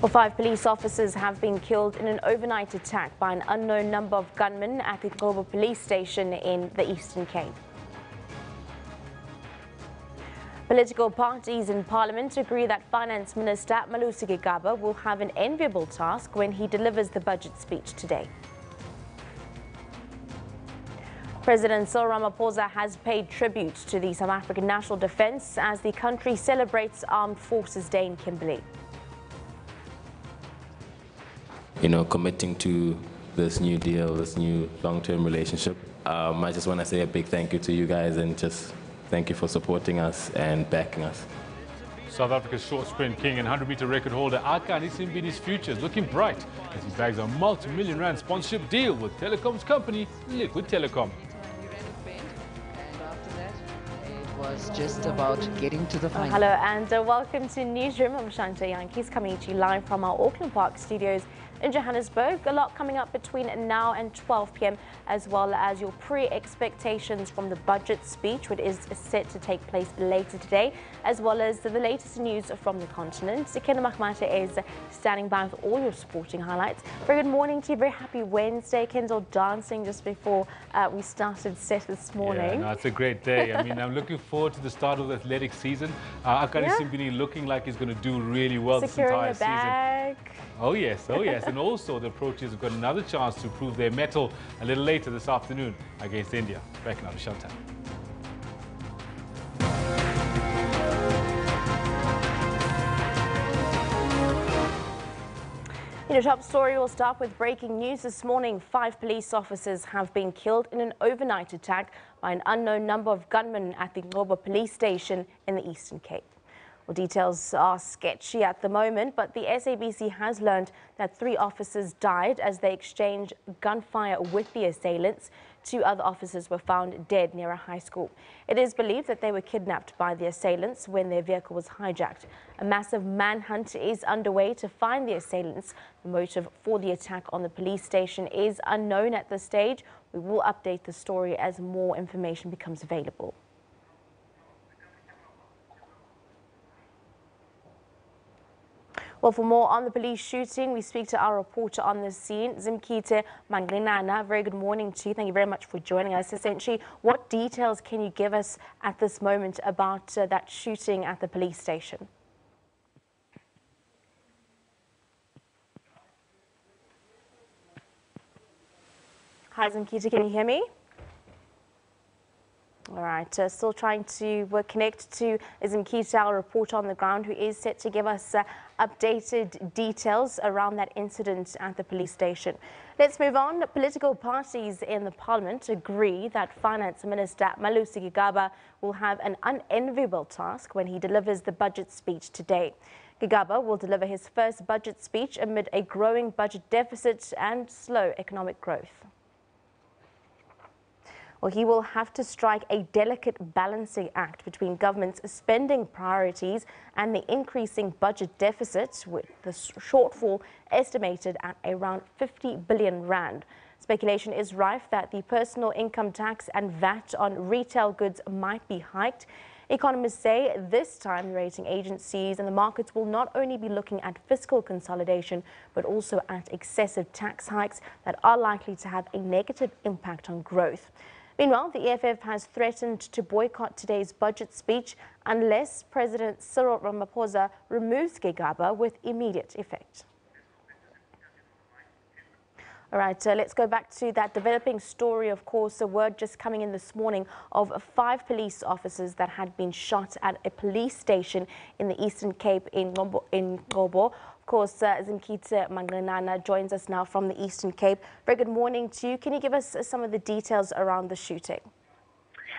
Well, 5 police officers have been killed in an overnight attack by an unknown number of gunmen at the Gigaba police station in the Eastern Cape. Political parties in Parliament agree that Finance Minister Gigaba will have an enviable task when he delivers the budget speech today. President Cyril Ramaphosa has paid tribute to the South African National Defence as the country celebrates Armed Forces Day in Kimberley. Committing to this new deal, this new long-term relationship. I just want to say a big thank you to you guys and just thank you for supporting us and backing us. South Africa's short sprint king and 100-meter record holder Akani Simbini's future is looking bright as he bags a multi-million rand sponsorship deal with telecom's company Liquid Telecom. Was just about getting to the final. Hello and welcome to Newsroom. I'm Shanta Yankees coming to you live from our Auckland Park studios in Johannesburg. A lot coming up between now and 12 p.m. as well as your pre-expectations from the budget speech, which is set to take place later today, as well as the latest news from the continent. Kendall Mahmata is standing by with all your sporting highlights. Very good morning to you. Very happy Wednesday. Kendall dancing just before we started set this morning. Yeah, no, it's a great day. I mean, I'm looking forward to the start of the athletic season. Akani Simbini looking like he's going to do really well Securing this entire bag. season. Oh yes, oh yes. And also the Proteas have got another chance to prove their mettle a little later this afternoon against India. Back now to Shanta. In a top story, we'll start with breaking news this morning. 5 police officers have been killed in an overnight attack by an unknown number of gunmen at the Gigaba police station in the Eastern Cape. Well, details are sketchy at the moment, but the SABC has learned that 3 officers died as they exchanged gunfire with the assailants. 2 other officers were found dead near a high school. It is believed that they were kidnapped by the assailants when their vehicle was hijacked. A massive manhunt is underway to find the assailants. The motive for the attack on the police station is unknown at this stage. We will update the story as more information becomes available. Well, for more on the police shooting, we speak to our reporter on the scene, Zimbabwean. Very good morning to you. Thank you very much for joining us. Essentially, what details can you give us at this moment about that shooting at the police station? Hi, Zimkita, can you hear me? All right, still trying to connect to Zimkita, our reporter on the ground, who is set to give us updated details around that incident at the police station. Let's move on. Political parties in the Parliament agree that Finance Minister Gigaba will have an unenviable task when he delivers the budget speech today. Gigaba will deliver his first budget speech amid a growing budget deficit and slow economic growth. Well, he will have to strike a delicate balancing act between government's spending priorities and the increasing budget deficit, with the shortfall estimated at around 50 billion rand. Speculation is rife that the personal income tax and VAT on retail goods might be hiked. Economists say this time the rating agencies and the markets will not only be looking at fiscal consolidation, but also at excessive tax hikes that are likely to have a negative impact on growth. Meanwhile, the EFF has threatened to boycott today's budget speech unless President Cyril Ramaphosa removes Gigaba with immediate effect. All right, let's go back to that developing story. Of course, a word just coming in this morning of 5 police officers that had been shot at a police station in the Eastern Cape in Gigaba. Of course, Zimbabwean joins us now from the Eastern Cape. Very good morning to you. Can you give us some of the details around the shooting?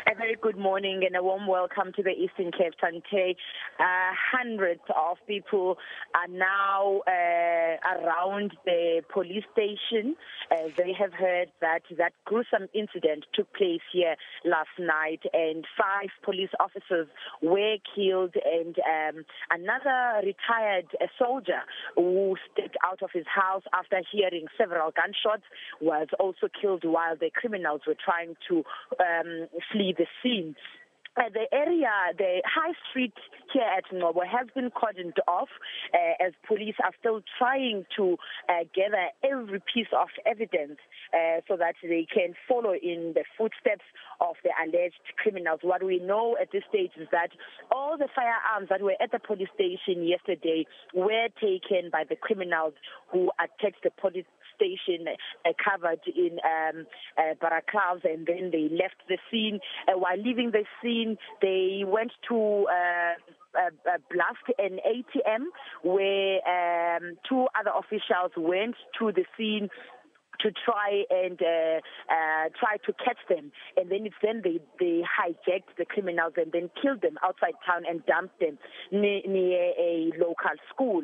A very good morning and a warm welcome to the Eastern Cape, Tante. Hundreds of people are now around the police station. They have heard that gruesome incident took place here last night, and 5 police officers were killed, and another retired soldier who stepped out of his house after hearing several gunshots was also killed while the criminals were trying to flee the scene. The area, the high street here at Ngobo has been cordoned off as police are still trying to gather every piece of evidence so that they can follow in the footsteps of the alleged criminals. What we know at this stage is that all the firearms that were at the police station yesterday were taken by the criminals who attacked the police station covered in barracloths, and then they left the scene. While leaving the scene, they went to blast an ATM where two other officials went to the scene to try to catch them, and then they hijacked the criminals and then killed them outside town and dumped them near a local school.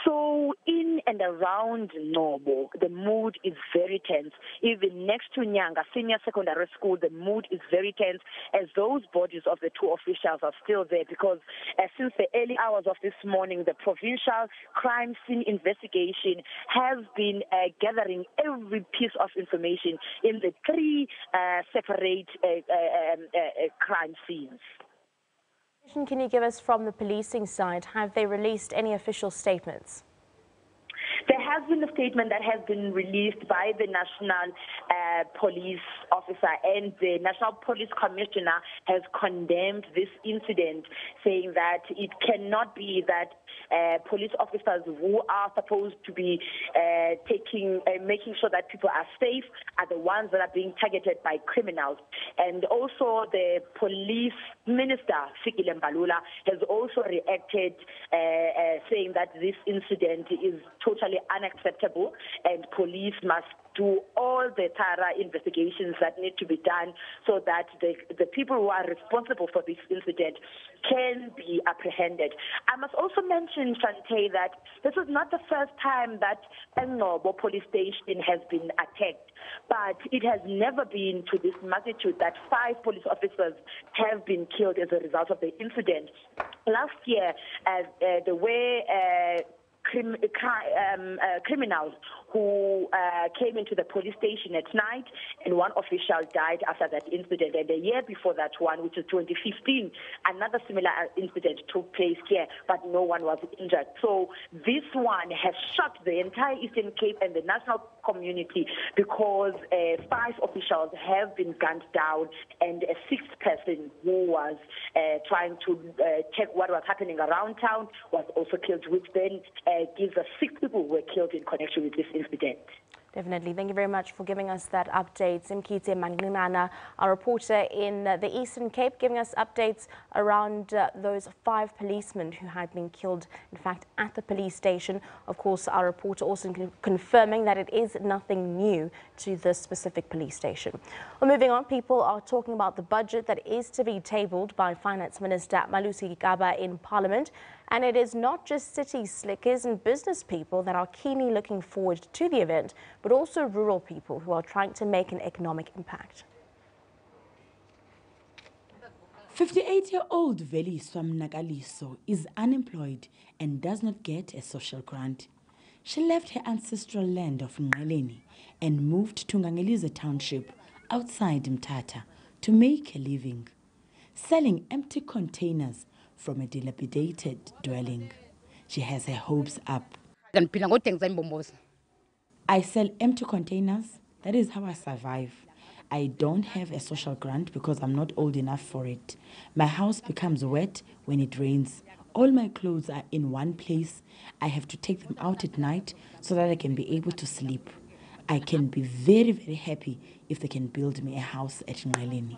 So in and around Ngobo, the mood is very tense. Even next to Nyanga Senior Secondary School, the mood is very tense as those bodies of the two officials are still there, because since the early hours of this morning, the provincial crime scene investigation has been gathering every piece of information in the three separate crime scenes. Can you give us from the policing side, have they released any official statements? There has been a statement that has been released by the National Police Officer, and the National Police Commissioner has condemned this incident, saying that it cannot be that police officers who are supposed to be making sure that people are safe are the ones that are being targeted by criminals. And also the police minister, Fikile Mbalula, has also reacted, saying that this incident is totally unacceptable and police must do all the thorough investigations that need to be done so that the people who are responsible for this incident can be apprehended. I must also mention, Shante, that this is not the first time that Ngobo police station has been attacked, but it has never been to this magnitude that 5 police officers have been killed as a result of the incident. Last year, the way criminals who came into the police station at night, and one official died after that incident. And the year before that one, which is 2015, another similar incident took place here, but no one was injured. So this one has shocked the entire Eastern Cape and the national community, because 5 officials have been gunned down, and a 6th person who was trying to check what was happening around town was also killed, which then gives us 6 people who were killed in connection with this incident. Definitely. Thank you very much for giving us that update. Simkite Manginana, our reporter in the Eastern Cape, giving us updates around those 5 policemen who had been killed, in fact, at the police station. Of course, our reporter also confirming that it is nothing new to this specific police station. Well, moving on, people are talking about the budget that is to be tabled by Finance Minister Malusi Gigaba in Parliament. And it is not just city slickers and business people that are keenly looking forward to the event, but also rural people who are trying to make an economic impact. 58-year-old Veliswa Mnakaliso is unemployed and does not get a social grant. She left her ancestral land of Ngaleni and moved to Ngangelize Township outside Mthatha to make a living, selling empty containers from a dilapidated dwelling. She has her hopes up. I sell empty containers. That is how I survive. I don't have a social grant because I'm not old enough for it. My house becomes wet when it rains. All my clothes are in one place. I have to take them out at night so that I can be able to sleep. I can be very, very happy if they can build me a house at Ngaleni.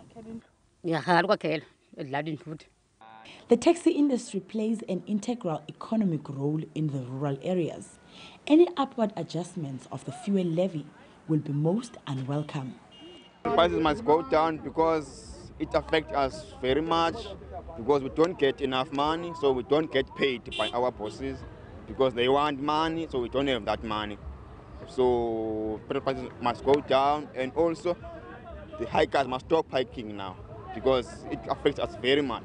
The taxi industry plays an integral economic role in the rural areas. Any upward adjustments of the fuel levy will be most unwelcome. Prices must go down because it affects us very much, because we don't get enough money, so we don't get paid by our bosses because they want money, so we don't have that money. So prices must go down, and also the hikers must stop hiking now because it affects us very much.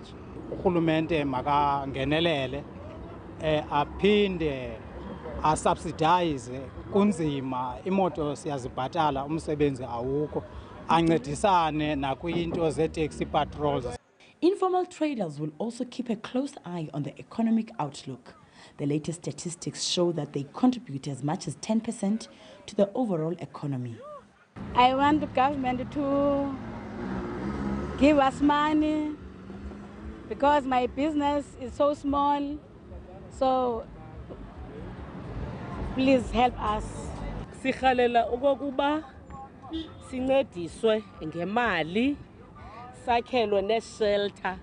Urhulumente makangenelele aphinde asubsidize kunzima imoto siyazibhatala umsebenzi awukho ancedisane nakwinto ze taxi patrols. Informal traders will also keep a close eye on the economic outlook. The latest statistics show that they contribute as much as 10% to the overall economy. I want the government to give us money because my business is so small. So please help us. Sikhalela okokuba sincediswe ngemali sakhelwe neshelter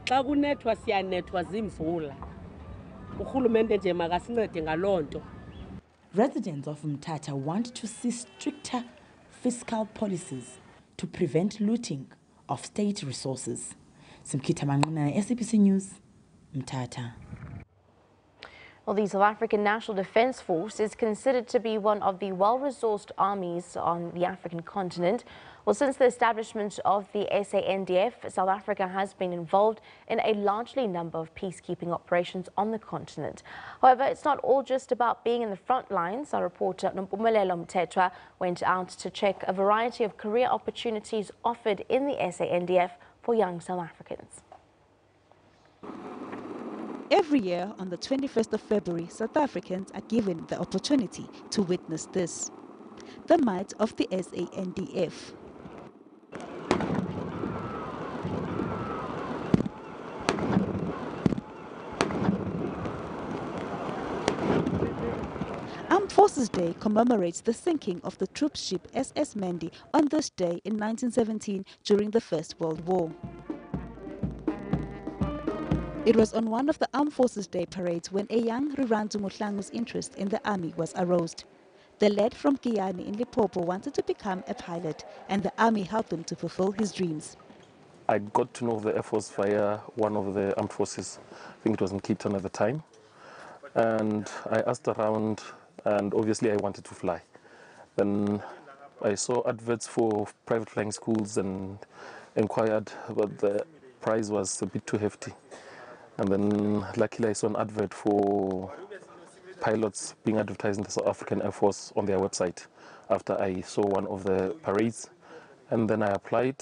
xa kunethwa siyanethwa zimvula urhulumente nje makasincede ngaloo nto. Residents of Mthatha want to see stricter fiscal policies to prevent looting of state resources. Simkita Manqina, SABC News, Mthatha. Well, the South African National Defence Force is considered to be one of the well-resourced armies on the African continent. Well, since the establishment of the SANDF, South Africa has been involved in a largely number of peacekeeping operations on the continent. However, it's not all just about being in the front lines. Our reporter Nompumelelo Mthethwa went out to check a variety of career opportunities offered in the SANDF for young South Africans. Every year on the 21st of February, South Africans are given the opportunity to witness this. The might of the SANDF. Armed Forces Day commemorates the sinking of the troop ship SS Mendi on this day in 1917 during the First World War. It was on one of the Armed Forces Day parades when a young Rirandu Mutlangu's interest in the army was aroused. The lad from Giyani in Limpopo wanted to become a pilot, and the army helped him to fulfill his dreams. I got to know the Air Force via one of the armed forces. I think it was in Cape Town at the time. And I asked around, and obviously I wanted to fly. Then I saw adverts for private flying schools and inquired, but the price was a bit too hefty. And then luckily I saw an advert for pilots being advertised in the South African Air Force on their website after I saw one of the parades. And then I applied.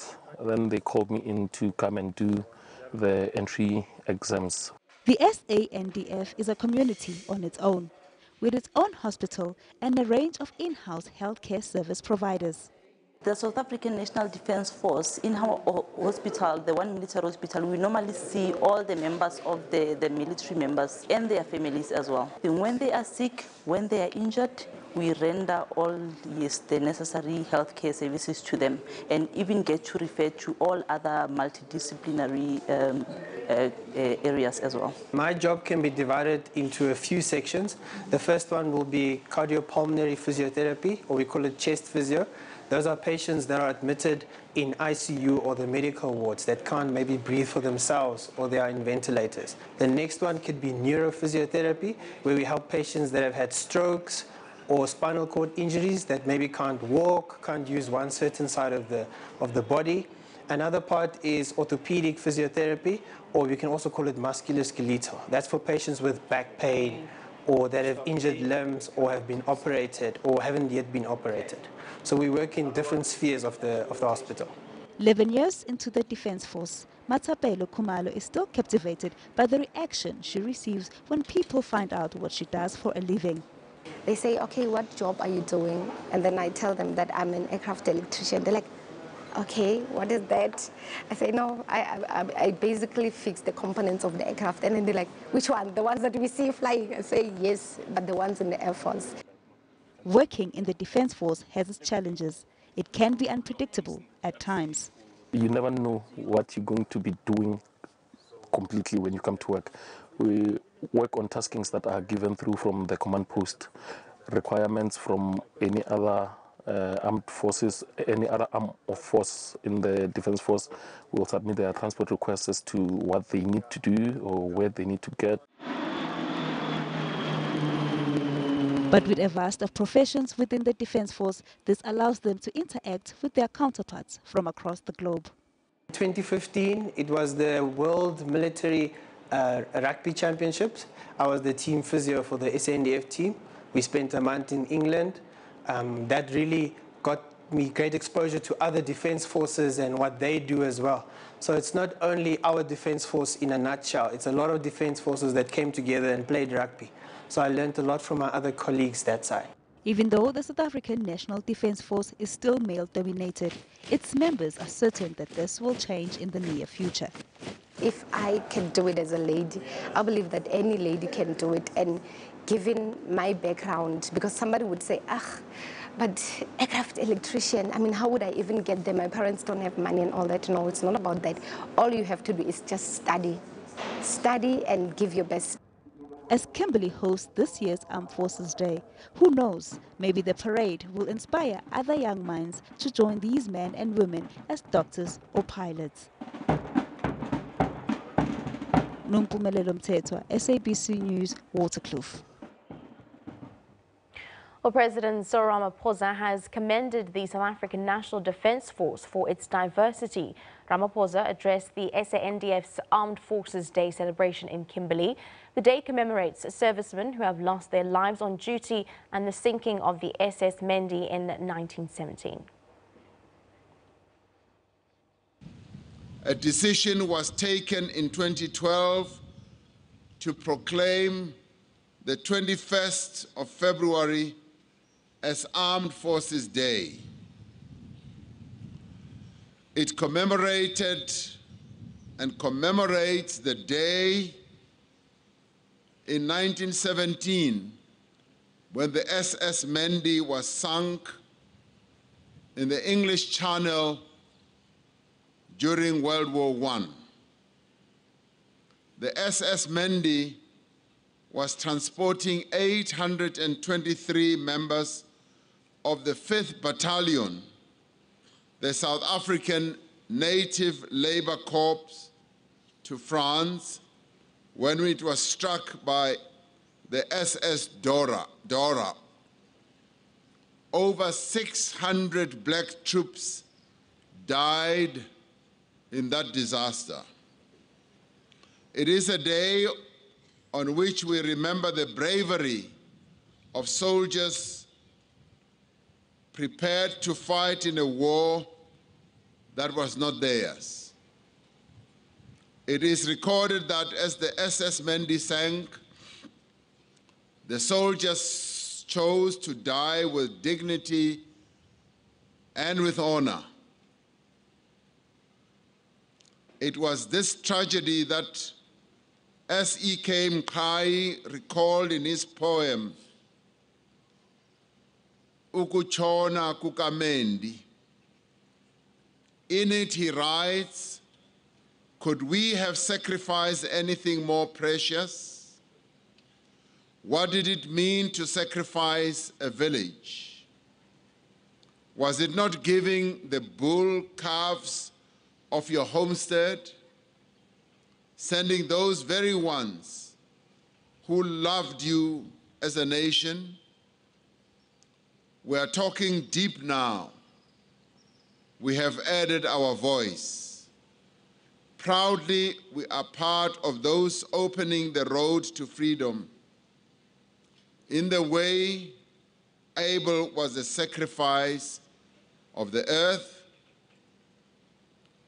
Then they called me in to come and do the entry exams. The SANDF is a community on its own, with its own hospital and a range of in-house healthcare service providers. The South African National Defence Force, in our hospital, the one military hospital, we normally see all the members of the military members and their families as well. And when they are sick, when they are injured, we render all the necessary healthcare services to them and even get to refer to all other multidisciplinary areas as well. My job can be divided into a few sections. The first one will be cardiopulmonary physiotherapy, or we call it chest physio. Those are patients that are admitted in ICU or the medical wards that can't maybe breathe for themselves or they are in ventilators. The next one could be neurophysiotherapy, where we help patients that have had strokes or spinal cord injuries that maybe can't walk, can't use one certain side of the body. Another part is orthopedic physiotherapy, or we can also call it musculoskeletal. That's for patients with back pain or that have injured limbs or have been operated or haven't yet been operated. So we work in different spheres of the hospital. 11 years into the Defence Force, Matsapelo Khumalo is still captivated by the reaction she receives when people find out what she does for a living. They say, okay, what job are you doing? And then I tell them that I'm an aircraft electrician. They're like, okay, what is that? I say, no, I basically fix the components of the aircraft. And then they're like, which one? The ones that we see flying? I say, yes, but the ones in the Air Force. Working in the Defence Force has its challenges. It can be unpredictable at times. You never know what you're going to be doing completely when you come to work. We work on taskings that are given through from the command post, requirements from any other armed forces, any other arm of force in the Defence Force will submit their transport requests as to what they need to do or where they need to get. But with a vast of professions within the Defence Force, this allows them to interact with their counterparts from across the globe. 2015, it was the World Military Rugby Championships. I was the team physio for the SANDF team. We spent a month in England. That really got me great exposure to other defense forces and what they do as well. So it's not only our defense force in a nutshell, it's a lot of defense forces that came together and played rugby. So I learned a lot from my other colleagues that side. Even though the South African National Defence Force is still male-dominated, its members are certain that this will change in the near future. If I can do it as a lady, I believe that any lady can do it. And given my background, because somebody would say, but aircraft electrician, I mean, how would I even get there? My parents don't have money and all that. No, it's not about that. All you have to do is just study. Study and give your best. As Kimberley hosts this year's Armed Forces Day, who knows, maybe the parade will inspire other young minds to join these men and women as doctors or pilots. Nompumelelo Mthethwa, SABC News, Waterkloof. Well, President Cyril Ramaphosa has commended the South African National Defence Force for its diversity. Ramaphosa addressed the SANDF's Armed Forces Day celebration in Kimberley. The day commemorates servicemen who have lost their lives on duty and the sinking of the SS Mendi in 1917. A decision was taken in 2012 to proclaim the 21st of February as Armed Forces Day. It commemorated and commemorates the day in 1917 when the SS Mendi was sunk in the English Channel during World War I. The SS Mendi was transporting 823 members of the 5th Battalion, the South African Native Labour Corps, to France when it was struck by the SS Dora. Over 600 black troops died in that disaster. It is a day on which we remember the bravery of soldiers prepared to fight in a war that was not theirs. It is recorded that as the SS Mendi sank, the soldiers chose to die with dignity and with honor. It was this tragedy that S.E.K. Mqhayi recalled in his poem, Ukuchona Kukamendi. In it he writes, could we have sacrificed anything more precious? What did it mean to sacrifice a village? Was it not giving the bull calves of your homestead, sending those very ones who loved you as a nation? We are talking deep now. We have added our voice. Proudly, we are part of those opening the road to freedom. In the way Abel was the sacrifice of the earth,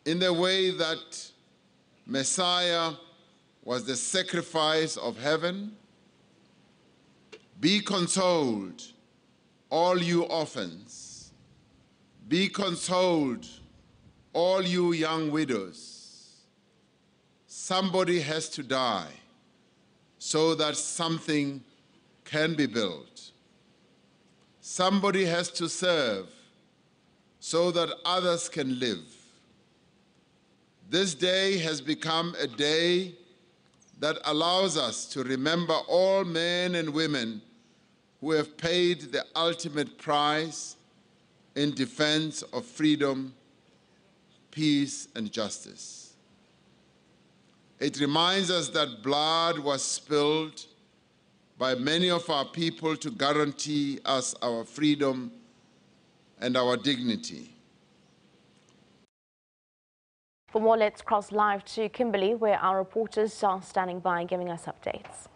in the way that Messiah was the sacrifice of heaven, be consoled, all you orphans. Be consoled, all you young widows. Somebody has to die so that something can be built. Somebody has to serve so that others can live. This day has become a day that allows us to remember all men and women who have paid the ultimate price in defense of freedom, peace, and justice. It reminds us that blood was spilled by many of our people to guarantee us our freedom and our dignity. For more, let's cross live to Kimberley, where our reporters are standing by giving us updates.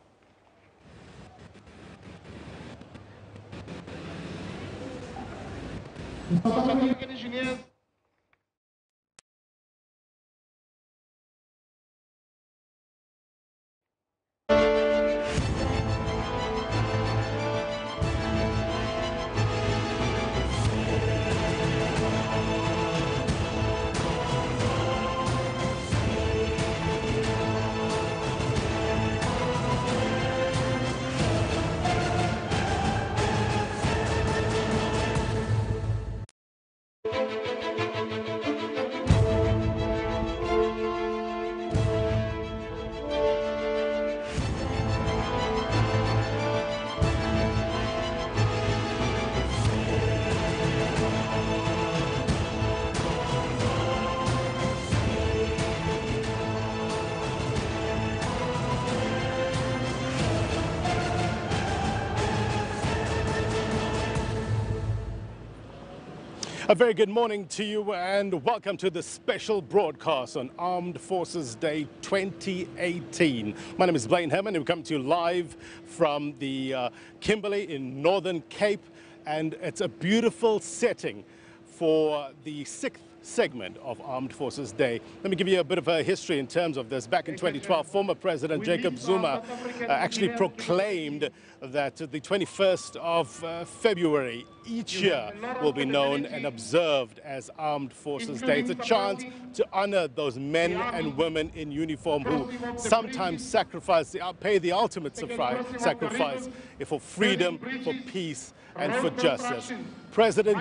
A very good morning to you and welcome to the special broadcast on Armed Forces Day 2018. My name is Blaine Herman and we come to you live from the Kimberley in Northern Cape, and it's a beautiful setting for the 6th segment of Armed Forces Day. Let me give you a bit of a history in terms of this. Back in 2012, former President Jacob Zuma actually proclaimed that the 21st of February each year will be known and observed as Armed Forces Day. It's a chance to honor those men and women in uniform who sometimes sacrifice, pay the ultimate sacrifice for freedom, for peace, and for justice. President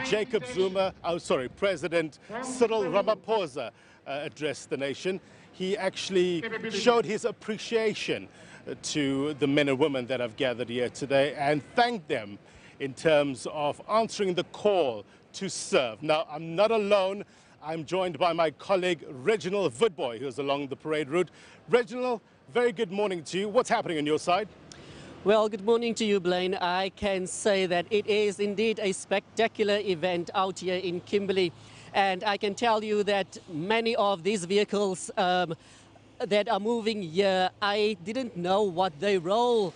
President Cyril Ramaphosa addressed the nation. He actually showed his appreciation to the men and women that have gathered here today and thanked them in terms of answering the call to serve. Now, I'm not alone. I'm joined by my colleague Reginald Woodboy, who's along the parade route. Reginald, very good morning to you. What's happening on your side? Well, good morning to you, Blaine. I can say that it is indeed a spectacular event out here in Kimberley. And I can tell you that many of these vehicles that are moving here, I didn't know what their role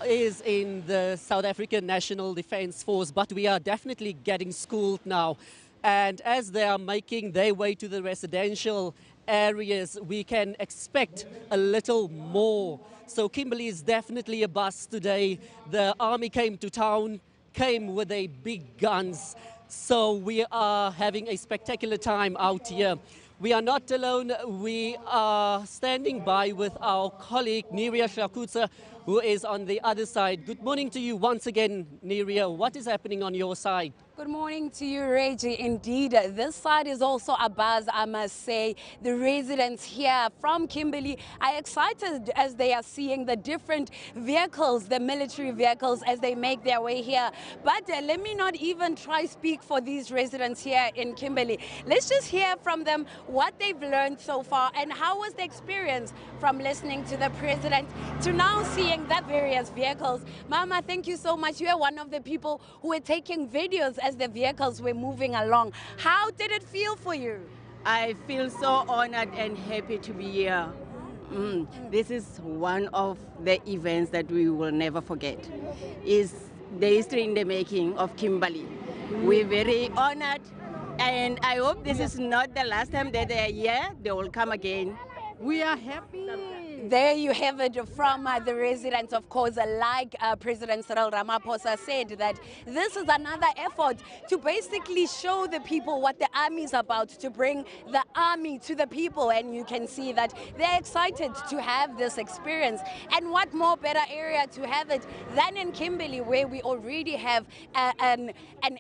is in the South African National Defence Force, but we are definitely getting schooled now. And as they are making their way to the residential areas, we can expect a little more. So Kimberley is definitely a bust today. The army came to town, came with their big guns. So we are having a spectacular time out here. We are not alone. We are standing by with our colleague Niria Shakutsa, who is on the other side. Good morning to you once again, Niria. What is happening on your side? Good morning to you, Reggie. Indeed, this side is also a buzz, I must say. The residents here from Kimberley are excited as they are seeing the different vehicles, the military vehicles, as they make their way here. But let me not even try speak for these residents here in Kimberley. Let's just hear from them what they've learned so far and how was the experience from listening to the president to now seeing the various vehicles. Mama, thank you so much. You are one of the people who were taking videos as the vehicles were moving along. How did it feel for you? I feel so honored and happy to be here. This is one of the events that we will never forget. It's the history in the making of Kimberley. We're very honored, and I hope this is not the last time that they are here. They will come again. We are happy. There you have it from the residents, of course, like President Cyril Ramaphosa said, that this is another effort to basically show the people what the army is about, to bring the army to the people. And you can see that they're excited to have this experience. And what more better area to have it than in Kimberley, where we already have an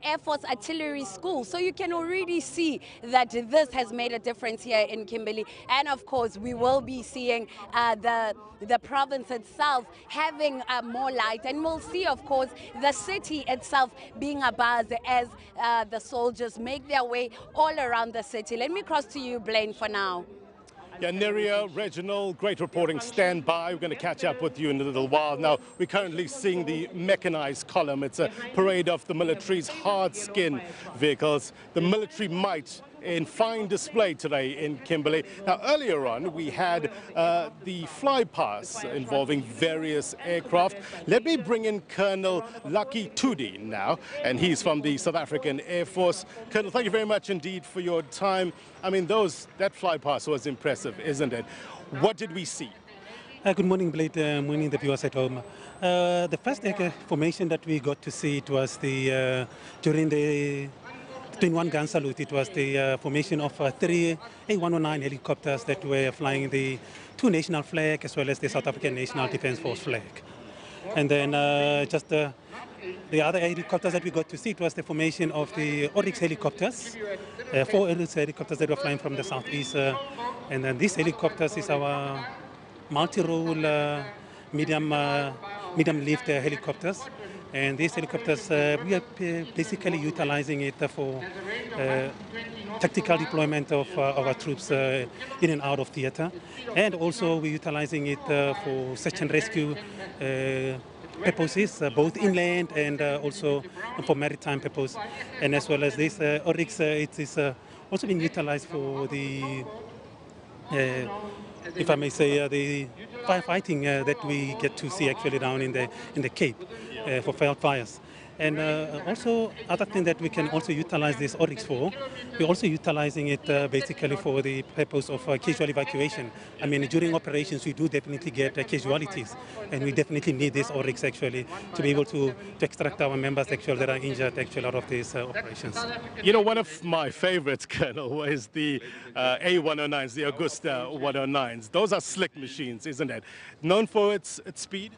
Air Force artillery school. So you can already see that this has made a difference here in Kimberley. And of course, we will be seeing the province itself having more light, and we'll see, of course, the city itself being abuzz as the soldiers make their way all around the city. Let me cross to you, Blaine, for now. Yeah, Niria, Reginald, great reporting. Stand by. We're going to catch up with you in a little while. Now, we're currently seeing the mechanized column. It's a parade of the military's hard-skin vehicles. The military might in fine display today in Kimberley. Now, earlier on, we had the fly pass involving various aircraft. Let me bring in Colonel Lucky Tudi now, and he's from the South African Air Force. Colonel, thank you very much indeed for your time. I mean, that fly pass was impressive, isn't it? What did we see? Good morning, Blade. Morning, the viewers at home. The first formation that we got to see, it was during the Twin One gun salute. It was the formation of 3 A109 helicopters that were flying the two national flag as well as the South African National Defence Force flag. And then the other helicopters that we got to see, it was the formation of the Oryx helicopters, 4 Oryx helicopters that were flying from the southeast. And then these helicopters is our multi-role medium lift helicopters, and these helicopters we are basically utilizing it for tactical deployment of our troops in and out of theater, and also we're utilizing it for search and rescue purposes, both inland and also for maritime purposes, and as well as this Oryx, it is also being utilized for the if I may say, the firefighting that we get to see actually down in the Cape for fires. And also, other thing that we can also utilize this Oryx for, we're also utilizing it basically for the purpose of casual evacuation. I mean, during operations, we do definitely get casualties, and we definitely need this Oryx actually to be able to extract our members actually that are injured actually out of these operations. You know, one of my favorites, Colonel, was the A109s, the Augusta 109s. Those are slick machines, isn't it? Known for its speed?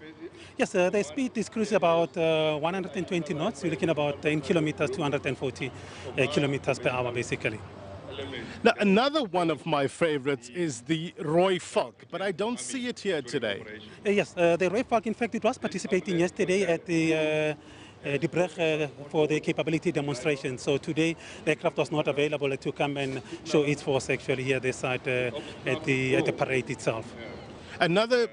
Yes, the speed is cruising about 120 knots. We're looking about 10 kilometers, 240 kilometers per hour, basically. Now, another one of my favorites is the Roy Falk, but I don't see it here today. Yes, the Roy Falk, in fact, it was participating yesterday at the Breg for the capability demonstration. So today the aircraft was not available to come and show its force actually here this side at the parade itself. Another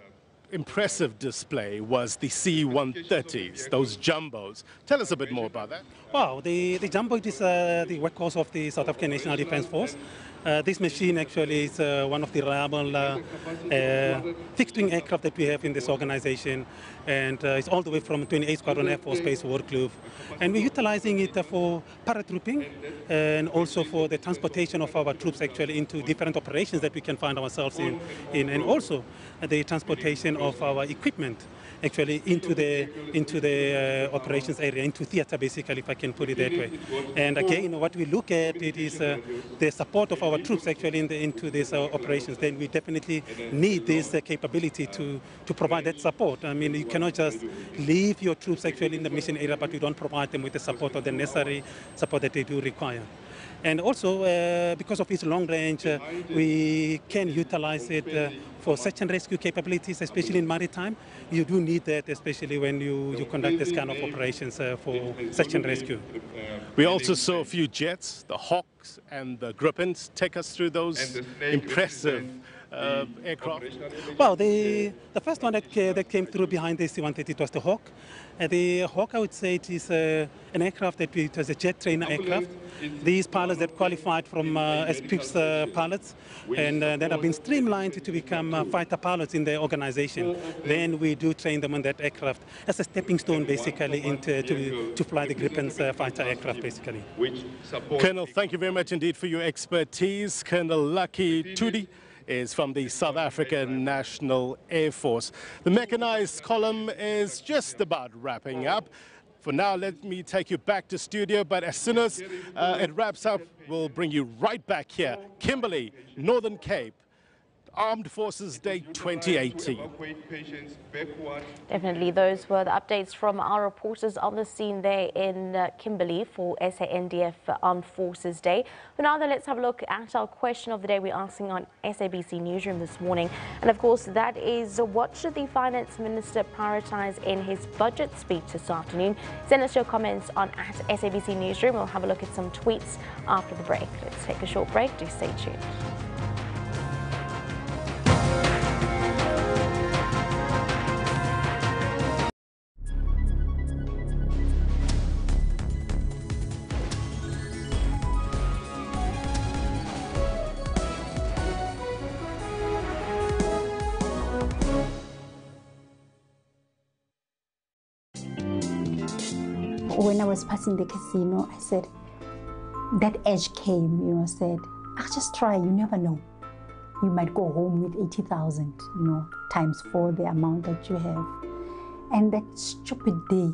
impressive display was the C-130s, those jumbos. Tell us a bit more about that. Wow, the jumbo is the workhorse of the South African National Defence Force. This machine actually is one of the reliable fixed-wing aircraft that we have in this organization, and it's all the way from 28th Squadron Air Force Base Warkloof. And we're utilizing it for paratrooping and also for the transportation of our troops actually into different operations that we can find ourselves in and also the transportation of our equipment actually into the operations area, into theater basically, if I can put it that way. And again, what we look at it is the support of our troops actually into these operations. Then we definitely need this capability to provide that support. I mean, you cannot just leave your troops actually in the mission area, but you don't provide them with the support or the necessary support that they do require. And also, because of its long range, we can utilize it for search and rescue capabilities, especially in maritime. You do need that, especially when you conduct this kind of operations for search and rescue. We also saw a few jets, the Hawks and the Gripens. Take us through those impressive aircraft. Well, the first one that came through behind the C-130 was the Hawk. The Hawk, I would say, it is an aircraft it was a jet trainer aircraft. These pilots that qualified from as PIPS pilots and that have been streamlined to become fighter pilots in the organization. Then we do train them on that aircraft as a stepping stone, basically, to fly the Gripen's fighter aircraft, basically. Colonel, thank you very much indeed for your expertise. Colonel Lucky Tudi is from the South African National Air Force. The mechanized column is just about wrapping up. For now, let me take you back to studio, but as soon as it wraps up, we'll bring you right back here. Kimberley, Northern Cape, Armed Forces Day 2018. Definitely, those were the updates from our reporters on the scene there in Kimberley for SANDF Armed Forces Day. But now then, let's have a look at our question of the day we're asking on SABC Newsroom this morning. And of course, that is, what should the Finance Minister prioritize in his budget speech this afternoon? Send us your comments on @SABC Newsroom. We'll have a look at some tweets after the break. Let's take a short break. Do stay tuned. when I was passing the casino, I said, that edge came, said, I'll just try, you never know. You might go home with 80,000, times 4 the amount that you have. And that stupid day,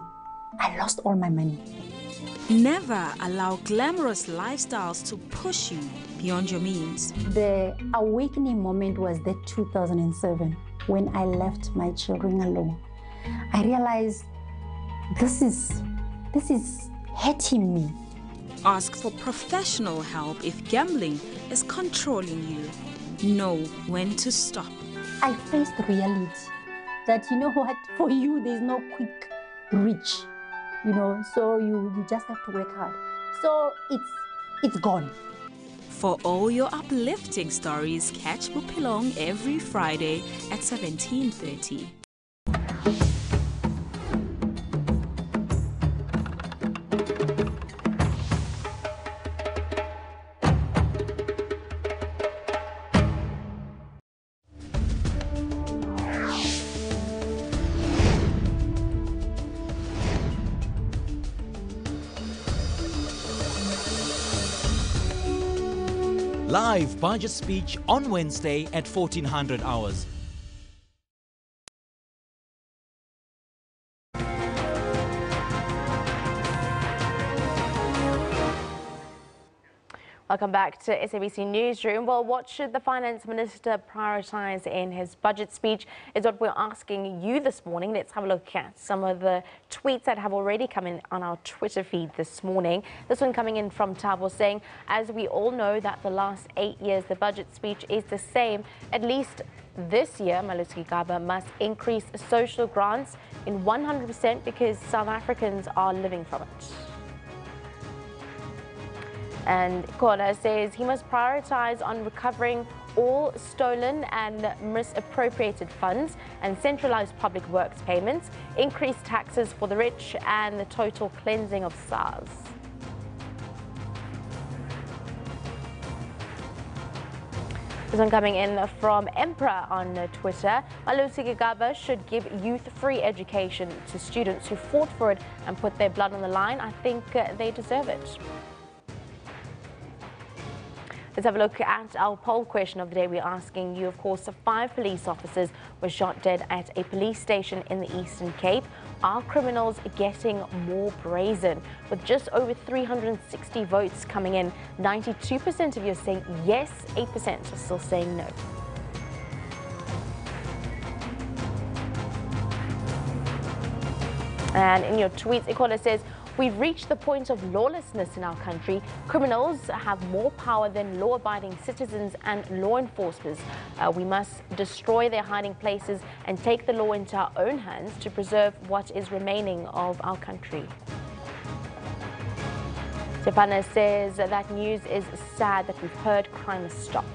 I lost all my money. Never allow glamorous lifestyles to push you beyond your means. The awakening moment was that 2007, when I left my children alone. I realized this is hurting me. Ask for professional help if gambling is controlling you. Know when to stop. I faced reality that, what, for you there's no quick reach, so you just have to work hard. So it's gone. For all your uplifting stories, catch Bupilong every Friday at 17:30. Live budget speech on Wednesday at 1400 hours. Welcome back to SABC Newsroom. Well, what should the Finance Minister prioritise in his budget speech is what we're asking you this morning. Let's have a look at some of the tweets that have already come in on our Twitter feed this morning. This one coming in from Tabo saying, as we all know that the last 8 years the budget speech is the same, at least this year Gigaba must increase social grants in 100% because South Africans are living from it. And Kona says he must prioritise on recovering all stolen and misappropriated funds and centralise public works payments, increase taxes for the rich and the total cleansing of SARS. This one coming in from Emperor on Twitter. Gigaba should give youth-free education to students who fought for it and put their blood on the line. I think they deserve it. Let's have a look at our poll question of the day. We're asking you, of course, 5 police officers were shot dead at a police station in the Eastern Cape. Are criminals getting more brazen? With just over 360 votes coming in, 92% of you are saying yes, 8% are still saying no. And in your tweets, Ikola says, we've reached the point of lawlessness in our country. Criminals have more power than law-abiding citizens and law enforcers. We must destroy their hiding places and take the law into our own hands to preserve what is remaining of our country. Stepana says that news is sad that we've heard crime has stopped.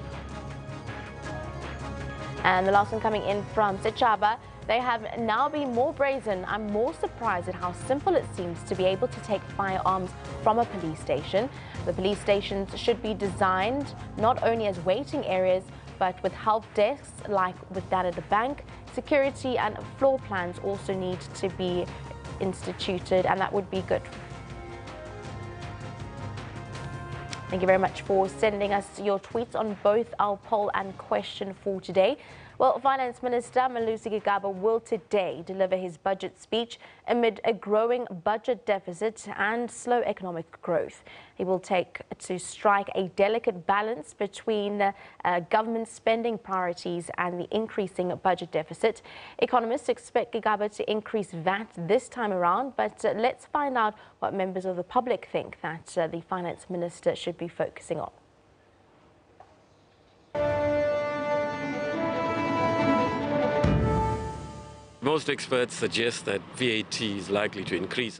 And the last one coming in from Sechaba. They have now been more brazen. I'm more surprised at how simple it seems to be able to take firearms from a police station. The police stations should be designed not only as waiting areas, but with help desks like with that at the bank. Security and floor plans also need to be instituted, and that would be good. Thank you very much for sending us your tweets on both our poll and question for today. Well, Finance Minister Gigaba will today deliver his budget speech amid a growing budget deficit and slow economic growth. He will take to strike a delicate balance between government spending priorities and the increasing budget deficit. Economists expect Gigaba to increase VAT this time around, but let's find out what members of the public think that the Finance Minister should be focusing on. Most experts suggest that VAT is likely to increase.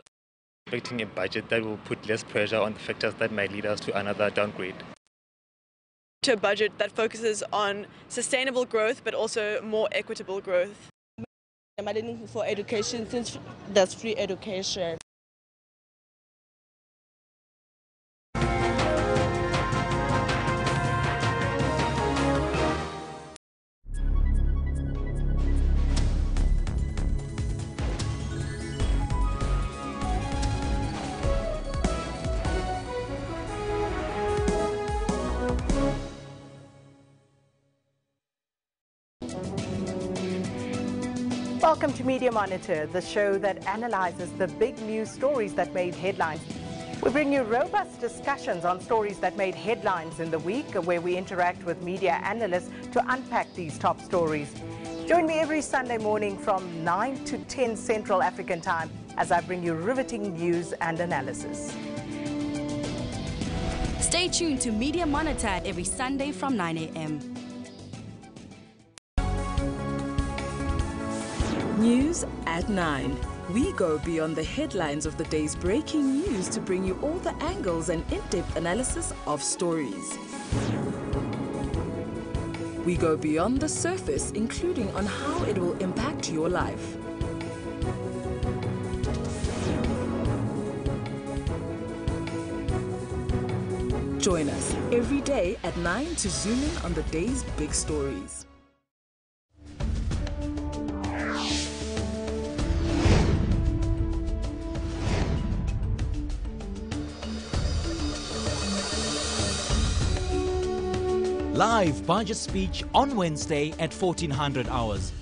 Expecting a budget that will put less pressure on the factors that might lead us to another downgrade. To a budget that focuses on sustainable growth but also more equitable growth. Money for education, since there's free education. Welcome to Media Monitor, the show that analyzes the big news stories that made headlines. We bring you robust discussions on stories that made headlines in the week, where we interact with media analysts to unpack these top stories. Join me every Sunday morning from 9 to 10 Central African Time as I bring you riveting news and analysis. Stay tuned to Media Monitor every Sunday from 9 a.m. News at 9. We go beyond the headlines of the day's breaking news to bring you all the angles and in-depth analysis of stories. We go beyond the surface, including on how it will impact your life. Join us every day at 9 to zoom in on the day's big stories. Live budget speech on Wednesday at 1400 hours.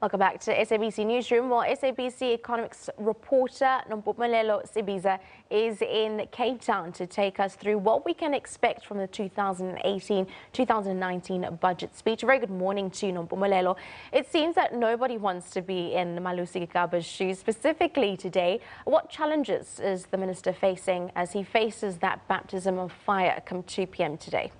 Welcome back to SABC Newsroom. Well, SABC economics reporter Nompumelelo Sibiza is in Cape Town to take us through what we can expect from the 2018-2019 budget speech. Very good morning to you, Nompumelelo. It seems that nobody wants to be in Malusi Gigaba's shoes. Specifically today, what challenges is the minister facing as he faces that baptism of fire come 2 p.m. today?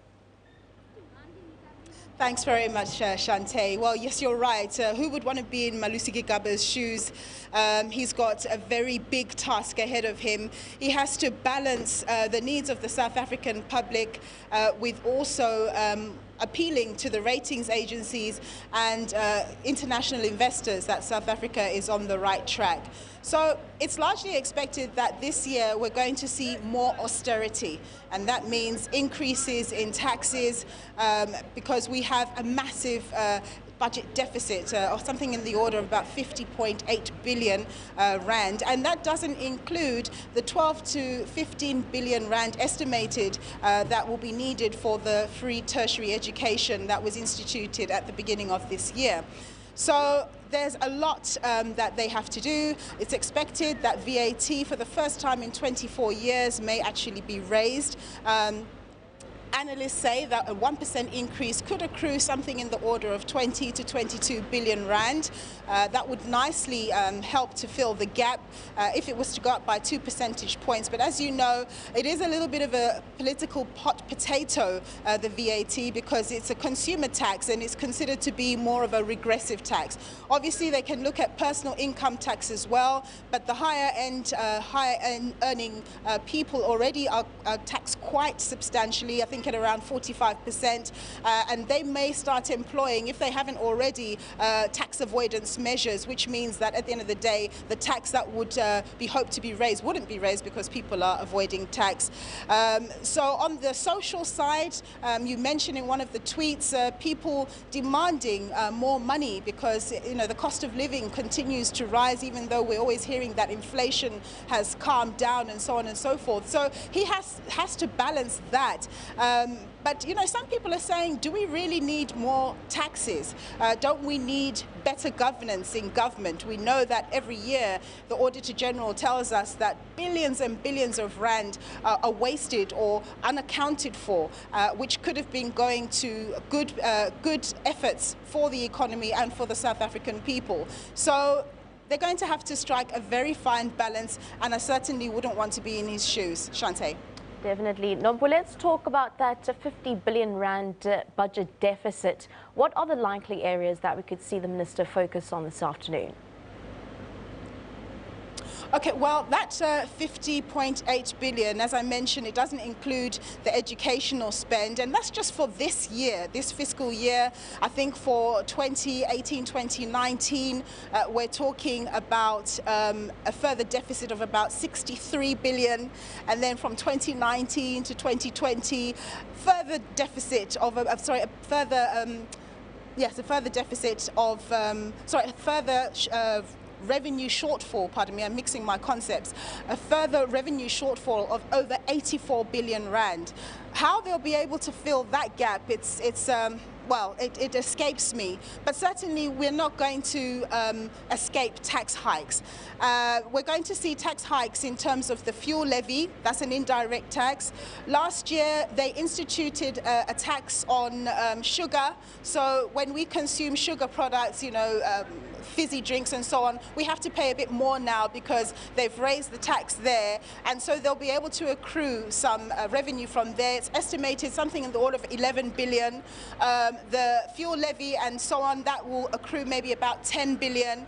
Thanks very much, Shante. Well, yes, you're right. Who would want to be in Malusi Gigaba's shoes? He's got a very big task ahead of him. He has to balance the needs of the South African public with also appealing to the ratings agencies and international investors that South Africa is on the right track. So it's largely expected that this year we're going to see more austerity, and that means increases in taxes because we have a massive budget deficit or something in the order of about 50.8 billion rand, and that doesn't include the 12 to 15 billion rand estimated that will be needed for the free tertiary education that was instituted at the beginning of this year. So there's a lot that they have to do. It's expected that VAT for the first time in 24 years may actually be raised. Analysts say that a 1% increase could accrue something in the order of 20 to 22 billion rand. That would nicely help to fill the gap if it was to go up by 2 percentage points. But as you know, it is a little bit of a political hot potato, the VAT, because it's a consumer tax and it's considered to be more of a regressive tax. Obviously, they can look at personal income tax as well, but the higher end earning people already are taxed quite substantially. I think at around 45%, and they may start employing, if they haven't already, tax avoidance measures, which means that at the end of the day, the tax that would be hoped to be raised wouldn't be raised because people are avoiding tax. So on the social side, you mentioned in one of the tweets, people demanding more money because the cost of living continues to rise, even though we're always hearing that inflation has calmed down and so on and so forth. So he has to balance that. But some people are saying, do we really need more taxes? Don't we need better governance in government? We know that every year the Auditor General tells us that billions and billions of rand are wasted or unaccounted for, which could have been going to good efforts for the economy and for the South African people. So they're going to have to strike a very fine balance, and I certainly wouldn't want to be in his shoes. Shante. Definitely. Now, well, let's talk about that 50 billion rand budget deficit. What are the likely areas that we could see the minister focus on this afternoon? Okay, well, that 50.8 billion, as I mentioned, it doesn't include the educational spend, and that's just for this year, this fiscal year. I think for 2018-2019, we're talking about a further deficit of about 63 billion, and then from 2019 to 2020, further deficit of a further revenue shortfall, pardon me, I'm mixing my concepts, a further revenue shortfall of over 84 billion rand. How they'll be able to fill that gap, well, it escapes me, but certainly we're not going to escape tax hikes. We're going to see tax hikes in terms of the fuel levy. That's an indirect tax. Last year, they instituted a tax on sugar. So when we consume sugar products, fizzy drinks and so on, we have to pay a bit more now because they've raised the tax there, and so they'll be able to accrue some revenue from there. It's estimated something in the order of 11 billion. The fuel levy and so on, that will accrue maybe about 10 billion.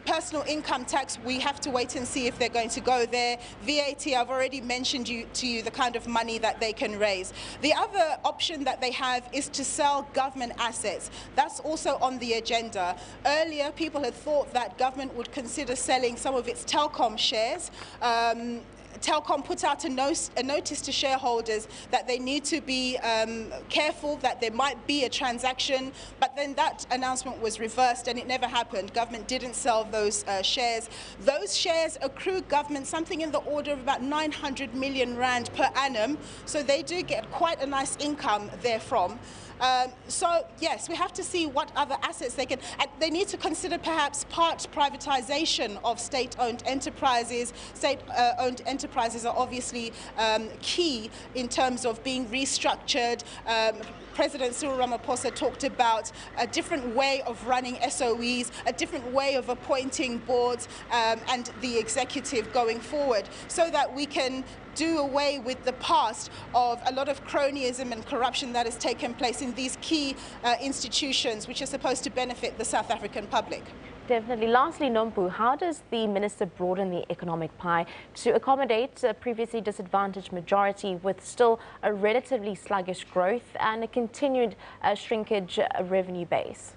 Personal income tax, we have to wait and see if they're going to go there. VAT, I've already mentioned to you the kind of money that they can raise. The other option that they have is to sell government assets. That's also on the agenda. Earlier, people had thought that government would consider selling some of its telecom shares. Telkom put out a notice to shareholders that they need to be careful, that there might be a transaction, but then that announcement was reversed and it never happened. Government didn't sell those shares. Those shares accrue government something in the order of about 900 million rand per annum, so they do get quite a nice income therefrom. So yes, we have to see what other assets they can. They need to consider perhaps part privatization of state-owned enterprises. State-owned enterprises are obviously key in terms of being restructured. President Cyril Ramaphosa talked about a different way of running SOEs, a different way of appointing boards and the executive going forward, so that we can do away with the past of a lot of cronyism and corruption that has taken place in these key institutions which are supposed to benefit the South African public. Definitely. Lastly, Nompu, how does the minister broaden the economic pie to accommodate a previously disadvantaged majority with still a relatively sluggish growth and a continued shrinkage revenue base?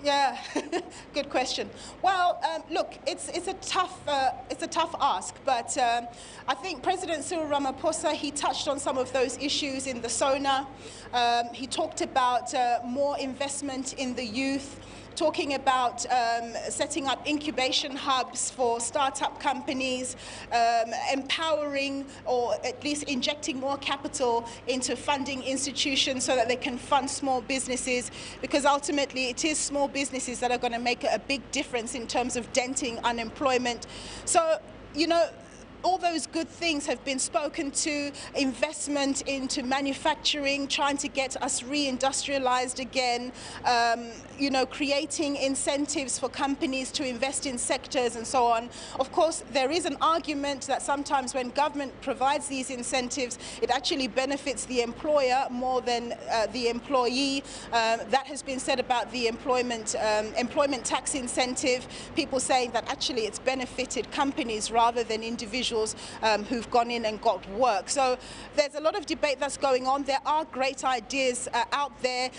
Yeah, good question. Well, look, it's a tough ask, but I think President Cyril Ramaphosa, he touched on some of those issues in the SONA. He talked about more investment in the youth, talking about setting up incubation hubs for startup companies, empowering or at least injecting more capital into funding institutions so that they can fund small businesses, because ultimately it is small businesses that are going to make a big difference in terms of denting unemployment. So, all those good things have been spoken to, investment into manufacturing, trying to get us reindustrialized again, creating incentives for companies to invest in sectors and so on. Of course, there is an argument that sometimes when government provides these incentives, it actually benefits the employer more than the employee. That has been said about the employment tax incentive, people saying that actually it's benefited companies rather than individuals who've gone in and got work. So there's a lot of debate that's going on. There are great ideas out there.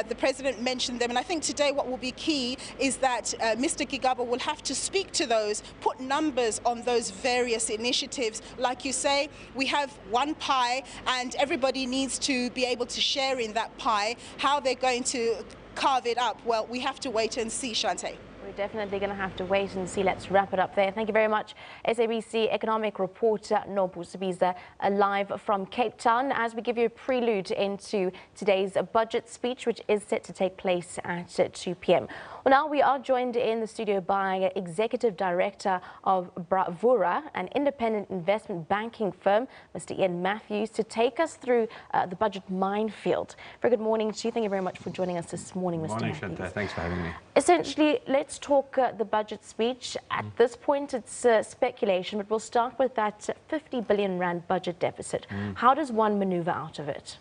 The president mentioned them, and I think today what will be key is that Mr. Gigaba will have to speak to those, put numbers on those various initiatives. Like you say, we have one pie and everybody needs to be able to share in that pie. How they're going to carve it up, well, we have to wait and see, Shante. We're definitely going to have to wait and see. Let's wrap it up there. Thank you very much, SABC economic reporter Nompu Sibiza, live from Cape Town, as we give you a prelude into today's budget speech, which is set to take place at 2 p.m. Well, now we are joined in the studio by Executive Director of Bravura, an independent investment banking firm, Mr. Ian Matthews, to take us through the budget minefield. Very good morning to you. Thank you very much for joining us this morning, Mr. Matthews. Morning, Shanta. Thanks for having me. Essentially, let's talk the budget speech. At this point, it's speculation, but we'll start with that 50 billion rand budget deficit. How does one maneuver out of it?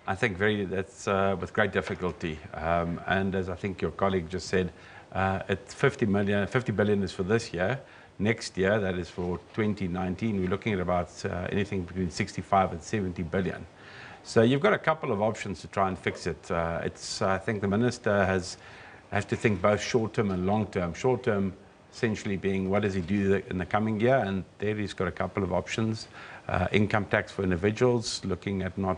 I think that's with great difficulty. And as I think your colleague just said, it's 50 billion is for this year. Next year, that is for 2019, we're looking at about anything between 65 and 70 billion. So you've got a couple of options to try and fix it. I think the minister has to think both short-term and long-term. Short-term essentially being what does he do in the coming year, and there he's got a couple of options. Income tax for individuals, looking at not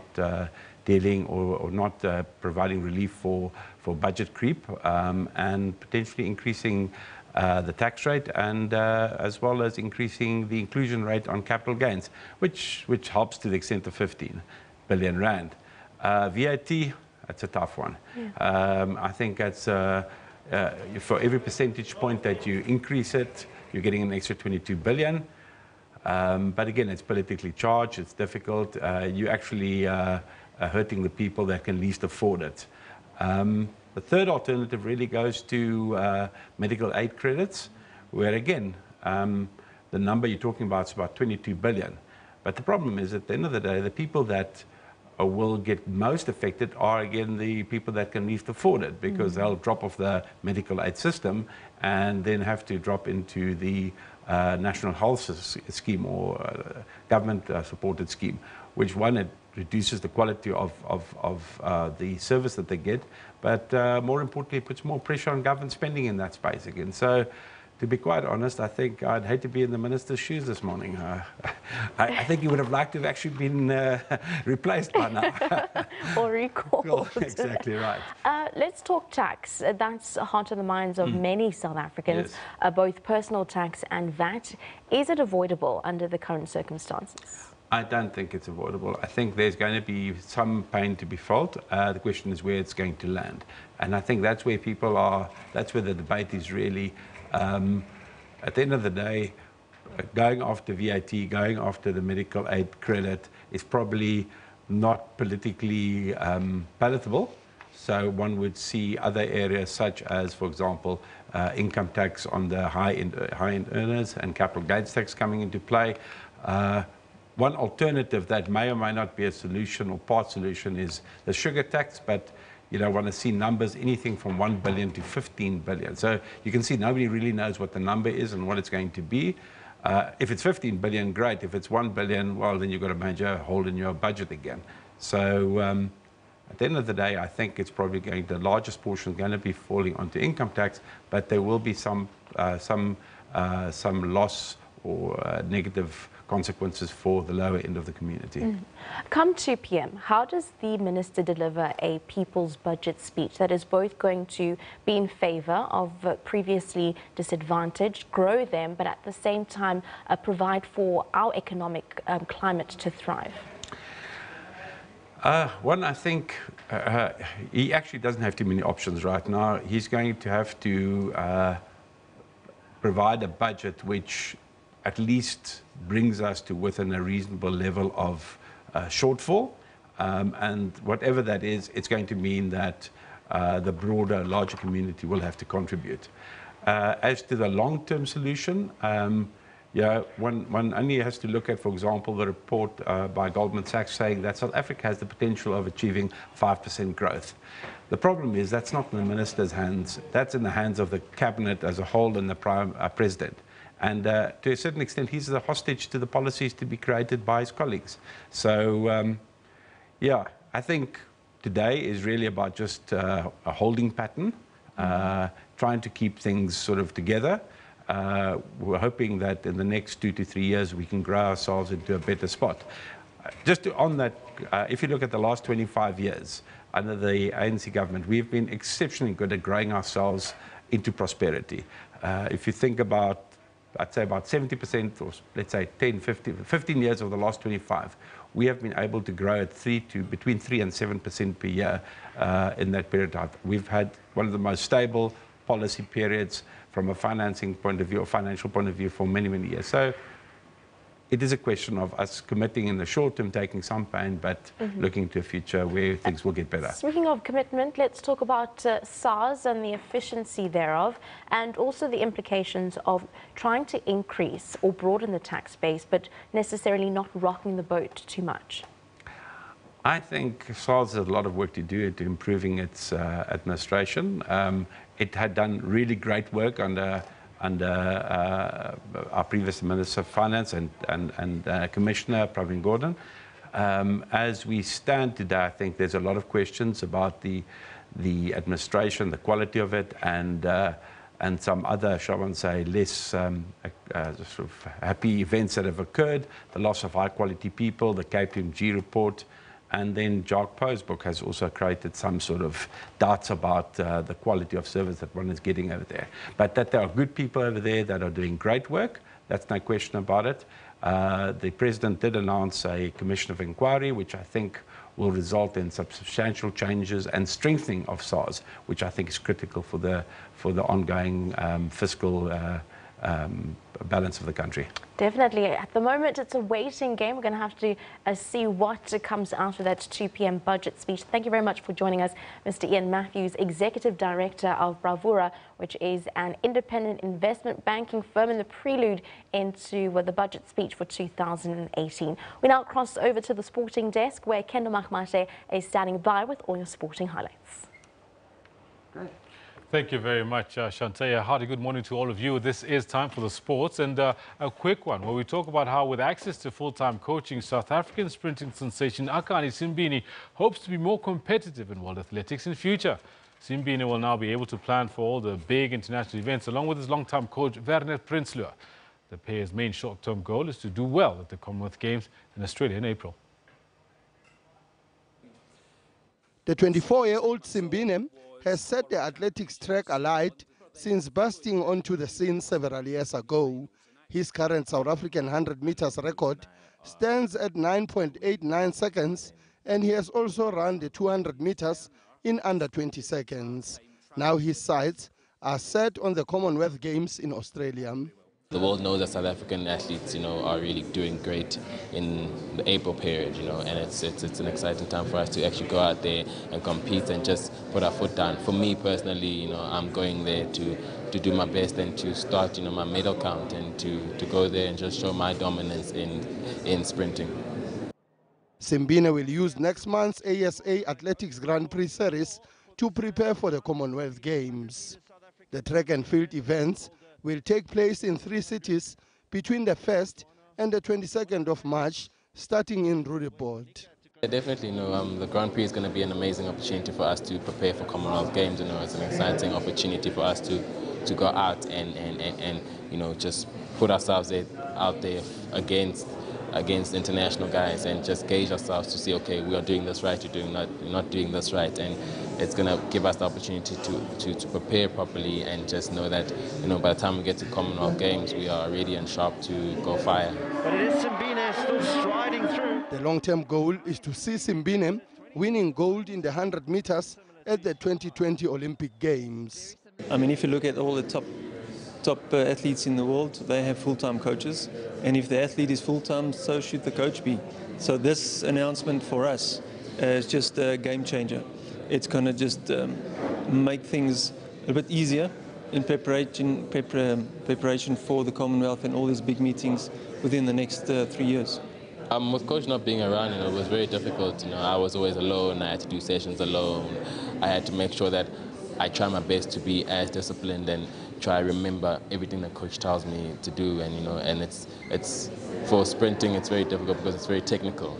dealing or not providing relief for budget creep, and potentially increasing the tax rate, and as well as increasing the inclusion rate on capital gains, which helps to the extent of 15 billion rand. VAT, that's a tough one. Yeah. I think that's for every percentage point that you increase it, you're getting an extra 22 billion. But again, it's politically charged, it's difficult. You actually are hurting the people that can least afford it. The third alternative really goes to medical aid credits, where again, the number you're talking about is about 22 billion. But the problem is, at the end of the day, the people that will get most affected are, again, the people that can least afford it, because they'll drop off the medical aid system and then have to drop into the National Health Scheme or government-supported scheme, which one, it reduces the quality of the service that they get, but more importantly, it puts more pressure on government spending in that space again. So, to be quite honest, I think I'd hate to be in the minister's shoes this morning. I think he would have liked to have actually been replaced by now. Or recalled. Well, exactly right. Let's talk tax. That's heart of the minds of many South Africans, both personal tax and VAT. Is it avoidable under the current circumstances? I don't think it's avoidable. I think there's going to be some pain to be felt. The question is where it's going to land. And I think that's where people are, that's where the debate is really. At the end of the day, going after VAT, going after the medical aid credit is probably not politically palatable. So one would see other areas such as, for example, income tax on the high-end earners and capital gains tax coming into play. One alternative that may or may not be a solution or part solution is the sugar tax, but you don't want to see numbers anything from 1 billion to 15 billion. So you can see nobody really knows what the number is and what it's going to be. If it's 15 billion, great. If it's 1 billion, well, then you've got a major hole in your budget again. So at the end of the day, I think it's probably going, the largest portion is going to be falling onto income tax, but there will be some loss or negative consequences for the lower end of the community. Come 2 p.m., how does the minister deliver a people's budget speech that is both going to be in favor of previously disadvantaged, grow them, but at the same time provide for our economic climate to thrive? One, I think he actually doesn't have too many options right now. He's going to have to provide a budget which at least brings us to within a reasonable level of shortfall. And whatever that is, it's going to mean that the broader, larger community will have to contribute. As to the long-term solution, one only has to look at, for example, the report by Goldman Sachs saying that South Africa has the potential of achieving 5% growth. The problem is that's not in the minister's hands. That's in the hands of the cabinet as a whole and the president. And to a certain extent, he's the hostage to the policies to be created by his colleagues. So, yeah, I think today is really about just a holding pattern, trying to keep things sort of together. We're hoping that in the next 2 to 3 years, we can grow ourselves into a better spot. Just on that, if you look at the last 25 years under the ANC government, we've been exceptionally good at growing ourselves into prosperity. If you think about, I'd say about 70%, or let's say 15 years of the last 25, we have been able to grow at between 3 and 7% per year in that period of time. We've had one of the most stable policy periods from a financing point of view, or financial point of view, for many, many years. So it is a question of us committing in the short term, taking some pain, but looking to a future where things will get better. Speaking of commitment, let's talk about SARS and the efficiency thereof, and also the implications of trying to increase or broaden the tax base, but necessarily not rocking the boat too much. I think SARS has a lot of work to do to improving its administration. It had done really great work under our previous Minister of Finance and Commissioner Pravin Gordhan. As we stand today, I think there's a lot of questions about the administration, the quality of it, and some other, shall I say, less sort of happy events that have occurred, the loss of high-quality people, the KPMG report. And then Jacques Poe's book has also created some sort of doubts about the quality of service that one is getting over there. But that there are good people over there that are doing great work, that's no question about it. The President did announce a commission of inquiry, which I think will result in substantial changes and strengthening of SARS, which I think is critical for the ongoing fiscal balance of the country. Definitely. At the moment, it's a waiting game. We're going to have to see what comes out of that 2 p.m. budget speech. Thank you very much for joining us, Mr. Ian Matthews, Executive Director of Bravura, which is an independent investment banking firm, in the prelude into the budget speech for 2018. We now cross over to the sporting desk, where Kendall Mahmate is standing by with all your sporting highlights. Great. Thank you very much, Shantae. A hearty good morning to all of you. This is time for the sports, and a quick one where we talk about how, with access to full-time coaching, South African sprinting sensation Akani Simbine hopes to be more competitive in world athletics in future. Simbine will now be able to plan for all the big international events along with his long-time coach Werner Prinsloo. The pair's main short-term goal is to do well at the Commonwealth Games in Australia in April. The 24-year-old Simbine has set the athletics track alight since bursting onto the scene several years ago. His current South African 100 meters record stands at 9.89 seconds, and he has also run the 200 meters in under 20 seconds. Now his sights are set on the Commonwealth Games in Australia. The world knows that South African athletes, are really doing great in the April period, and it's an exciting time for us to actually go out there and compete and just put our foot down. For me personally, I'm going there to do my best and to start, my medal count, and to go there and just show my dominance in sprinting. Simbine will use next month's ASA Athletics Grand Prix Series to prepare for the Commonwealth Games. The track and field events will take place in 3 cities between the 1st and the 22nd of March, starting in Roodepoort. Definitely, the Grand Prix is going to be an amazing opportunity for us to prepare for Commonwealth Games. It's an exciting opportunity for us to go out and just put ourselves out there against international guys and just gauge ourselves to see, okay, we are doing this right, we're not doing this right, and it's going to give us the opportunity to prepare properly and just know that, by the time we get to Commonwealth Games, we are ready and sharp to go fire. But it is Simbine still striding through. The long-term goal is to see Simbine winning gold in the 100 meters at the 2020 Olympic Games. I mean, if you look at all the top athletes in the world, they have full-time coaches, and if the athlete is full-time, so should the coach be. So this announcement for us is just a game changer. It's going to just make things a bit easier in preparation for the Commonwealth and all these big meetings within the next 3 years. With coach not being around, it was very difficult. I was always alone. I had to do sessions alone. I had to make sure that I try my best to be as disciplined and try to remember everything that coach tells me to do. And it's for sprinting, it's very difficult because it's very technical.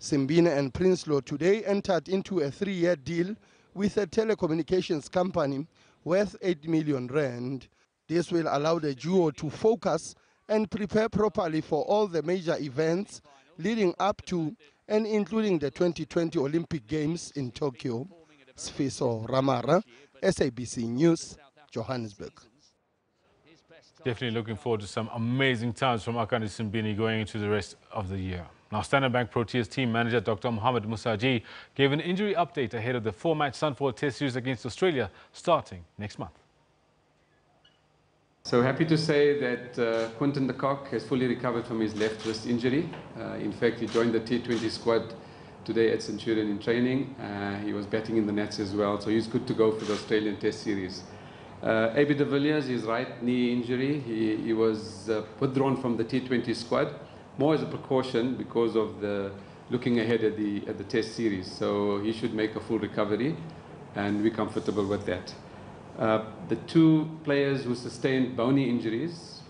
Simbine and Prinsloo today entered into a 3-year deal with a telecommunications company worth 8 million rand. This will allow the duo to focus and prepare properly for all the major events leading up to and including the 2020 Olympic Games in Tokyo. Sfiso Ramara, SABC News, Johannesburg. Definitely looking forward to some amazing times from Akani Simbine going into the rest of the year. Now, Standard Bank Proteas team manager Dr. Mohamed Musaji gave an injury update ahead of the 4-match Sunfall Test Series against Australia starting next month. So happy to say that Quinton de Kock has fully recovered from his left wrist injury. In fact, he joined the T20 squad today at Centurion in training. He was batting in the nets as well, so he's good to go for the Australian Test Series. AB de Villiers, his right knee injury, he was withdrawn from the T20 squad, more as a precaution because of the looking ahead at the Test Series. So he should make a full recovery, and we're comfortable with that. The 2 players who sustained bony injuries,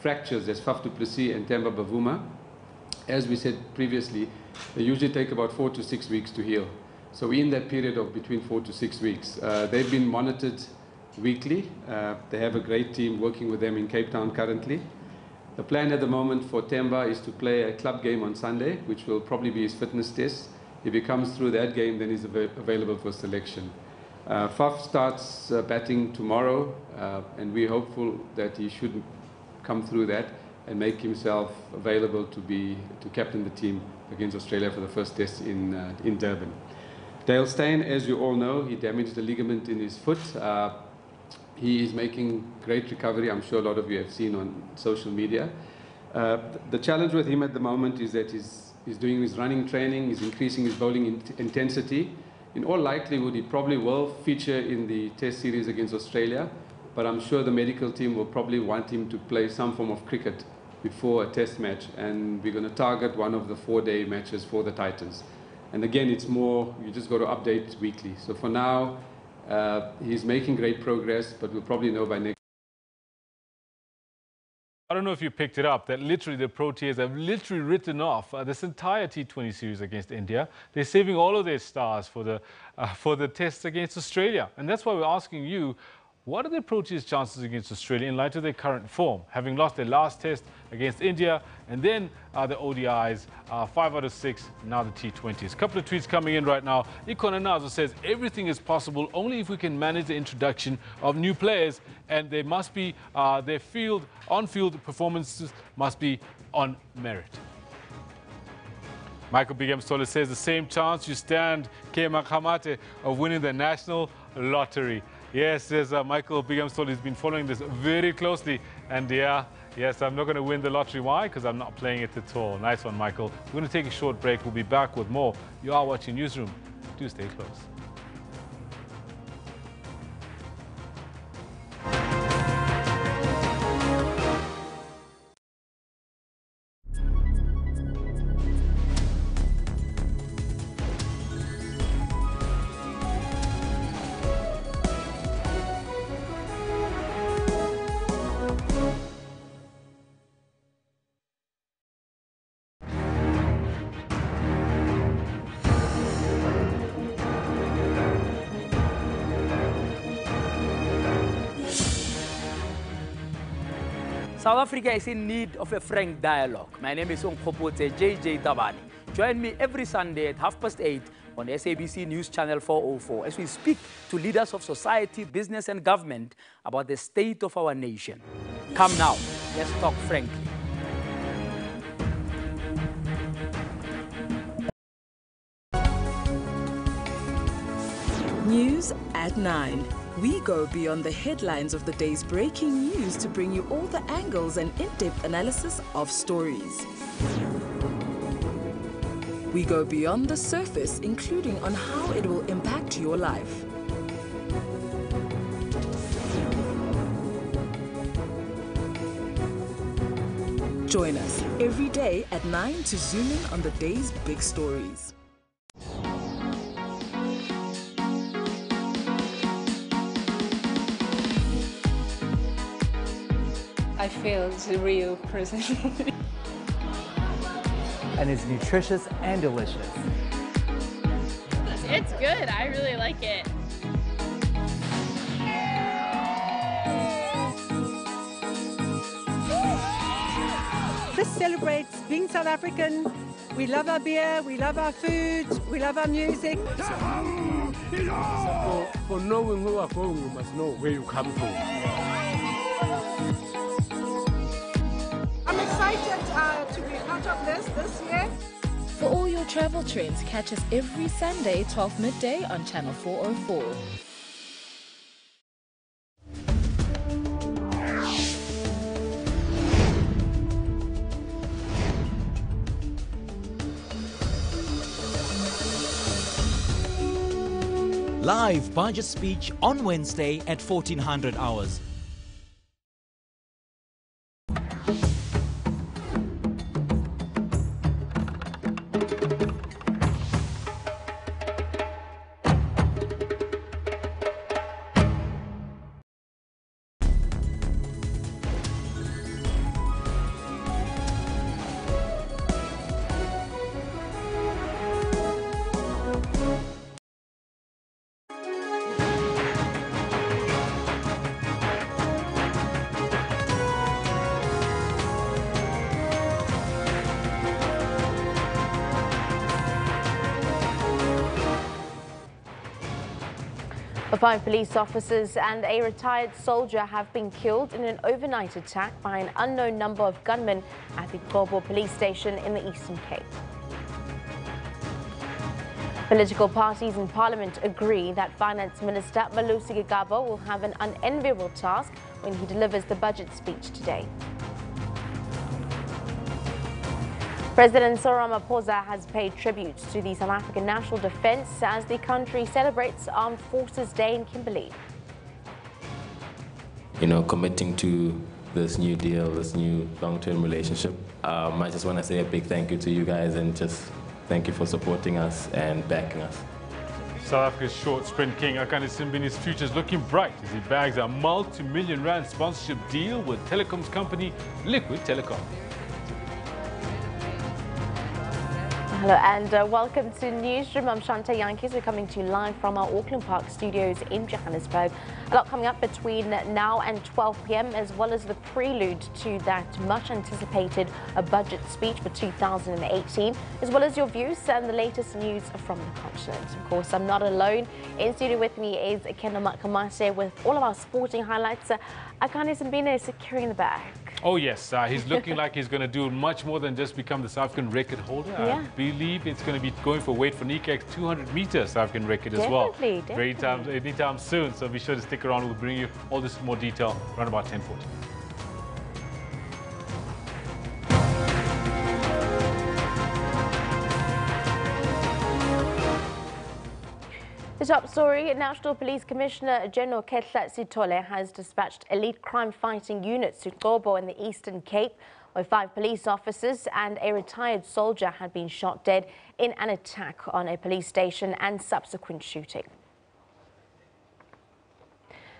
fractures, as Faf du Plessis and Themba Bavuma, as we said previously, they usually take about 4 to 6 weeks to heal. So we're in that period of between 4 to 6 weeks. They've been monitored weekly. They have a great team working with them in Cape Town currently. The plan at the moment for Themba is to play a club game on Sunday, which will probably be his fitness test. If he comes through that game, then he's available for selection. Faf starts batting tomorrow, and we're hopeful that he should come through that and make himself available to captain the team against Australia for the first test in Durban. Dale Steyn, as you all know, he damaged the ligament in his foot. He is making great recovery. I'm sure a lot of you have seen on social media. The challenge with him at the moment is that he's doing his running training, he's increasing his bowling intensity. In all likelihood, he probably will feature in the test series against Australia, but I'm sure the medical team will probably want him to play some form of cricket before a test match, and we're going to target one of the 4-day matches for the Titans. And again, it's more, you just got to update weekly. So for now, he's making great progress, but we'll probably know by next. I don't know if you picked it up, that literally the Proteas have literally written off this entire T20 series against India. They're saving all of their stars for the tests against Australia. And that's why we're asking you, what are the Proteas' chances against Australia in light of their current form? Having lost their last test against India, and then the ODIs, 5 out of 6, now the T20s. A couple of tweets coming in right now. Ikon Anazo says, everything is possible only if we can manage the introduction of new players, and they must be, their on-field performances must be on merit. Michael Bigamstola says, the same chance you stand, K. Makamate, of winning the national lottery. Yes, says Michael Bigamstola has been following this very closely. And yes, I'm not going to win the lottery. Why? Because I'm not playing it at all. Nice one, Michael. We're going to take a short break. We'll be back with more. You are watching Newsroom. Do stay close. South Africa is in need of a frank dialogue. My name is Onkgopote JJ Tabani. Join me every Sunday at 8:30 on SABC News Channel 404 as we speak to leaders of society, business and government about the state of our nation. Come now, let's talk frankly. News at 9. We go beyond the headlines of the day's breaking news to bring you all the angles and in-depth analysis of stories. We go beyond the surface, including on how it will impact your life. Join us every day at 9 to zoom in on the day's big stories. I feel it's a real person. And it's nutritious and delicious. It's good. I really like it. This celebrates being South African. We love our beer, we love our food, we love our music. For knowing who you are going, you must know where you come from. I'm excited to be part of this year. For all your travel trends, catch us every Sunday, 12 midday on Channel 404. Live budget speech on Wednesday at 1400 hours. 5 police officers and a retired soldier have been killed in an overnight attack by an unknown number of gunmen at the Gigaba police station in the Eastern Cape. Political parties in Parliament agree that Finance Minister Malusi Gigaba will have an unenviable task when he delivers the budget speech today. President Cyril Ramaphosa has paid tribute to the South African National Defence as the country celebrates Armed Forces Day in Kimberley. Committing to this new deal, this new long-term relationship, I just want to say a big thank you to you guys and just thank you for supporting us and backing us. South Africa's short sprint king Akani Simbini's future is looking bright as he bags a multi-million rand sponsorship deal with telecoms company Liquid Telecom. Hello and welcome to Newsroom. I'm Shante Yankees. We're coming to you live from our Auckland Park studios in Johannesburg. A lot coming up between now and 12 p.m. as well as the prelude to that much anticipated budget speech for 2018, as well as your views and the latest news from the continent. Of course, I'm not alone. In studio with me is Kena Makamase with all of our sporting highlights. Akani Simbine securing the bag. Oh yes, he's looking like he's going to do much more than just become the South African record holder. Yeah. I believe it's going to be going for weight for Nika's 200-meter South African record as well. Definitely. Anytime soon, so be sure to stick around. We'll bring you all this more detail around about 10:40. The top story, National Police Commissioner General Ketla Sitole has dispatched elite crime-fighting units to Gigaba in the Eastern Cape, where 5 police officers and a retired soldier had been shot dead in an attack on a police station and subsequent shooting.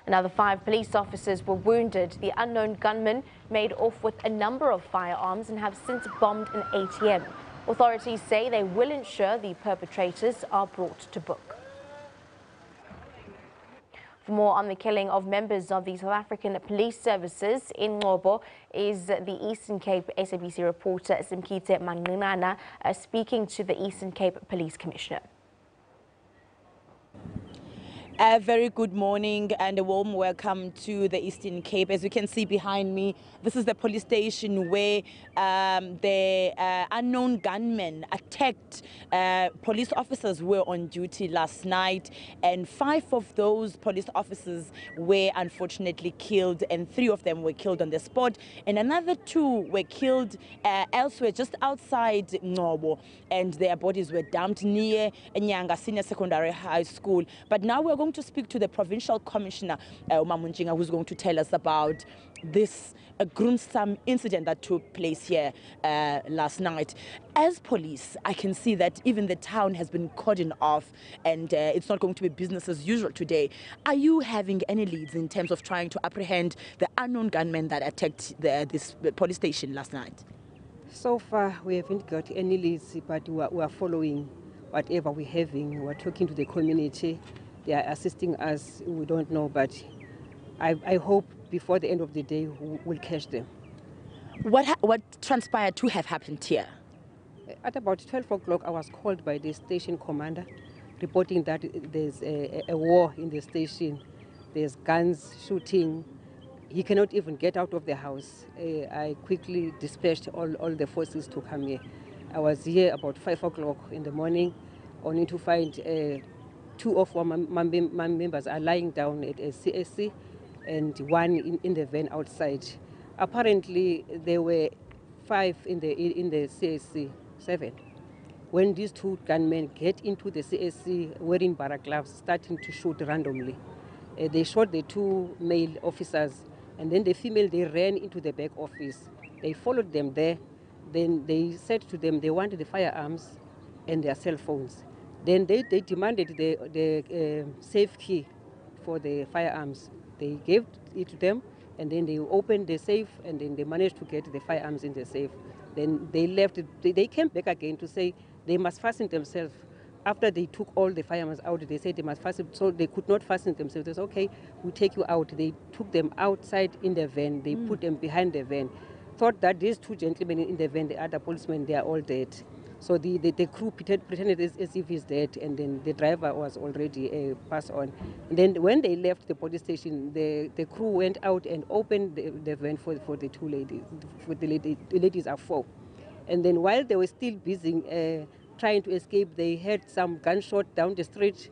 Another 5 police officers were wounded. The unknown gunmen made off with a number of firearms and have since bombed an ATM. Authorities say they will ensure the perpetrators are brought to book. For more on the killing of members of the South African Police Services in Gigaba is the Eastern Cape SABC reporter Simkite Manginana speaking to the Eastern Cape Police Commissioner. A very good morning and a warm welcome to the Eastern Cape. As you can see behind me, this is the police station where the unknown gunmen attacked police officers who were on duty last night, and 5 of those police officers were unfortunately killed, and 3 of them were killed on the spot, and another 2 were killed elsewhere just outside Gigaba, and their bodies were dumped near Nyanga Senior Secondary High School. But now we're going to speak to the Provincial Commissioner, Umamunjinga, who's going to tell us about this gruesome incident that took place here last night. As police, I can see that even the town has been cordoned off and it's not going to be business as usual today. Are you having any leads in terms of trying to apprehend the unknown gunmen that attacked this police station last night? So far, we haven't got any leads, but we are following whatever we're having. We're talking to the community. They are assisting us. We don't know, but I hope before the end of the day we'll catch them. What transpired to have happened here? At about 12 o'clock, I was called by the station commander, reporting that there's a war in the station. There's guns, shooting. He cannot even get out of the house. I quickly dispatched all the forces to come here. I was here about 5 o'clock in the morning, only to find 2 of my members are lying down at a CSC and 1 in the van outside. Apparently, there were 5 in the CSC, 7. When these 2 gunmen get into the CSC wearing barrack gloves, starting to shoot randomly. They shot the 2 male officers, and then the female, they ran into the back office. They followed them there. Then they said to them they wanted the firearms and their cell phones. Then they demanded the safe key for the firearms. They gave it to them, and then they opened the safe, and then they managed to get the firearms in the safe. Then they left. They came back again to say they must fasten themselves. After they took all the firearms out, they said they must fasten, so they could not fasten themselves. They said, okay, we'll take you out. They took them outside in the van. They put them behind the van. Thought that these 2 gentlemen in the van, the other policemen, they are all dead. So the crew pretended as if he's dead, and then the driver was already passed on. And then when they left the police station, the crew went out and opened the van for the two ladies. The ladies are four. And then while they were still busy trying to escape, they heard some gunshot down the street,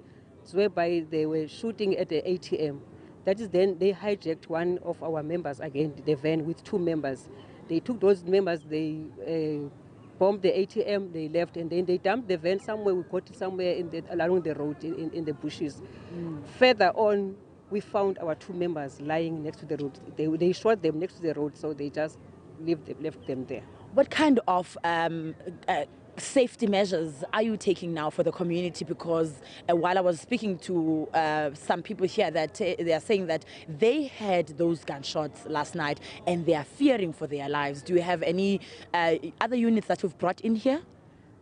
whereby they were shooting at the ATM. That is, then they hijacked one of our members again, the van with two members. They took those members, they bombed the ATM, they left, and then they dumped the van somewhere. We got it somewhere along the road in the bushes. Further on, we found our two members lying next to the road. They shot them next to the road, so they just left them there. What kind of safety measures are you taking now for the community? Because while I was speaking to some people here, that they are saying that they had those gunshots last night and they are fearing for their lives. Do you have any other units that you've brought in here?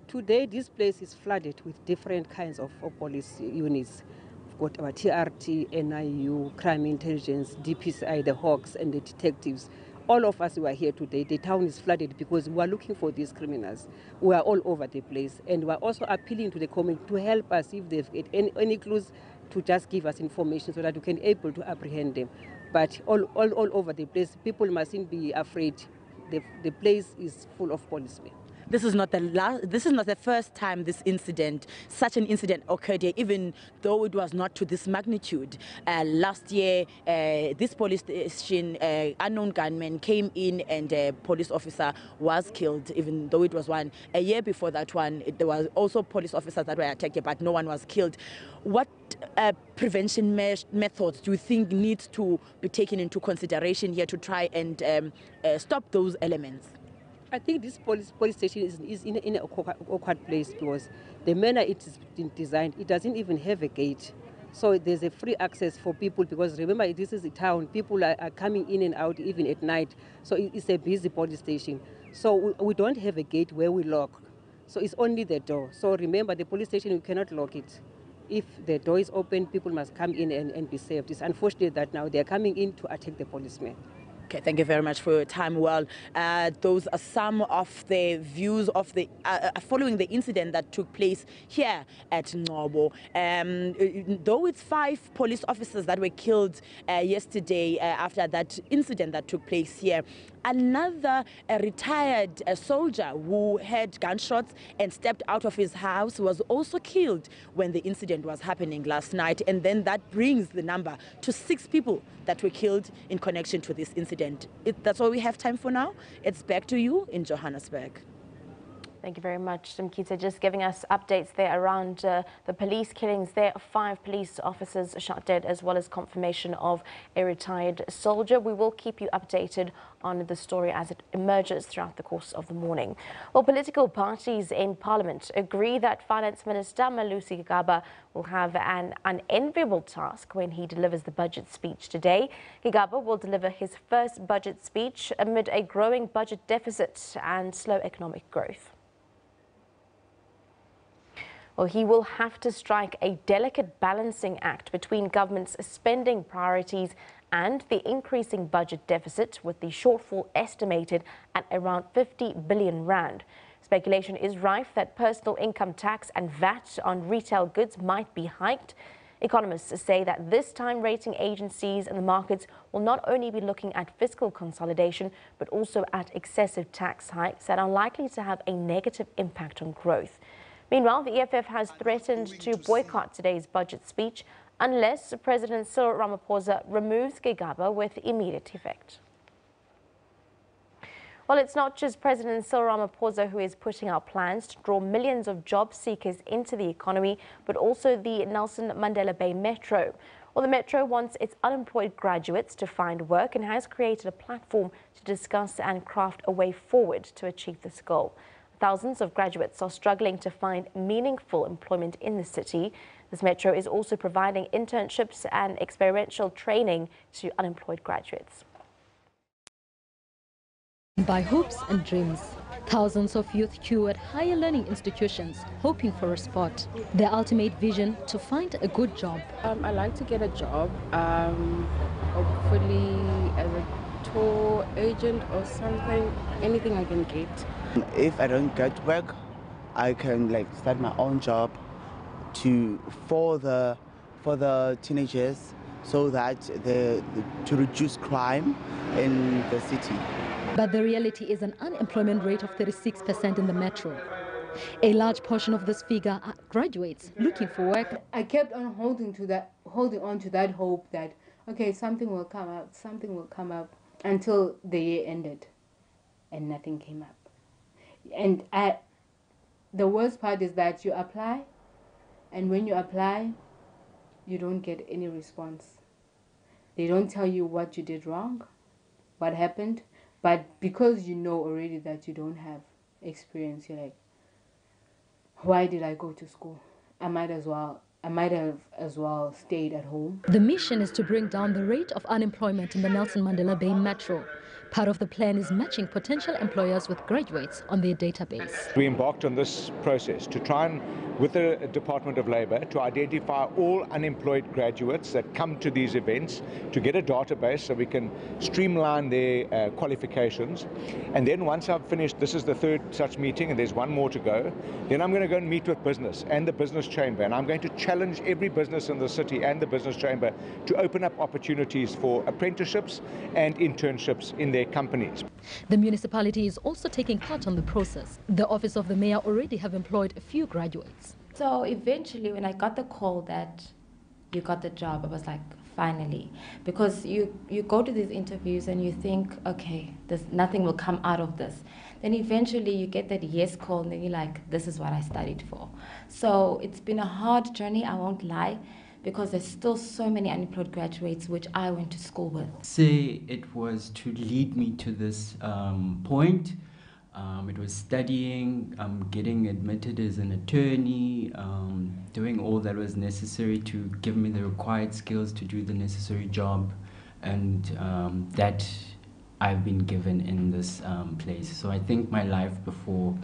Today, this place is flooded with different kinds of police units. We've got our TRT, NIU, Crime Intelligence, DPCI, the Hawks, and the detectives. All of us who are here today, the town is flooded because we are looking for these criminals. We are all over the place, and we are also appealing to the community to help us if they've got any clues, to just give us information so that we can be able to apprehend them. But all over the place, people mustn't be afraid. The place is full of policemen. This is not the first time such an incident occurred here, even though it was not to this magnitude. Last year, this police station, unknown gunmen came in and a police officer was killed, even though it was one. A year before that one, there was also police officers that were attacked, but no one was killed. What prevention methods do you think need to be taken into consideration here to try and stop those elements? I think this police station is in an awkward place because the manner it is designed, it doesn't even have a gate. So there's a free access for people because remember, this is a town. People are coming in and out even at night. So it's a busy police station. So we don't have a gate where we lock. So it's only the door. So remember, the police station, we cannot lock it. If the door is open, people must come in and be saved. It's unfortunate that now they're coming in to attack the policemen. Okay, thank you very much for your time. Well, those are some of the views of the following the incident that took place here at Ngobo. Though it's 5 police officers that were killed yesterday after that incident that took place here, another retired soldier who had gunshots and stepped out of his house was also killed when the incident was happening last night. And then that brings the number to 6 people that were killed in connection to this incident. That's all we have time for now. It's back to you in Johannesburg. Thank you very much, Mkita. Just giving us updates there around the police killings there. 5 police officers shot dead, as well as confirmation of a retired soldier. We will keep you updated on the story as it emerges throughout the course of the morning. Well, political parties in Parliament agree that Finance Minister Malusi Gigaba will have an unenviable task when he delivers the budget speech today. Gigaba will deliver his first budget speech amid a growing budget deficit and slow economic growth. Well, he will have to strike a delicate balancing act between government's spending priorities and the increasing budget deficit, with the shortfall estimated at around 50 billion rand. Speculation is rife that personal income tax and VAT on retail goods might be hiked. Economists say that this time rating agencies and the markets will not only be looking at fiscal consolidation, but also at excessive tax hikes that are likely to have a negative impact on growth. Meanwhile, the EFF has threatened to boycott today's budget speech unless President Cyril Ramaphosa removes Gigaba with immediate effect. Well, it's not just President Cyril Ramaphosa who is putting out plans to draw millions of job seekers into the economy, but also the Nelson Mandela Bay Metro. Well, the Metro wants its unemployed graduates to find work and has created a platform to discuss and craft a way forward to achieve this goal. Thousands of graduates are struggling to find meaningful employment in the city. This metro is also providing internships and experiential training to unemployed graduates. By hopes and dreams, thousands of youth queue at higher learning institutions hoping for a spot. Their ultimate vision to find a good job. I like to get a job, hopefully as a tour agent or something, anything I can get. If I don't get work, I can like start my own job for the teenagers, so that to reduce crime in the city. But the reality is an unemployment rate of 36% in the metro. A large portion of this figure are graduates looking for work. I kept on holding on to that hope that, okay, something will come up, until the year ended and nothing came up. And the worst part is that you apply, and when you apply, you don't get any response. They don't tell you what you did wrong, what happened, but because you know already that you don't have experience, you're like, why did I go to school? I might have as well stayed at home. The mission is to bring down the rate of unemployment in the Nelson Mandela Bay Metro. Part of the plan is matching potential employers with graduates on their database. We embarked on this process to try and, with the Department of Labour, to identify all unemployed graduates that come to these events, to get a database so we can streamline their qualifications. And then once I've finished, this is the third such meeting and there's one more to go, then I'm going to go and meet with business and the business chamber, and I'm going to challenge every business in the city and the business chamber to open up opportunities for apprenticeships and internships in their companies. The municipality is also taking part on the process. The office of the mayor already have employed a few graduates. So eventually when I got the call that you got the job, I was like, finally. Because you go to these interviews and you think, okay, nothing will come out of this. Then eventually you get that yes call and then you're like, this is what I studied for. So it's been a hard journey, I won't lie, because there's still so many unemployed graduates which I went to school with. Say it was to lead me to this point. It was studying, getting admitted as an attorney, doing all that was necessary to give me the required skills to do the necessary job, and that I've been given in this place. So I think my life before,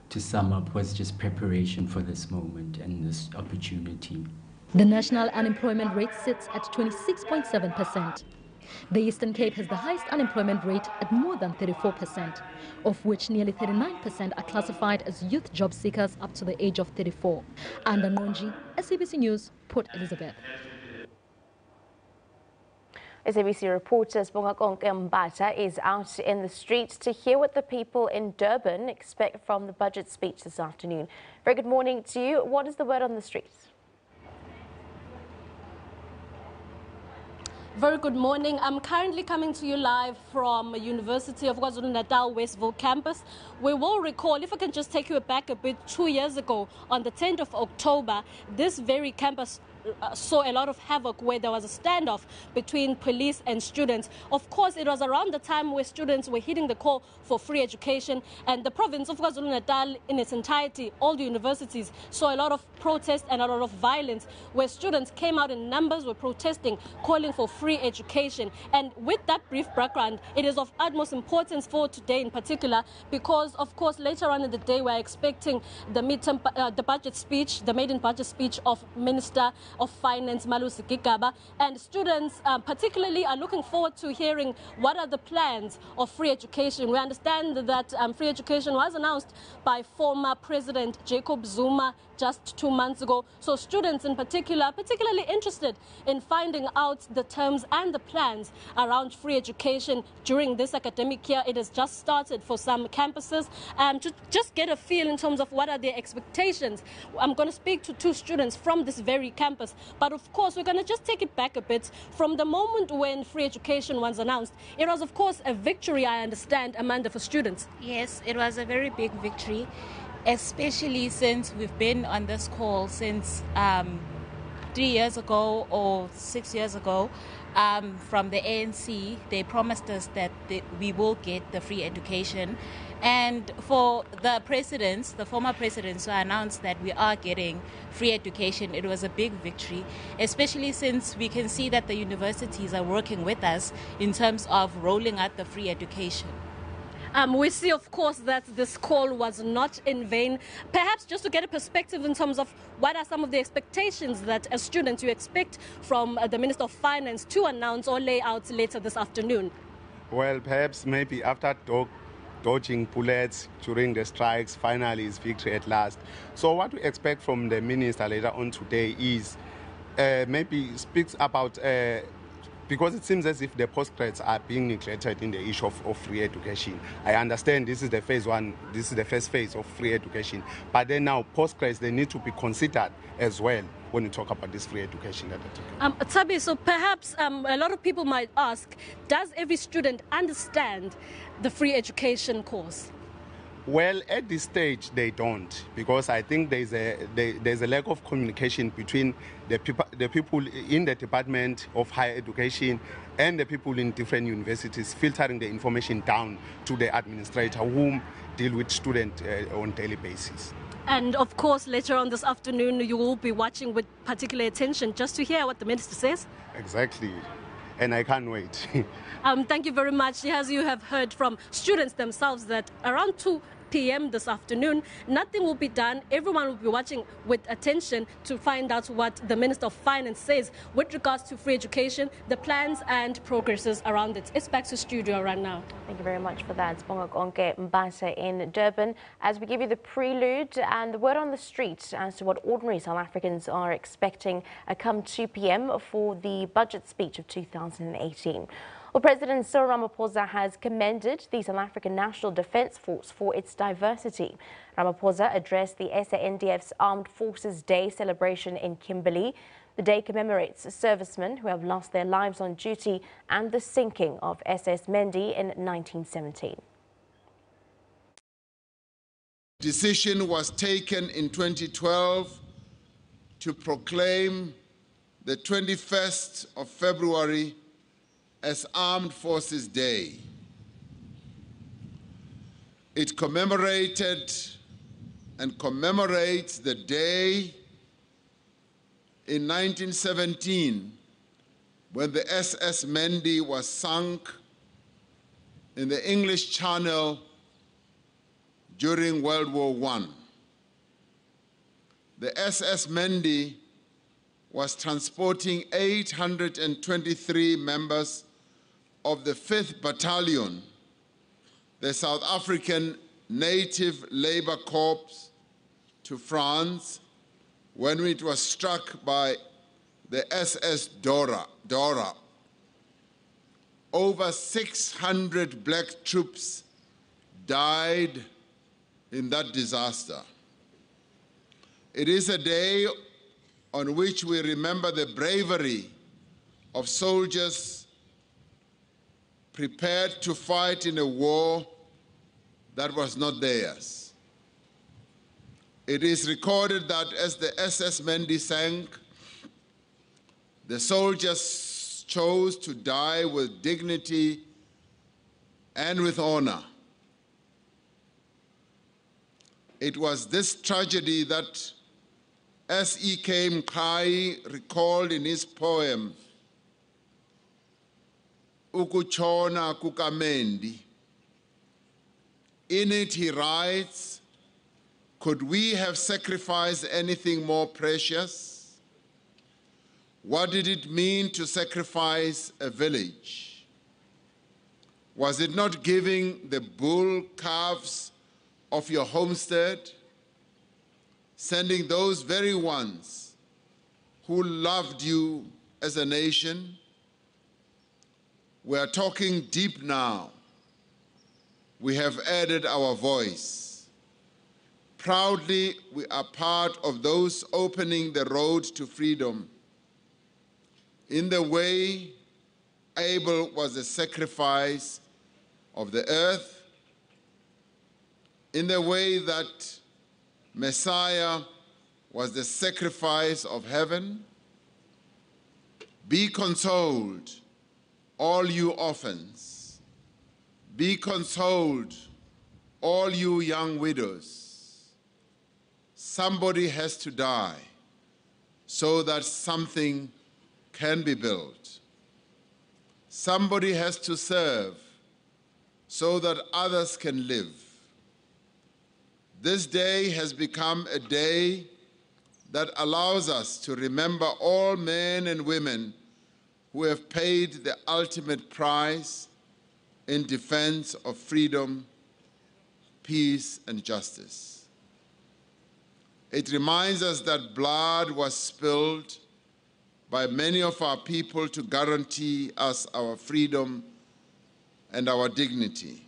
to sum up, was just preparation for this moment and this opportunity. The national unemployment rate sits at 26.7%. The Eastern Cape has the highest unemployment rate at more than 34%, of which nearly 39% are classified as youth job seekers up to the age of 34. Anda Nonji, SABC News, Port Elizabeth. SABC reporter Bongakonke Mbata is out in the streets to hear what the people in Durban expect from the budget speech this afternoon. Very good morning to you. What is the word on the streets? Very good morning. I'm currently coming to you live from University of KwaZulu-Natal Westville campus. We will recall, if I can just take you back a bit, 2 years ago, on the 10th of October, this very campus saw a lot of havoc where there was a standoff between police and students. Of course, it was around the time where students were hitting the call for free education, and the province of KwaZulu-Natal in its entirety, all the universities, saw a lot of protest and a lot of violence where students came out in numbers, were protesting, calling for free education. And with that brief background, it is of utmost importance for today in particular, because of course later on in the day we're expecting the midterm, the budget speech, the maiden budget speech of Minister of Finance Malusi Gigaba, and students particularly are looking forward to hearing what are the plans of free education. We understand that free education was announced by former President Jacob Zuma just 2 months ago. So students in particular are particularly interested in finding out the terms and the plans around free education during this academic year. It has just started for some campuses, to just get a feel in terms of what are their expectations. I'm going to speak to 2 students from this very campus, but of course we're going to just take it back a bit. From the moment when free education was announced, it was of course a victory, I understand, Amanda, for students. Yes, it was a very big victory, especially since we've been on this call since 3 years ago or 6 years ago. From the ANC, they promised us that we will get the free education. And for the presidents, the former presidents who announced that we are getting free education, it was a big victory, especially since we can see that the universities are working with us in terms of rolling out the free education. We see, of course, that this call was not in vain. Perhaps just to get a perspective in terms of what are some of the expectations that as students you expect from the Minister of Finance to announce or lay out later this afternoon? Well, perhaps maybe after talk dodging bullets during the strikes, finally is victory at last. So what we expect from the minister later on today is maybe speaks about, because it seems as if the postgrads are being neglected in the issue of free education. I understand this is the phase one, this is the first phase of free education, but then now postgrads, they need to be considered as well when you talk about this free education. Tsabi, so perhaps a lot of people might ask, does every student understand the free education course? Well, at this stage, they don't, because I think there's a lack of communication between the people in the Department of Higher Education and the people in different universities, filtering the information down to the administrator whom deal with students on a daily basis. And of course, later on this afternoon, you will be watching with particular attention just to hear what the minister says. Exactly. And I can't wait. Thank you very much. As you have heard from students themselves, that around 2 p.m. this afternoon, nothing will be done. Everyone will be watching with attention to find out what the Minister of Finance says with regards to free education, the plans and progresses around it. It's back to studio right now. Thank you very much for that. Sibonga konke Mbasa in Durban. As we give you the prelude and the word on the street as to what ordinary South Africans are expecting come 2 p.m. for the budget speech of 2018. Well, President Cyril Ramaphosa has commended the South African National Defence Force for its diversity. Ramaphosa addressed the SANDF's Armed Forces Day celebration in Kimberley. The day commemorates servicemen who have lost their lives on duty and the sinking of SS Mendi in 1917. Decision was taken in 2012 to proclaim the 21st of February as Armed Forces Day. It commemorated and commemorates the day in 1917 when the SS Mendi was sunk in the English Channel during World War I. The SS Mendi was transporting 823 members of the 5th Battalion, the South African Native Labour Corps, to France when it was struck by the SS Dora. Over 600 black troops died in that disaster. It is a day on which we remember the bravery of soldiers prepared to fight in a war that was not theirs. It is recorded that as the SS Mendi sank, the soldiers chose to die with dignity and with honor. It was this tragedy that S.E.K. Mqhayi recalled in his poem, Ukuchona Kukamendi. In it he writes, could we have sacrificed anything more precious? What did it mean to sacrifice a village? Was it not giving the bull calves of your homestead, sending those very ones who loved you as a nation? We are talking deep now. We have added our voice. Proudly, we are part of those opening the road to freedom. In the way Abel was a sacrifice of the earth, in the way that Messiah was the sacrifice of heaven, be consoled, all you orphans. Be consoled, all you young widows. Somebody has to die so that something can be built. Somebody has to serve so that others can live. This day has become a day that allows us to remember all men and women who have paid the ultimate price in defense of freedom peace, and justice. It reminds us that blood was spilled by many of our people to guarantee us our freedom and our dignity.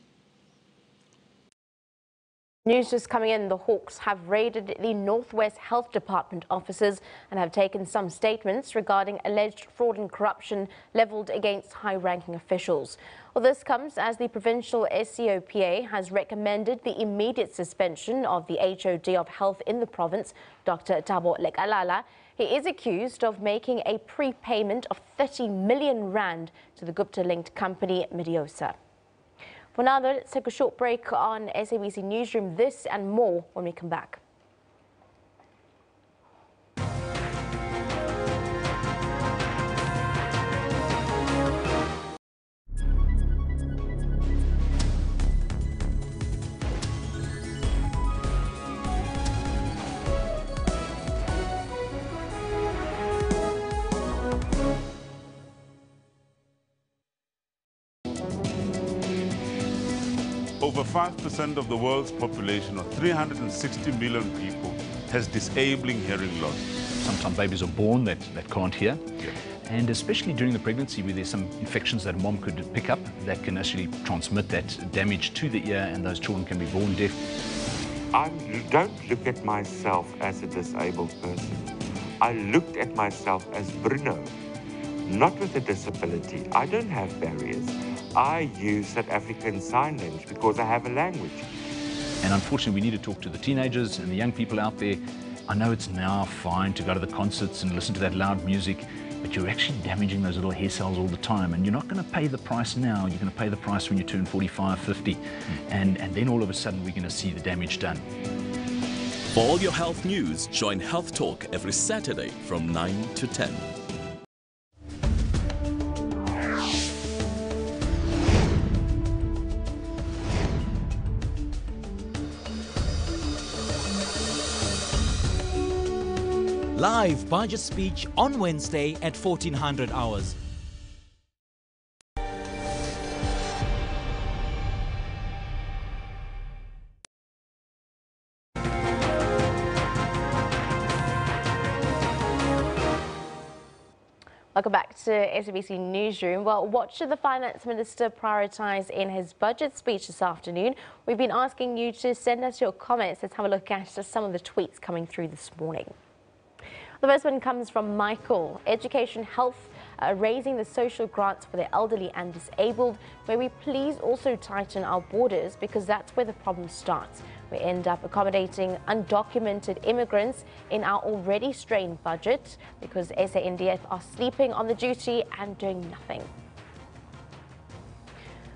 News just coming in, the Hawks have raided the Northwest Health Department offices and have taken some statements regarding alleged fraud and corruption levelled against high-ranking officials. Well, this comes as the provincial SCOPA has recommended the immediate suspension of the HOD of Health in the province, Dr. Thabo Lekalala. He is accused of making a prepayment of 30 million rand to the Gupta-linked company Mediosa. For now, though, let's take a short break on SABC Newsroom. This and more when we come back. Over 5% of the world's population, or 360 million people, has disabling hearing loss. Sometimes babies are born that can't hear. Yeah. And especially during the pregnancy, where there's some infections that mom could pick up that can actually transmit that damage to the ear, and those children can be born deaf. I don't look at myself as a disabled person. I looked at myself as Bruno, not with a disability. I don't have barriers. I use South African Sign Language because I have a language. And unfortunately, we need to talk to the teenagers and the young people out there. I know it's now fine to go to the concerts and listen to that loud music, but you're actually damaging those little hair cells all the time. And you're not going to pay the price now. You're going to pay the price when you turn 45, 50. And then all of a sudden, we're going to see the damage done. For all your health news, join Health Talk every Saturday from 9 to 10. Live budget speech on Wednesday at 1400 hours. Welcome back to SABC Newsroom. Well, what should the Finance Minister prioritise in his budget speech this afternoon? We've been asking you to send us your comments. Let's have a look at some of the tweets coming through this morning. The first one comes from Michael. Education, health, raising the social grants for the elderly and disabled. May we please also tighten our borders, because that's where the problem starts. We end up accommodating undocumented immigrants in our already strained budget because SANDF are sleeping on the duty and doing nothing.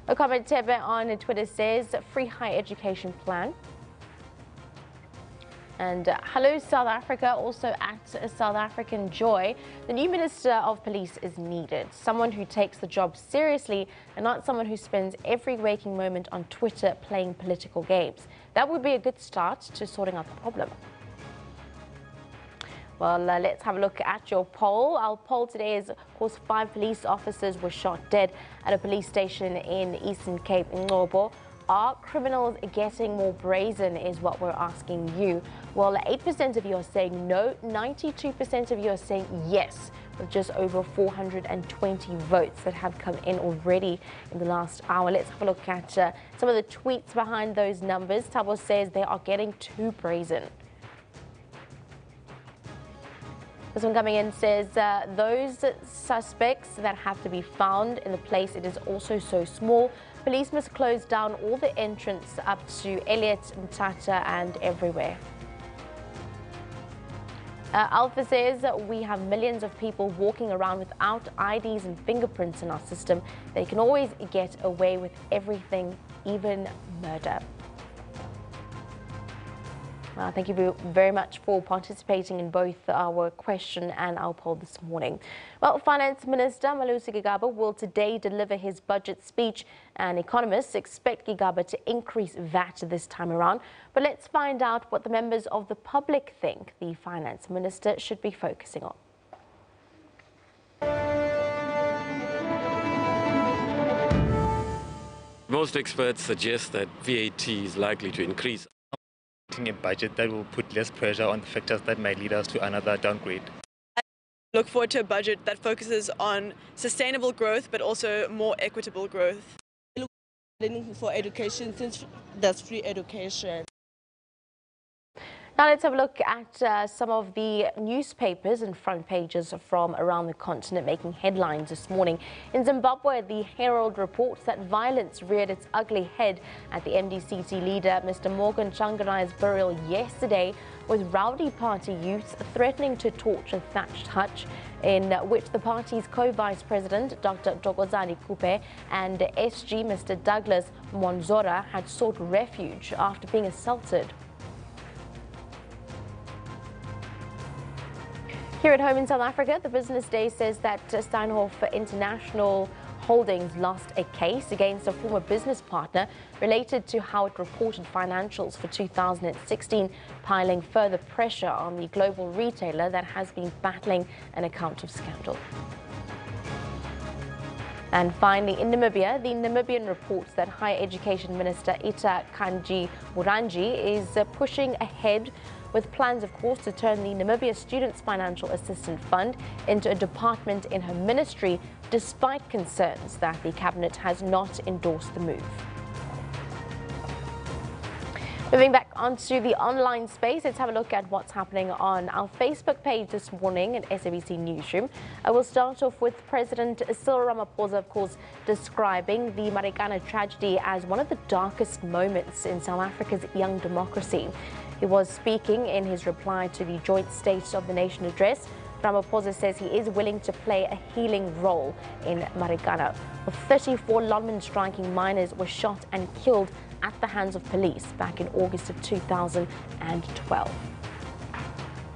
A comment Tebe on Twitter says, free higher education plan. And hello South Africa, also at South African Joy. The new Minister of Police is needed. Someone who takes the job seriously and not someone who spends every waking moment on Twitter playing political games. That would be a good start to sorting out the problem. Well, let's have a look at your poll. Our poll today is, of course, 5 police officers were shot dead at a police station in Eastern Cape, Ngobo. Are criminals getting more brazen is what we're asking you. Well, 8% of you are saying no, 92% of you are saying yes, with just over 420 votes that have come in already in the last hour. Let's have a look at some of the tweets behind those numbers. Thabo says they are getting too brazen. This one coming in says, those suspects that have to be found in the place, it is also so small. Police must close down all the entrance up to Elliot, Mtata and everywhere. Alpha says we have millions of people walking around without IDs and fingerprints in our system. They can always get away with everything, even murder. Thank you very much for participating in both our question and our poll this morning. Well, Finance Minister Gigaba will today deliver his budget speech, and economists expect Gigaba to increase VAT this time around. But let's find out what the members of the public think the Finance Minister should be focusing on. Most experts suggest that VAT is likely to increase. A budget that will put less pressure on the factors that might lead us to another downgrade. Look forward to a budget that focuses on sustainable growth but also more equitable growth. For education, since there's free education. Now let's have a look at some of the newspapers and front pages from around the continent making headlines this morning. In Zimbabwe, the Herald reports that violence reared its ugly head at the MDCT leader Mr. Morgan Tsvangirai's burial yesterday, with rowdy party youths threatening to torch a thatched hutch in which the party's co-vice president, Dr. Dogozani Kupe, and SG Mr. Douglas Mwanzora had sought refuge after being assaulted. Here at home in South Africa, the Business Day says that Steinhoff International Holdings lost a case against a former business partner related to how it reported financials for 2016, piling further pressure on the global retailer that has been battling an accounting scandal. And finally, in Namibia, the Namibian reports that Higher Education Minister Ita Kanji Murangi is pushing ahead with plans, of course, to turn the Namibia Students Financial Assistance Fund into a department in her ministry, despite concerns that the cabinet has not endorsed the move. Moving back onto the online space, let's have a look at what's happening on our Facebook page this morning at SABC Newsroom. I will start off with President Cyril Ramaphosa, of course, describing the Marikana tragedy as one of the darkest moments in South Africa's young democracy. He was speaking in his reply to the Joint State of the Nation address. Ramaphosa says he is willing to play a healing role in Marikana. 34 lawmen striking miners were shot and killed at the hands of police back in August of 2012.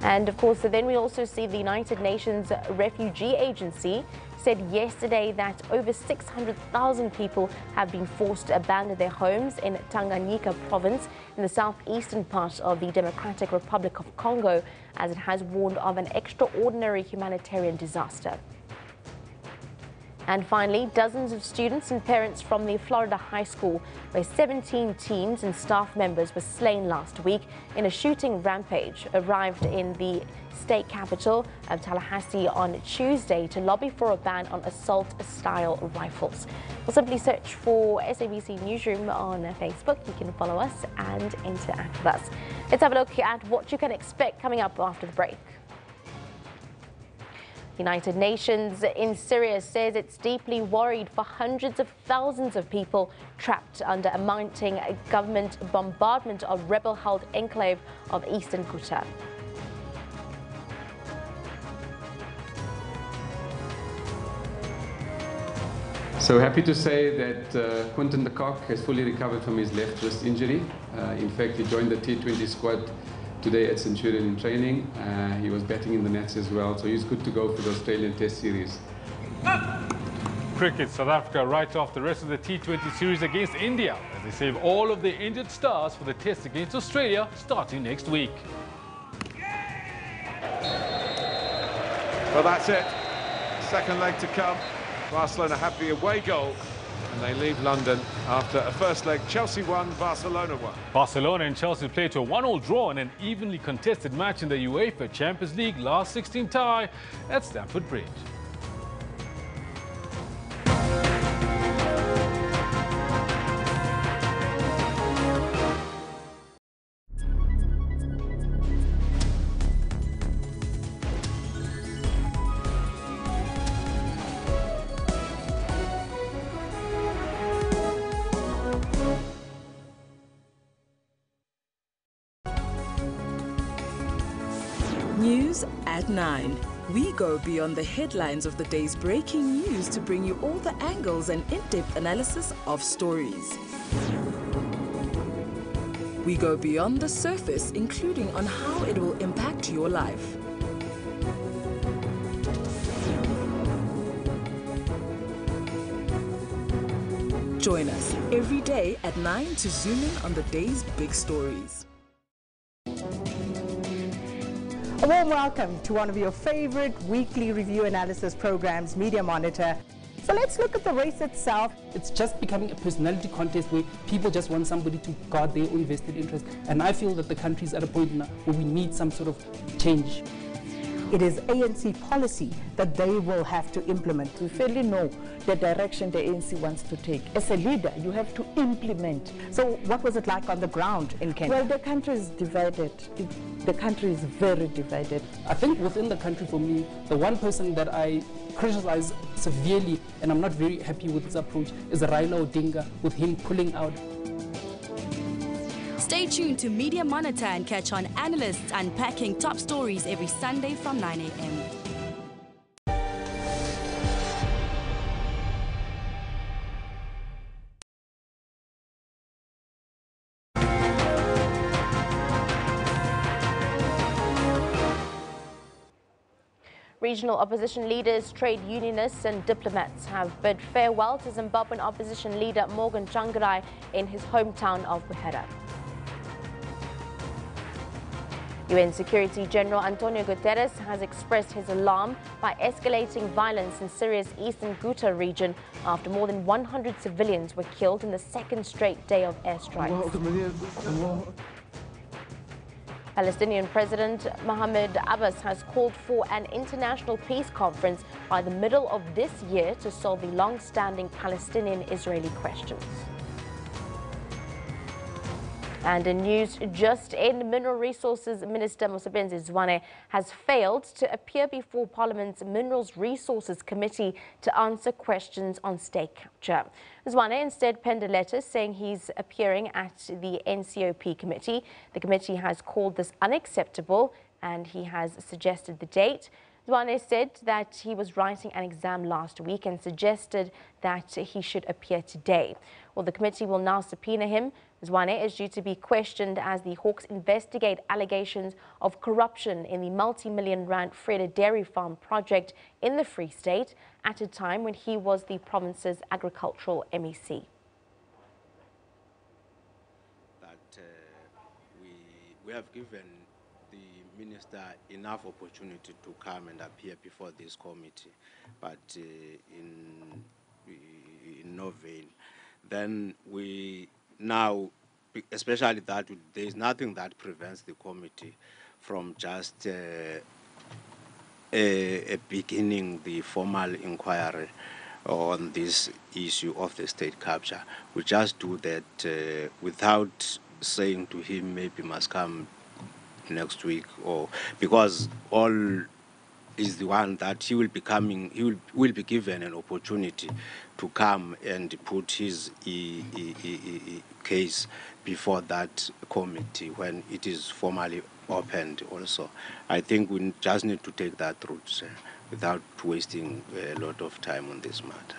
And of course, then we also see the United Nations Refugee Agency said yesterday that over 600,000 people have been forced to abandon their homes in Tanganyika province in the southeastern part of the Democratic Republic of Congo, as it has warned of an extraordinary humanitarian disaster. And finally, dozens of students and parents from the Florida high school, where 17 teens and staff members were slain last week in a shooting rampage, arrived in the state capital of Tallahassee on Tuesday to lobby for a ban on assault-style rifles. We'll simply search for SABC Newsroom on Facebook. You can follow us and interact with us. Let's have a look at what you can expect coming up after the break. The United Nations in Syria says it's deeply worried for hundreds of thousands of people trapped under a mounting government bombardment of rebel-held enclave of eastern Ghouta. So happy to say that Quinton de Kock has fully recovered from his left wrist injury. In fact, he joined the T20 squad today at Centurion in training. He was batting in the nets as well, so he's good to go for the Australian Test series. Cricket, South Africa write off the rest of the T20 series against India as they save all of their injured stars for the test against Australia starting next week. Well, that's it. Second leg to come. Barcelona have the away goal, and they leave London after a first leg. Chelsea won, Barcelona won. Barcelona and Chelsea played to a 1-1 draw in an evenly contested match in the UEFA Champions League last 16 tie at Stamford Bridge. News at 9. We go beyond the headlines of the day's breaking news to bring you all the angles and in-depth analysis of stories. We go beyond the surface, including on how it will impact your life. Join us every day at 9 to zoom in on the day's big stories. A warm welcome to one of your favorite weekly review analysis programs, Media Monitor. So let's look at the race itself. It's just becoming a personality contest where people just want somebody to guard their own vested interest. And I feel that the country is at a point now where we need some sort of change. It is ANC policy that they will have to implement. We fairly know the direction the ANC wants to take. As a leader, you have to implement. So what was it like on the ground in Kenya? Well, the country is divided. The country is very divided. I think within the country, for me, the one person that I criticize severely, and I'm not very happy with his approach, is Raila Odinga, with him pulling out. Stay tuned to Media Monitor and catch on analysts unpacking top stories every Sunday from 9 a.m. Regional opposition leaders, trade unionists and diplomats have bid farewell to Zimbabwean opposition leader Morgan Tsvangirai in his hometown of Buhera. UN Security General Antonio Guterres has expressed his alarm by escalating violence in Syria's eastern Ghouta region after more than 100 civilians were killed in the second straight day of airstrikes. Palestinian President Mahmoud Abbas has called for an international peace conference by the middle of this year to solve the long-standing Palestinian-Israeli questions. And in news just in, Mineral Resources Minister Mosebenzi Zwane has failed to appear before Parliament's Minerals Resources Committee to answer questions on state capture. Zwane instead penned a letter saying he's appearing at the NCOP committee. The committee has called this unacceptable and he has suggested the date. Zwane said that he was writing an exam last week and suggested that he should appear today. Well, the committee will now subpoena him. Zwane is due to be questioned as the Hawks investigate allegations of corruption in the multi-million rand Freda Dairy Farm project in the Free State at a time when he was the province's agricultural MEC. That we have given the minister enough opportunity to come and appear before this committee, but in no vain. Then we now, especially that there is nothing that prevents the committee from just beginning the formal inquiry on this issue of the state capture. We just do that without saying to him maybe must come next week, or because all is the one that he will be coming, he will be given an opportunity to come and put his case before that committee when it is formally opened also. I think we just need to take that route without wasting a lot of time on this matter.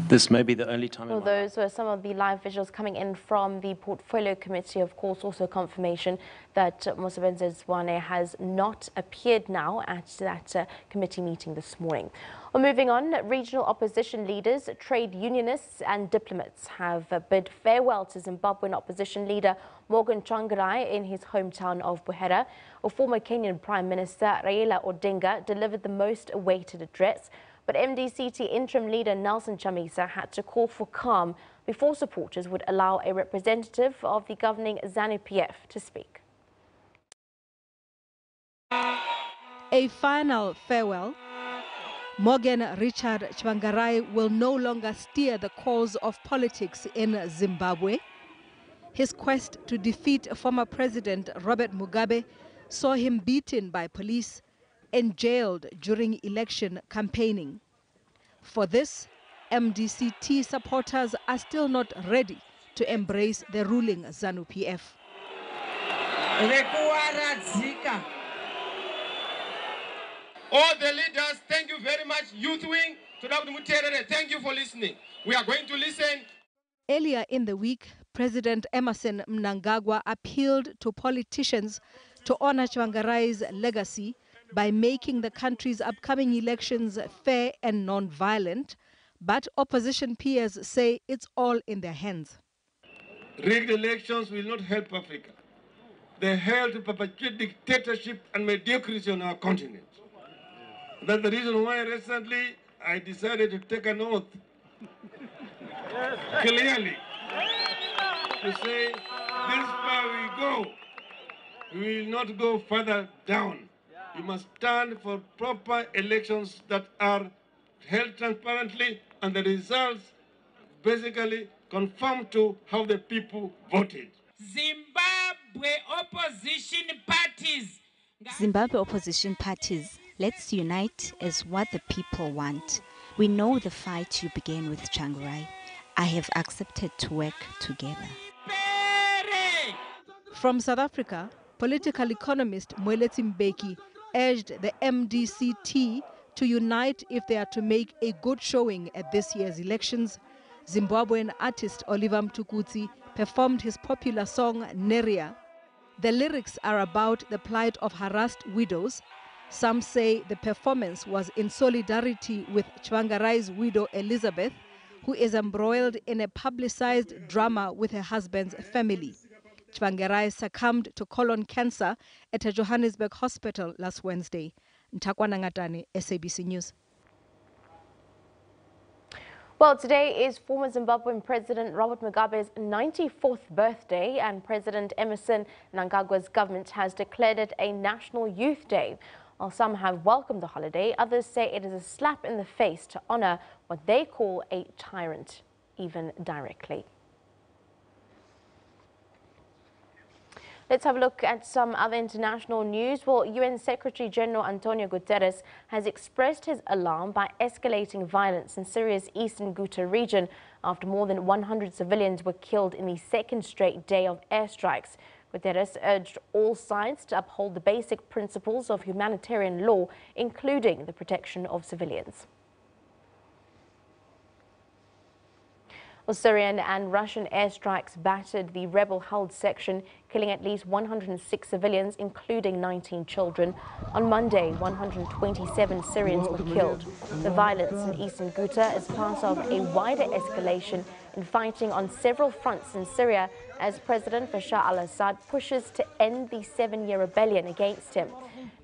This may be the only time. Well, those were some of the live visuals coming in from the Portfolio Committee. Of course, also confirmation that Mosebenzi Zwane has not appeared now at that committee meeting this morning. Well, moving on, regional opposition leaders, trade unionists and diplomats have bid farewell to Zimbabwean opposition leader Morgan Tsvangirai in his hometown of Buhera. A former Kenyan Prime Minister Raila Odinga delivered the most awaited address. But MDCT interim leader Nelson Chamisa had to call for calm before supporters would allow a representative of the governing ZANU-PF to speak. A final farewell. Morgan Richard Tsvangirai will no longer steer the course of politics in Zimbabwe. His quest to defeat former President Robert Mugabe saw him beaten by police and jailed during election campaigning. For this, MDCT supporters are still not ready to embrace the ruling ZANU-PF. All the leaders, thank you very much. Youth Wing, thank you for listening. We are going to listen. Earlier in the week, President Emmerson Mnangagwa appealed to politicians to honor Tsvangirai's legacy by making the country's upcoming elections fair and non-violent, but opposition peers say it's all in their hands. Rigged elections will not help Africa. They help to perpetuate dictatorship and mediocrity on our continent. That's the reason why recently I decided to take an oath clearly to say this far we go, we will not go further down. We must stand for proper elections that are held transparently and the results basically conform to how the people voted. Zimbabwe opposition parties, let's unite as what the people want. We know the fight you began with Changurai. I have accepted to work together. From South Africa, political economist Moeletsi Mbeki urged the MDC-T to unite if they are to make a good showing at this year's elections. Zimbabwean artist Oliver Mtukudzi performed his popular song Neria. The lyrics are about the plight of harassed widows. Some say the performance was in solidarity with Chwangarai's widow Elizabeth, who is embroiled in a publicized drama with her husband's family. Chwangarai succumbed to colon cancer at a Johannesburg hospital last Wednesday. Ntakwana Ngatani, SABC News. Well, today is former Zimbabwean President Robert Mugabe's 94th birthday, and President Emerson Mnangagwa's government has declared it a National Youth Day. While some have welcomed the holiday, others say it is a slap in the face to honor what they call a tyrant, even directly. Let's have a look at some other international news. Well, UN Secretary General Antonio Guterres has expressed his alarm by escalating violence in Syria's eastern Ghouta region after more than 100 civilians were killed in the second straight day of airstrikes. Guterres urged all sides to uphold the basic principles of humanitarian law, including the protection of civilians. Well, Syrian and Russian airstrikes battered the rebel-held section, killing at least 106 civilians, including 19 children. On Monday, 127 Syrians were killed. The violence in eastern Ghouta is part of a wider escalation in fighting on several fronts in Syria as President Bashar al-Assad pushes to end the 7-year rebellion against him.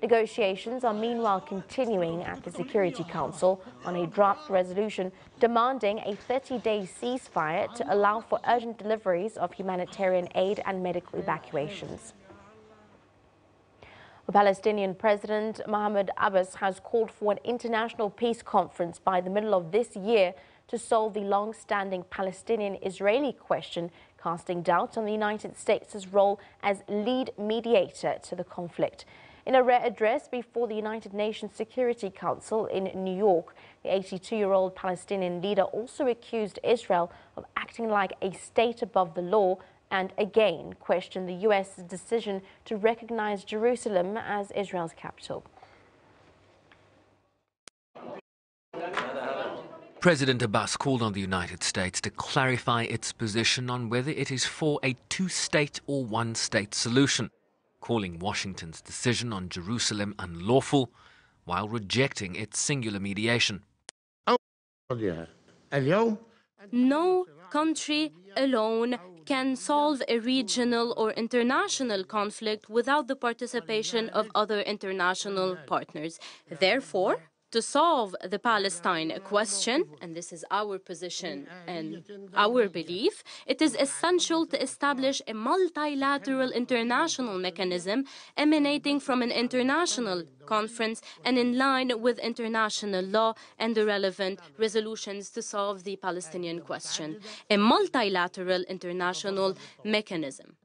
Negotiations are meanwhile continuing at the Security Council on a draft resolution demanding a 30-day ceasefire to allow for urgent deliveries of humanitarian aid and medical evacuations. The Palestinian President Mahmoud Abbas has called for an international peace conference by the middle of this year to solve the long-standing Palestinian-Israeli question, casting doubt on the United States' role as lead mediator to the conflict. In a rare address before the United Nations Security Council in New York, the 82-year-old Palestinian leader also accused Israel of acting like a state above the law and again questioned the U.S.'s decision to recognize Jerusalem as Israel's capital. President Abbas called on the United States to clarify its position on whether it is for a two-state or one-state solution, calling Washington's decision on Jerusalem unlawful while rejecting its singular mediation. No country alone can solve a regional or international conflict without the participation of other international partners. Therefore, to solve the Palestine question, and this is our position and our belief, it is essential to establish a multilateral international mechanism emanating from an international conference and in line with international law and the relevant resolutions to solve the Palestinian question. A multilateral international mechanism.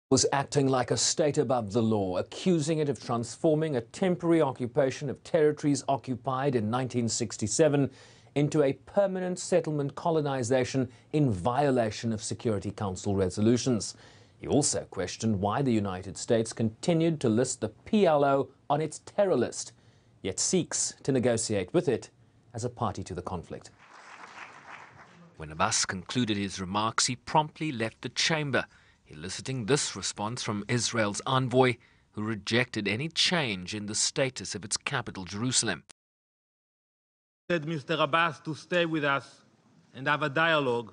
Was acting like a state above the law, accusing it of transforming a temporary occupation of territories occupied in 1967 into a permanent settlement colonization in violation of Security Council resolutions. He also questioned why the United States continued to list the PLO on its terror list, yet seeks to negotiate with it as a party to the conflict. When Abbas concluded his remarks, he promptly left the chamber, eliciting this response from Israel's envoy, who rejected any change in the status of its capital, Jerusalem. Said Mr. Abbas to stay with us and have a dialogue.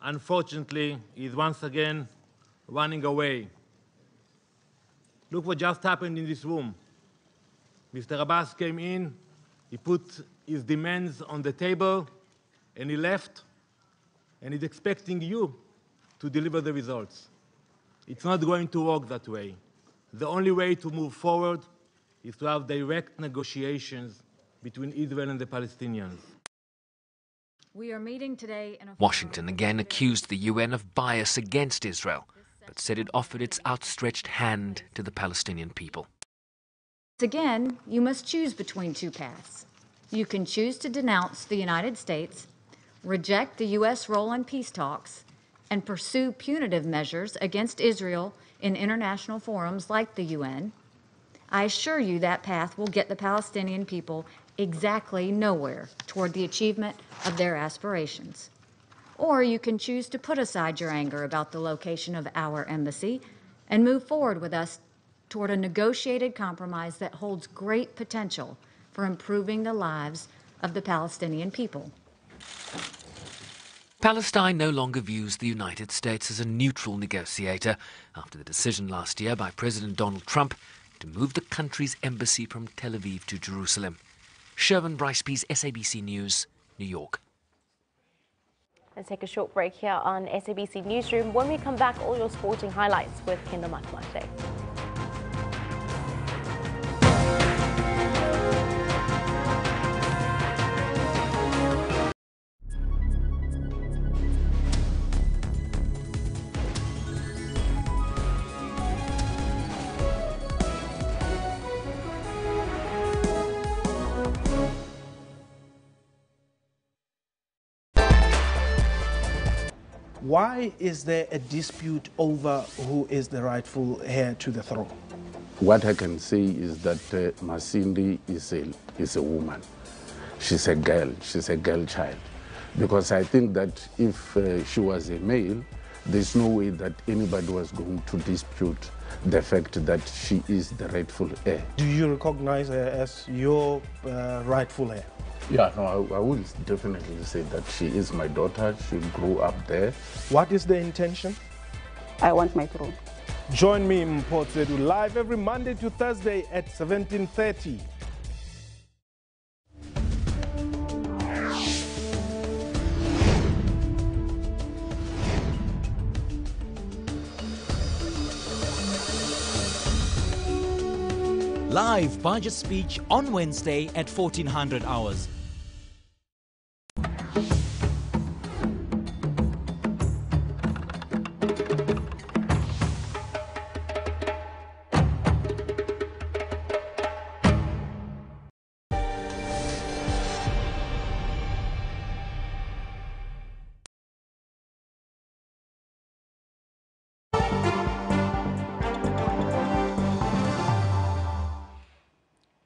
Unfortunately, he is once again running away. Look what just happened in this room. Mr. Abbas came in, he put his demands on the table, and he left, and he's expecting you to deliver the results. It's not going to work that way. The only way to move forward is to have direct negotiations between Israel and the Palestinians. We are meeting today in a Washington again accused the UN of bias against Israel, but said it offered its outstretched hand to the Palestinian people. Again, you must choose between two paths. You can choose to denounce the United States, reject the U.S. role in peace talks, and pursue punitive measures against Israel in international forums like the UN. I assure you that path will get the Palestinian people exactly nowhere toward the achievement of their aspirations. Or you can choose to put aside your anger about the location of our embassy and move forward with us toward a negotiated compromise that holds great potential for improving the lives of the Palestinian people. Palestine no longer views the United States as a neutral negotiator after the decision last year by President Donald Trump to move the country's embassy from Tel Aviv to Jerusalem. Sherwin Brycepease, SABC News, New York. Let's take a short break here on SABC Newsroom. When we come back, all your sporting highlights with Kinder Matmate. Why is there a dispute over who is the rightful heir to the throne? What I can say is that Masindi is a woman. She's a girl child. Because I think that if she was a male, there's no way that anybody was going to dispute the fact that she is the rightful heir. Do you recognize her as your rightful heir? Yeah, no, I would definitely say that she is my daughter. She grew up there. What is the intention? I want my throne. Join me in Port Zedu live every Monday to Thursday at 17:30. Live budget speech on Wednesday at 1400 hours.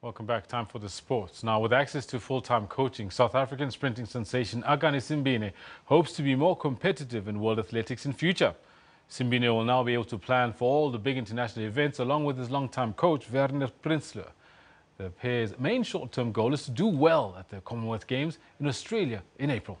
Welcome back. Time for the sports. Now, with access to full-time coaching, South African sprinting sensation Agani Simbine hopes to be more competitive in world athletics in future. Simbine will now be able to plan for all the big international events along with his long-time coach Werner Prinsloo. The pair's main short-term goal is to do well at the Commonwealth Games in Australia in April.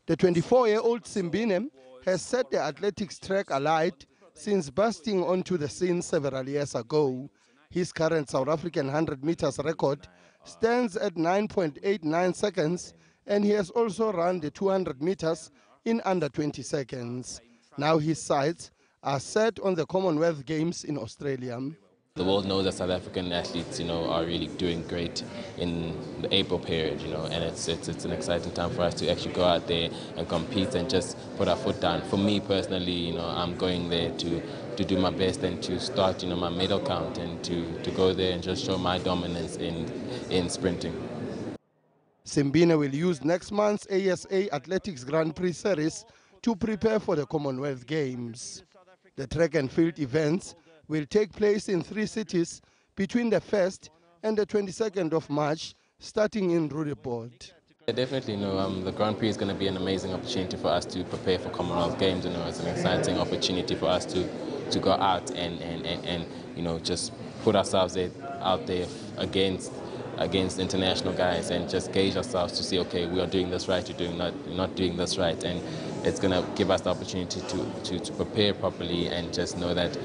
The 24-year-old Simbine has set the athletics track alight since bursting onto the scene several years ago. His current South African 100 meters record stands at 9.89 seconds, and he has also run the 200 meters in under 20 seconds. Now his sights are set on the Commonwealth Games in Australia. The world knows that South African athletes, are really doing great in the April period, and it's an exciting time for us to actually go out there and compete and just put our foot down. For me personally, I'm going there to do my best and to start, my medal count and to go there and just show my dominance in sprinting. Simbine will use next month's ASA Athletics Grand Prix Series to prepare for the Commonwealth Games. The track and field events will take place in 3 cities between the 1st and the 22nd of March, starting in Roodepoort. Definitely, the Grand Prix is going to be an amazing opportunity for us to prepare for Commonwealth Games. It's an exciting opportunity for us to go out and just put ourselves out there against international guys and just gauge ourselves to see, okay, we are doing this right, we're not doing this right, and it's going to give us the opportunity to prepare properly and just know that,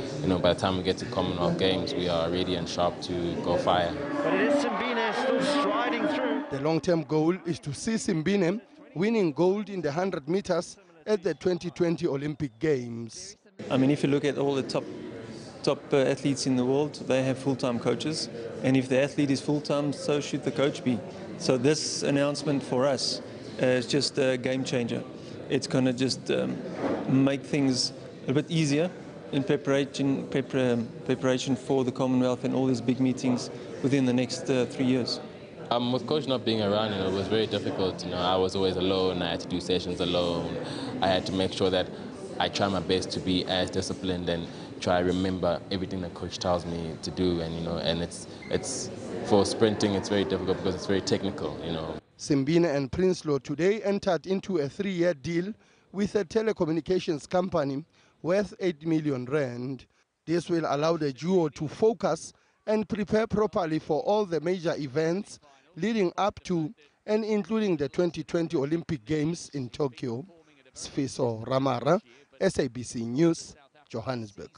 by the time we get to Commonwealth Games, we are ready and sharp to go fire. But it is Simbine still striding through. The long-term goal is to see Simbine winning gold in the 100 meters at the 2020 Olympic Games. I mean, if you look at all the top athletes in the world, they have full-time coaches. And if the athlete is full-time, so should the coach be. So this announcement for us is just a game changer. It's going to just make things a bit easier in preparation for the Commonwealth and all these big meetings within the next 3 years. With coach not being around, it was very difficult. I was always alone. I had to do sessions alone. I had to make sure that I try my best to be as disciplined and try to remember everything that coach tells me to do. And it's for sprinting, it's very difficult because it's very technical. Simbine and Prinsloo today entered into a 3-year deal with a telecommunications company worth 8 million rand. This will allow the duo to focus and prepare properly for all the major events leading up to and including the 2020 Olympic Games in Tokyo. Sfiso Ramara, SABC News, Johannesburg.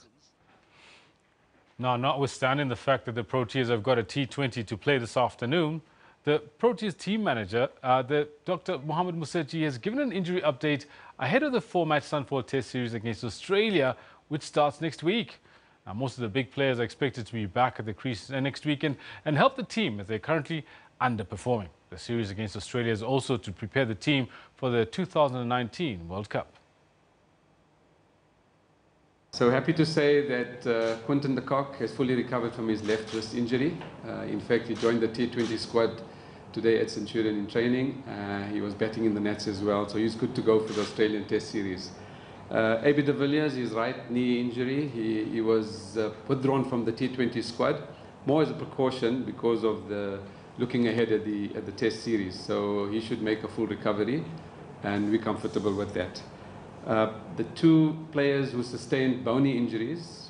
Now, notwithstanding the fact that the Proteas have got a T20 to play this afternoon, the Proteas team manager, Dr. Mohamed Museji, has given an injury update ahead of the 4-match Sunfall Test series against Australia, which starts next week. Now, most of the big players are expected to be back at the crease next weekend and help the team as they're currently underperforming. The series against Australia is also to prepare the team for the 2019 World Cup. So happy to say that Quinton de Kock has fully recovered from his left wrist injury. In fact, he joined the T20 squad today at Centurion in training. He was batting in the nets as well, so he's good to go for the Australian Test series. AB de Villiers, his right knee injury, he was withdrawn from the T20 squad, more as a precaution because of the looking ahead at the Test series. So he should make a full recovery, and we're comfortable with that. The two players who sustained bony injuries,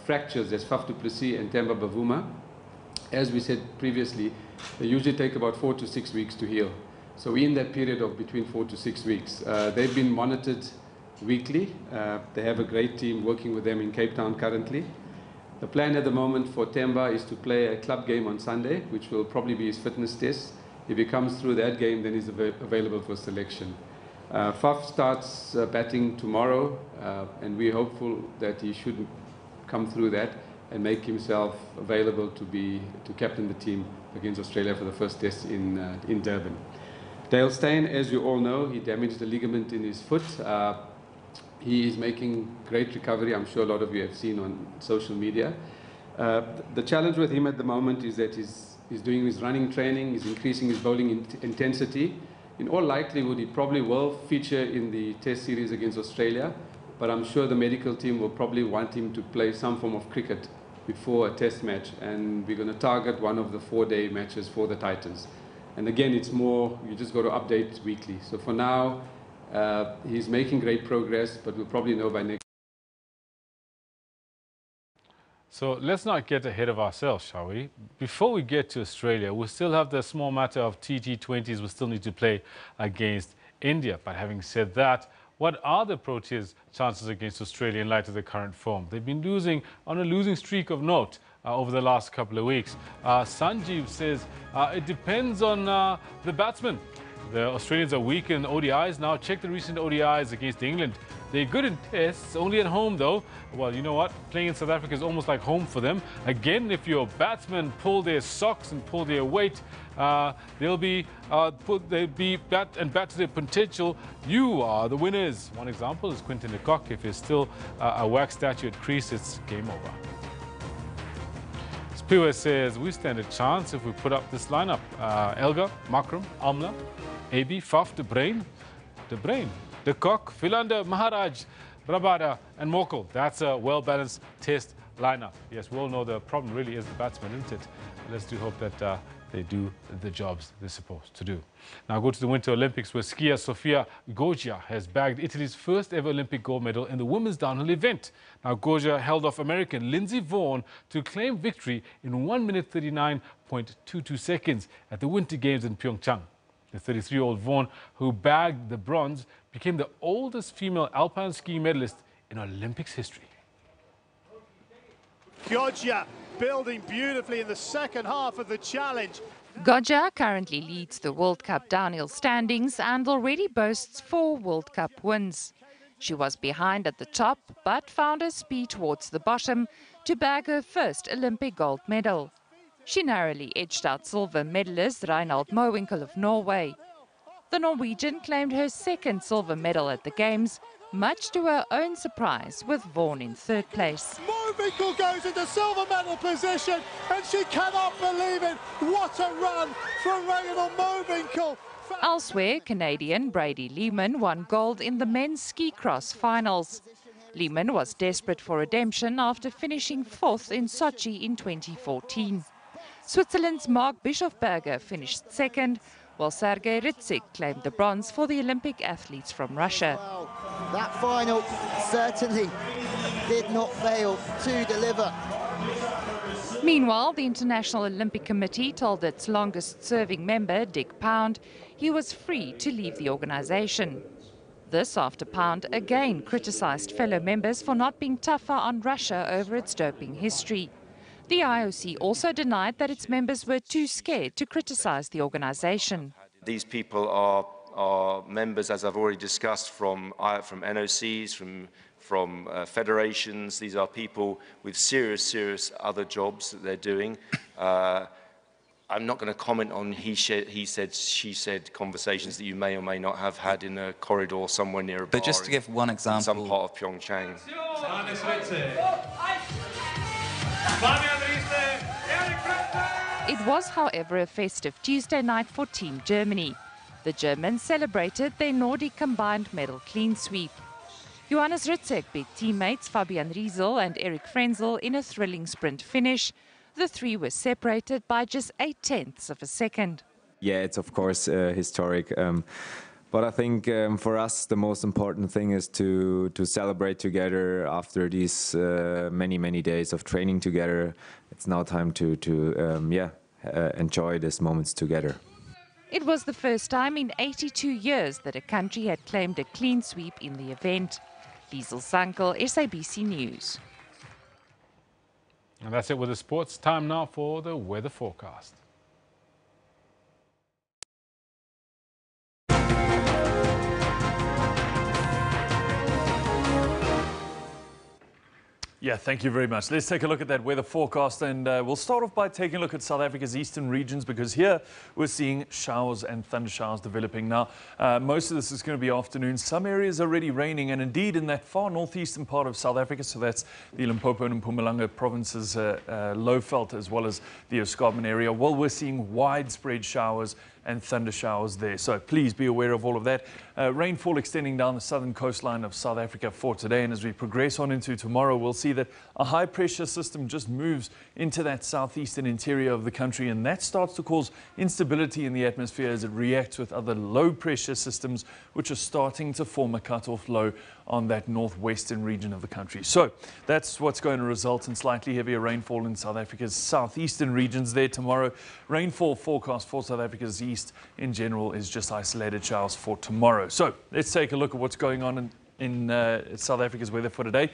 fractures, as Faf du Plessis and Themba Bavuma, as we said previously, they usually take about 4 to 6 weeks to heal. So we're in that period of between 4 to 6 weeks. They've been monitored weekly. They have a great team working with them in Cape Town currently. The plan at the moment for Themba is to play a club game on Sunday, which will probably be his fitness test. If he comes through that game, then he's available for selection. Faf starts batting tomorrow, and we're hopeful that he should come through that and make himself available to captain the team against Australia for the first test in Durban. Dale Steyn, as you all know, he damaged a ligament in his foot. He is making great recovery. I'm sure a lot of you have seen on social media. The challenge with him at the moment is that he's doing his running training, he's increasing his bowling intensity. In all likelihood, he probably will feature in the Test series against Australia, but I'm sure the medical team will probably want him to play some form of cricket before a Test match, and we're going to target one of the 4-day matches for the Titans. And again, it's more, you just got to update weekly. So for now, he's making great progress, but we'll probably know by next. So let's not get ahead of ourselves, shall we? Before we get to Australia, we still have the small matter of T20s we still need to play against India. But having said that, what are the Proteas' chances against Australia in light of the current form? They've been losing on a losing streak of note over the last couple of weeks. Sanjeev says it depends on the batsmen. The Australians are weak in ODIs. Now check the recent ODIs against England. They're good in tests, only at home though. Well, you know what? Playing in South Africa is almost like home for them. Again, if your batsmen pull their socks and pull their weight, they'll be bat to their potential. You are the winners. One example is Quinton de Kock. If he's still a wax statue at crease, it's game over. Spiwa says we stand a chance if we put up this lineup. Elgar, Makram, Amla, AB, Faf, De Bruin, De Kock, Philander, Maharaj, Rabada and Mokal. That's a well-balanced Test lineup. Yes, we all know the problem really is the batsmen, isn't it? Let's do hope that they do the jobs they're supposed to do. Now go to the Winter Olympics, where skier Sofia Goggia has bagged Italy's first ever Olympic gold medal in the women's downhill event. Now Goggia held off American Lindsey Vonn to claim victory in 1 minute 39.22 seconds at the Winter Games in Pyeongchang. The 33-year-old Vaughan, who bagged the bronze, became the oldest female alpine skiing medalist in Olympics history. Goggia building beautifully in the second half of the challenge. Goggia currently leads the World Cup downhill standings and already boasts 4 World Cup wins. She was behind at the top but found her speed towards the bottom to bag her first Olympic gold medal. She narrowly edged out silver medalist Reinald Mouwinkel of Norway. The Norwegian claimed her second silver medal at the Games, much to her own surprise, with Vaughan in third place. Mouwinkel goes into silver medal position and she cannot believe it. What a run from Reinald Mouwinkel. Elsewhere, Canadian Brady Lehman won gold in the men's ski cross finals. Lehman was desperate for redemption after finishing 4th in Sochi in 2014. Switzerland's Mark Bischofberger finished 2nd, while Sergei Ritzik claimed the bronze for the Olympic athletes from Russia. Well, that final certainly did not fail to deliver. Meanwhile, the International Olympic Committee told its longest-serving member, Dick Pound, he was free to leave the organization. This after Pound again criticized fellow members for not being tougher on Russia over its doping history. The IOC also denied that its members were too scared to criticize the organization. These people are members, as I've already discussed, from NOCs, from federations. These are people with serious other jobs that they're doing. I'm not going to comment on he said, she said conversations that you may or may not have had in a corridor somewhere near a bar. But just to give one example. In some part of Pyeongchang. It was, however, a festive Tuesday night for Team Germany. The Germans celebrated their Nordic combined medal clean sweep. Johannes Ritzik beat teammates Fabian Riesel and Erik Frenzel in a thrilling sprint finish. The three were separated by just 0.8 of a second. Yeah, it's of course historic. But I think for us the most important thing is to celebrate together after these many days of training together. It's now time to enjoy these moments together. It was the first time in 82 years that a country had claimed a clean sweep in the event. Liesel Sankel, SABC News. And that's it with the sports. Time now for the weather forecast. Yeah, thank you very much. Let's take a look at that weather forecast, and we'll start off by taking a look at South Africa's eastern regions, because here we're seeing showers and thunder showers developing. Now, most of this is going to be afternoon. Some areas are already raining, and indeed in that far northeastern part of South Africa, so that's the Limpopo and Mpumalanga provinces, Lowveld, as well as the Escarpment area, well, we're seeing widespread showers and thunder showers there. So please be aware of all of that. Rainfall extending down the southern coastline of South Africa for today, and as we progress on into tomorrow, we'll see that a high pressure system just moves into that southeastern interior of the country, and that starts to cause instability in the atmosphere as it reacts with other low pressure systems which are starting to form a cutoff low on that northwestern region of the country. So that's what's going to result in slightly heavier rainfall in South Africa's southeastern regions there tomorrow. Rainfall forecast for South Africa's east in general is just isolated showers for tomorrow. So let's take a look at what's going on in South Africa's weather for today.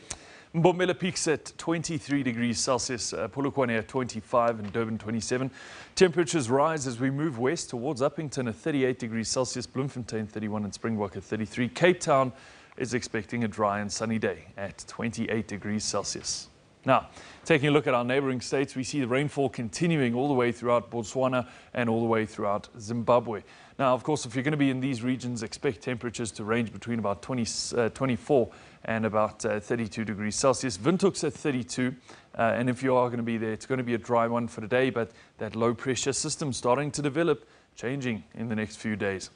Mbombela peaks at 23 degrees Celsius, Polokwane at 25 and Durban 27. Temperatures rise as we move west towards Uppington at 38 degrees Celsius, Bloemfontein 31 and Springbok at 33. Cape Town is expecting a dry and sunny day at 28 degrees Celsius. Now, taking a look at our neighboring states, we see the rainfall continuing all the way throughout Botswana and all the way throughout Zimbabwe. Now, of course, if you're going to be in these regions, expect temperatures to range between about 24 and about 32 degrees Celsius. Windhoek's at 32, and if you are going to be there, it's going to be a dry one for today, but that low pressure system starting to develop, changing in the next few days.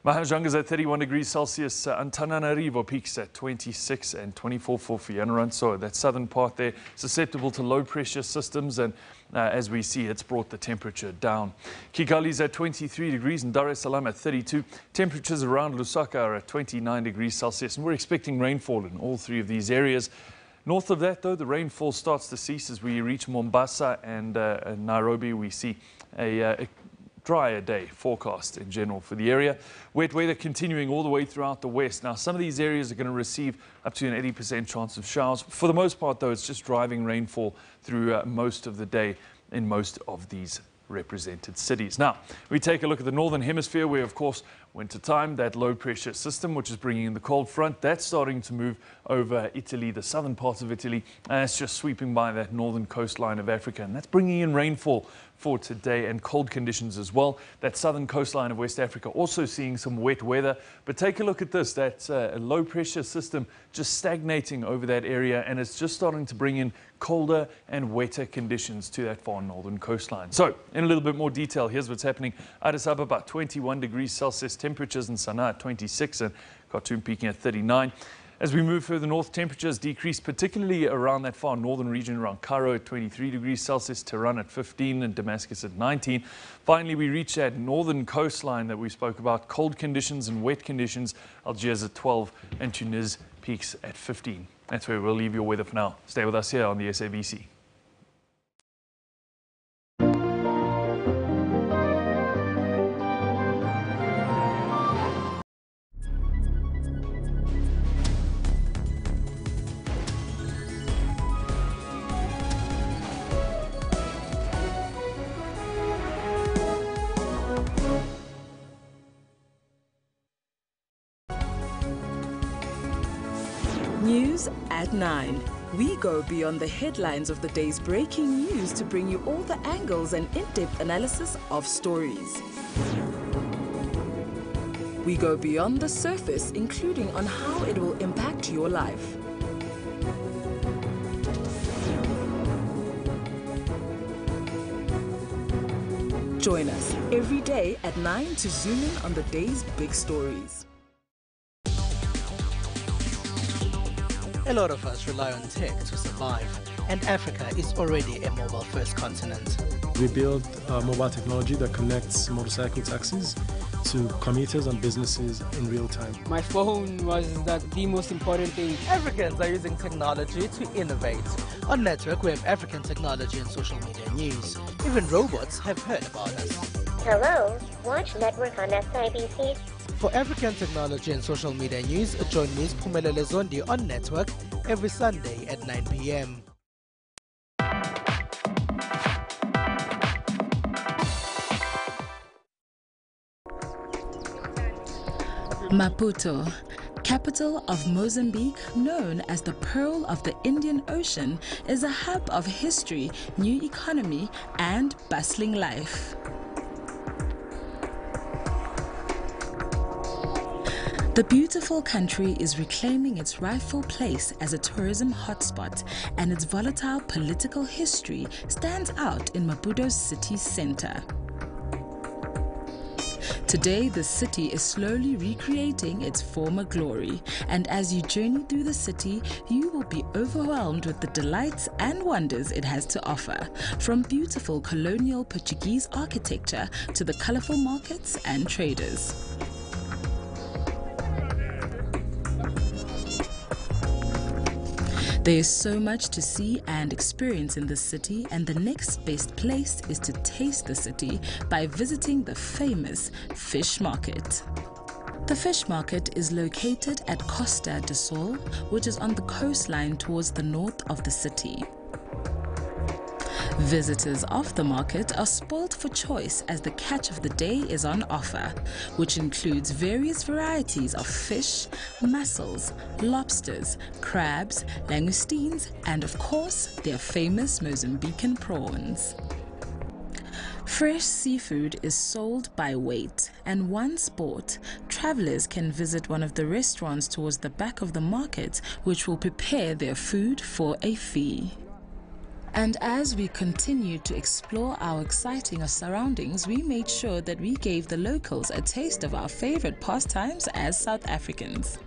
Mahajanga's at 31 degrees Celsius, Antananarivo peaks at 26 and 24 for Fianarantsoa. That southern part there, susceptible to low pressure systems, and as we see, it's brought the temperature down. Kigali's at 23 degrees and Dar es Salaam at 32. Temperatures around Lusaka are at 29 degrees Celsius, and we're expecting rainfall in all three of these areas. North of that, though, the rainfall starts to cease as we reach Mombasa and Nairobi. We see a drier day forecast in general for the area. Wet weather continuing all the way throughout the west. Now, some of these areas are going to receive up to an 80% chance of showers. For the most part, though, it's just driving rainfall through most of the day in most of these represented cities. Now, we take a look at the northern hemisphere where, of course, winter time, that low pressure system, which is bringing in the cold front, that's starting to move over Italy, the southern parts of Italy, and it's just sweeping by that northern coastline of Africa, and that's bringing in rainfall for today and cold conditions as well. That southern coastline of West Africa also seeing some wet weather, but take a look at this. That's a low pressure system just stagnating over that area, and it's just starting to bring in colder and wetter conditions to that far northern coastline. So in a little bit more detail, here's what's happening. Addis Ababa, 21 degrees Celsius temperatures, in Sana'a at 26 and Khartoum peaking at 39. As we move further north, temperatures decrease, particularly around that far northern region, around Cairo at 23 degrees Celsius, Tehran at 15 and Damascus at 19. Finally, we reach that northern coastline that we spoke about, cold conditions and wet conditions, Algiers at 12 and Tunis peaks at 15. That's where we'll leave your weather for now. Stay with us here on the SABC. News at 9. We go beyond the headlines of the day's breaking news to bring you all the angles and in-depth analysis of stories. We go beyond the surface, including on how it will impact your life. Join us every day at 9 to zoom in on the day's big stories. A lot of us rely on tech to survive, and Africa is already a mobile-first continent. We build mobile technology that connects motorcycle taxis to commuters and businesses in real time. My phone was the most important thing. Africans are using technology to innovate. On Network, we have African technology and social media news. Even robots have heard about us. Hello, watch Network on SABC. For African technology and social media news, join Ms. Phumelele Zondi on Network every Sunday at 9 p.m. Maputo, capital of Mozambique, known as the Pearl of the Indian Ocean, is a hub of history, new economy, and bustling life. The beautiful country is reclaiming its rightful place as a tourism hotspot, and its volatile political history stands out in Maputo's city center. Today, the city is slowly recreating its former glory, and as you journey through the city, you will be overwhelmed with the delights and wonders it has to offer, from beautiful colonial Portuguese architecture to the colorful markets and traders. There is so much to see and experience in the city, and the next best place is to taste the city by visiting the famous fish market. The fish market is located at Costa do Sol, which is on the coastline towards the north of the city. Visitors of the market are spoilt for choice as the catch of the day is on offer, which includes various varieties of fish, mussels, lobsters, crabs, langoustines, and of course, their famous Mozambican prawns. Fresh seafood is sold by weight, and once bought, travelers can visit one of the restaurants towards the back of the market, which will prepare their food for a fee. And as we continued to explore our exciting surroundings, we made sure that we gave the locals a taste of our favorite pastimes as South Africans.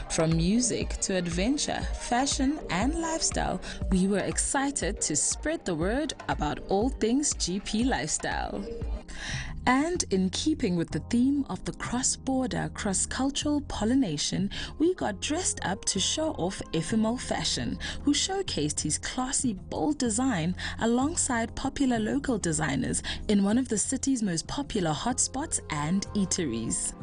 From music to adventure, fashion and lifestyle, we were excited to spread the word about all things GP lifestyle. And in keeping with the theme of the cross-border, cross-cultural pollination, we got dressed up to show off FMO Fashion, who showcased his classy, bold design alongside popular local designers in one of the city's most popular hotspots and eateries.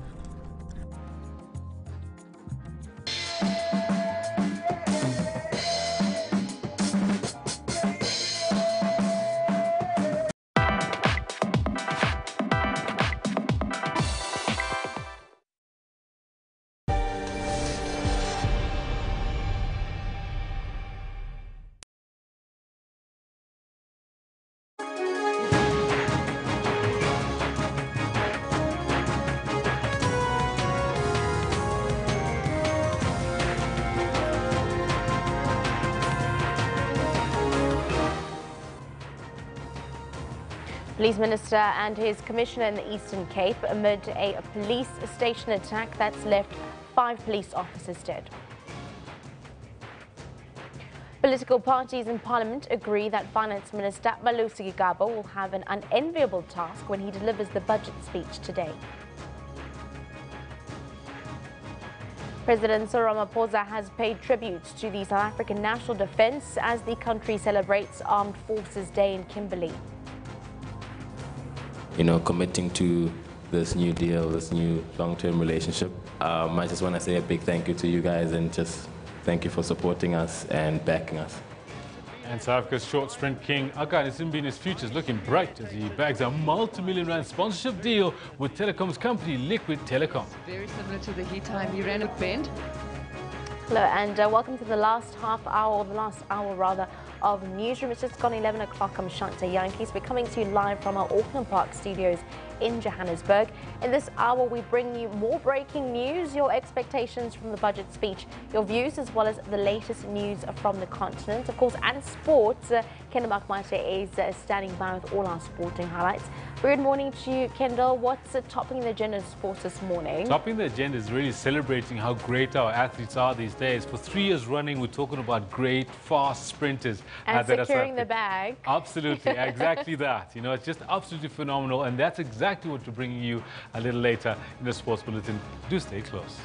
Police Minister and his Commissioner in the Eastern Cape amid a police station attack that's left 5 police officers dead. Political parties in Parliament agree that Finance Minister Gigaba will have an unenviable task when he delivers the budget speech today. President Cyril Ramaphosa has paid tribute to the South African National Defence as the country celebrates Armed Forces Day in Kimberley. Committing to this new deal, this new long-term relationship. I just want to say a big thank you to you guys and just thank you for supporting us and backing us. And South Africa's short sprint king, Akan Isimbini's future is looking bright as he bags a multi-million rand sponsorship deal with telecoms company Liquid Telecom. Very similar to the heat time he ran at Bend. Hello and welcome to the last hour rather, of Newsroom. It's just gone 11 o'clock. I'm Shanta Yankees. We're coming to you live from our Auckland Park studios in Johannesburg. In this hour, we bring you more breaking news, your expectations from the budget speech, your views, as well as the latest news from the continent. Of course, and sports. Kendall Makmate is standing by with all our sporting highlights. Good morning to you, Kendall. What's topping the agenda of sports this morning? Topping the agenda is really celebrating how great our athletes are these days. For 3 years running, we're talking about great, fast sprinters. And securing the bag. Absolutely, exactly that. It's just absolutely phenomenal. And that's exactly what we're bringing you a little later in the Sports Bulletin. Do stay close.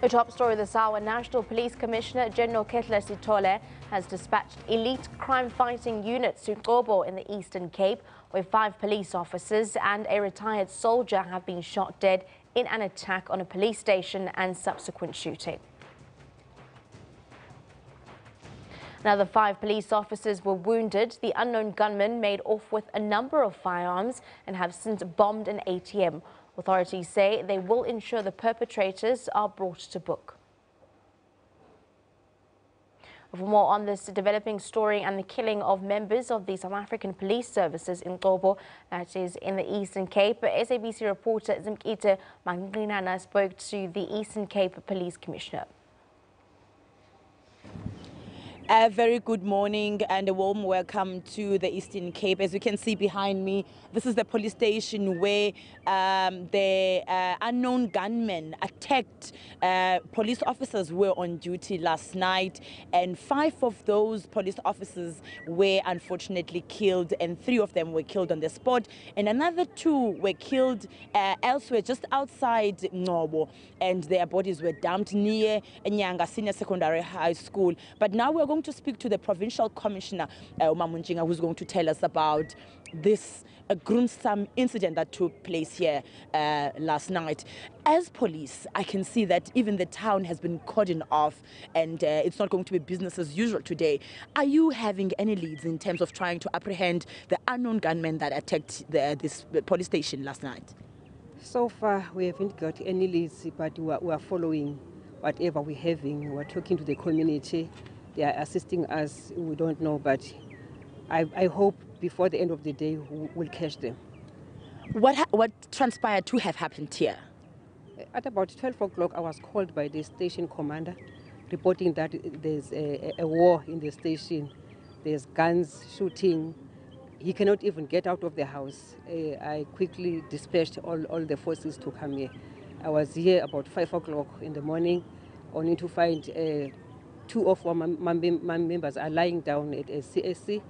The top story this hour, National Police Commissioner General Ketla Sitole has dispatched elite crime-fighting units to Gigaba in the Eastern Cape, where 5 police officers and a retired soldier have been shot dead in an attack on a police station and subsequent shooting. Another 5 police officers were wounded. The unknown gunmen made off with a number of firearms and have since bombed an ATM. Authorities say they will ensure the perpetrators are brought to book. For more on this developing story and the killing of members of the South African police services in Gigaba, that is in the Eastern Cape, SABC reporter Zimkite Manginana spoke to the Eastern Cape Police Commissioner. A very good morning and a warm welcome to the Eastern Cape. As you can see behind me, this is the police station where the unknown gunmen attacked police officers who were on duty last night, and 5 of those police officers were unfortunately killed, and 3 of them were killed on the spot, and another 2 were killed elsewhere just outside Ngobo, and their bodies were dumped near Nyanga Senior Secondary High School. But now we're going to speak to the Provincial Commissioner, Umamunjinga, who's going to tell us about this gruesome incident that took place here last night. As police, I can see that even the town has been cordoned off and it's not going to be business as usual today. Are you having any leads in terms of trying to apprehend the unknown gunmen that attacked this police station last night? So far, we haven't got any leads, but we are following whatever we're having. We're talking to the community. They are assisting us. We don't know, but I hope before the end of the day we'll catch them. What transpired to have happened here? At about 12 o'clock, I was called by the station commander reporting that there's a war in the station. There's guns shooting. He cannot even get out of the house. I quickly dispatched all the forces to come here. I was here about 5 o'clock in the morning, only to find 2 of our members are lying down at a CSC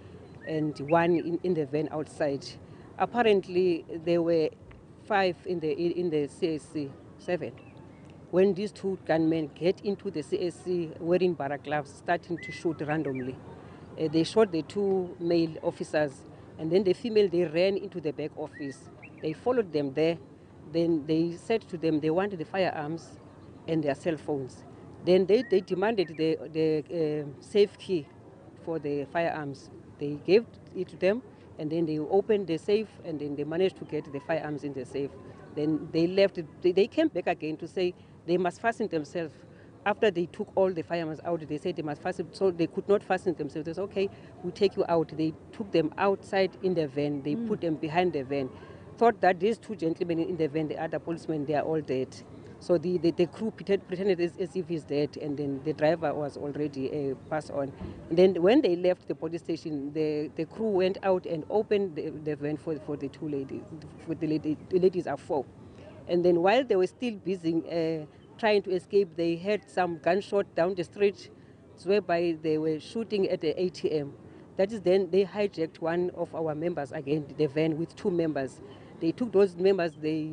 and 1 in the van outside. Apparently, there were 5 in the CSC, 7. When these 2 gunmen get into the CSC wearing barrack gloves, starting to shoot randomly. They shot the 2 male officers, and then the female, they ran into the back office. They followed them there. Then they said to them they wanted the firearms and their cell phones. Then they demanded the safe key for the firearms. They gave it to them, and then they opened the safe, and then they managed to get the firearms in the safe. Then they left. They came back again to say they must fasten themselves. After they took all the firearms out, they said they must fasten, so they could not fasten themselves. They said, okay, we'll take you out. They took them outside in the van. They put them behind the van. Thought that these 2 gentlemen in the van, the other policemen, they are all dead. So the crew pretended as if he's dead, and then the driver was already passed on. And then when they left the police station, the crew went out and opened the van for the 2 ladies. The ladies are 4. And then while they were still busy trying to escape, they heard some gunshot down the street, whereby they were shooting at the ATM. That is, then they hijacked 1 of our members again, the van with 2 members. They took those members, they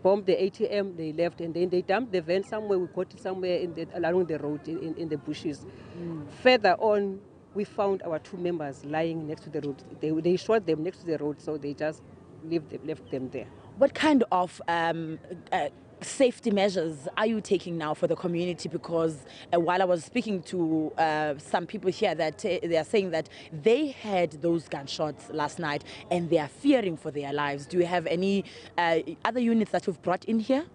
bombed the ATM, they left, and then they dumped the van somewhere. We got it somewhere along the road in the bushes. Further on, we found our 2 members lying next to the road. They shot them next to the road, so they just left them there. What kind of safety measures are you taking now for the community? Because while I was speaking to some people here, that they are saying that they had those gunshots last night and they are fearing for their lives. Do you have any other units that you've brought in here?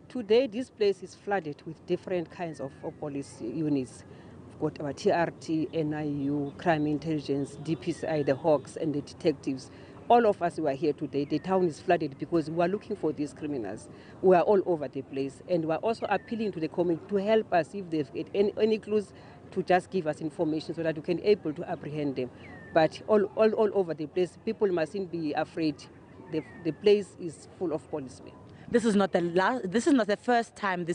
Today, this place is flooded with different kinds of police units. We've got our TRT, NIU, Crime Intelligence, DPCI, the Hawks, and the detectives. All of us who are here today, the town is flooded because we are looking for these criminals. We are all over the place, and we are also appealing to the community to help us if they've got any clues, to just give us information so that we can be able to apprehend them. But all over the place, people mustn't be afraid. The place is full of policemen. This is not the first time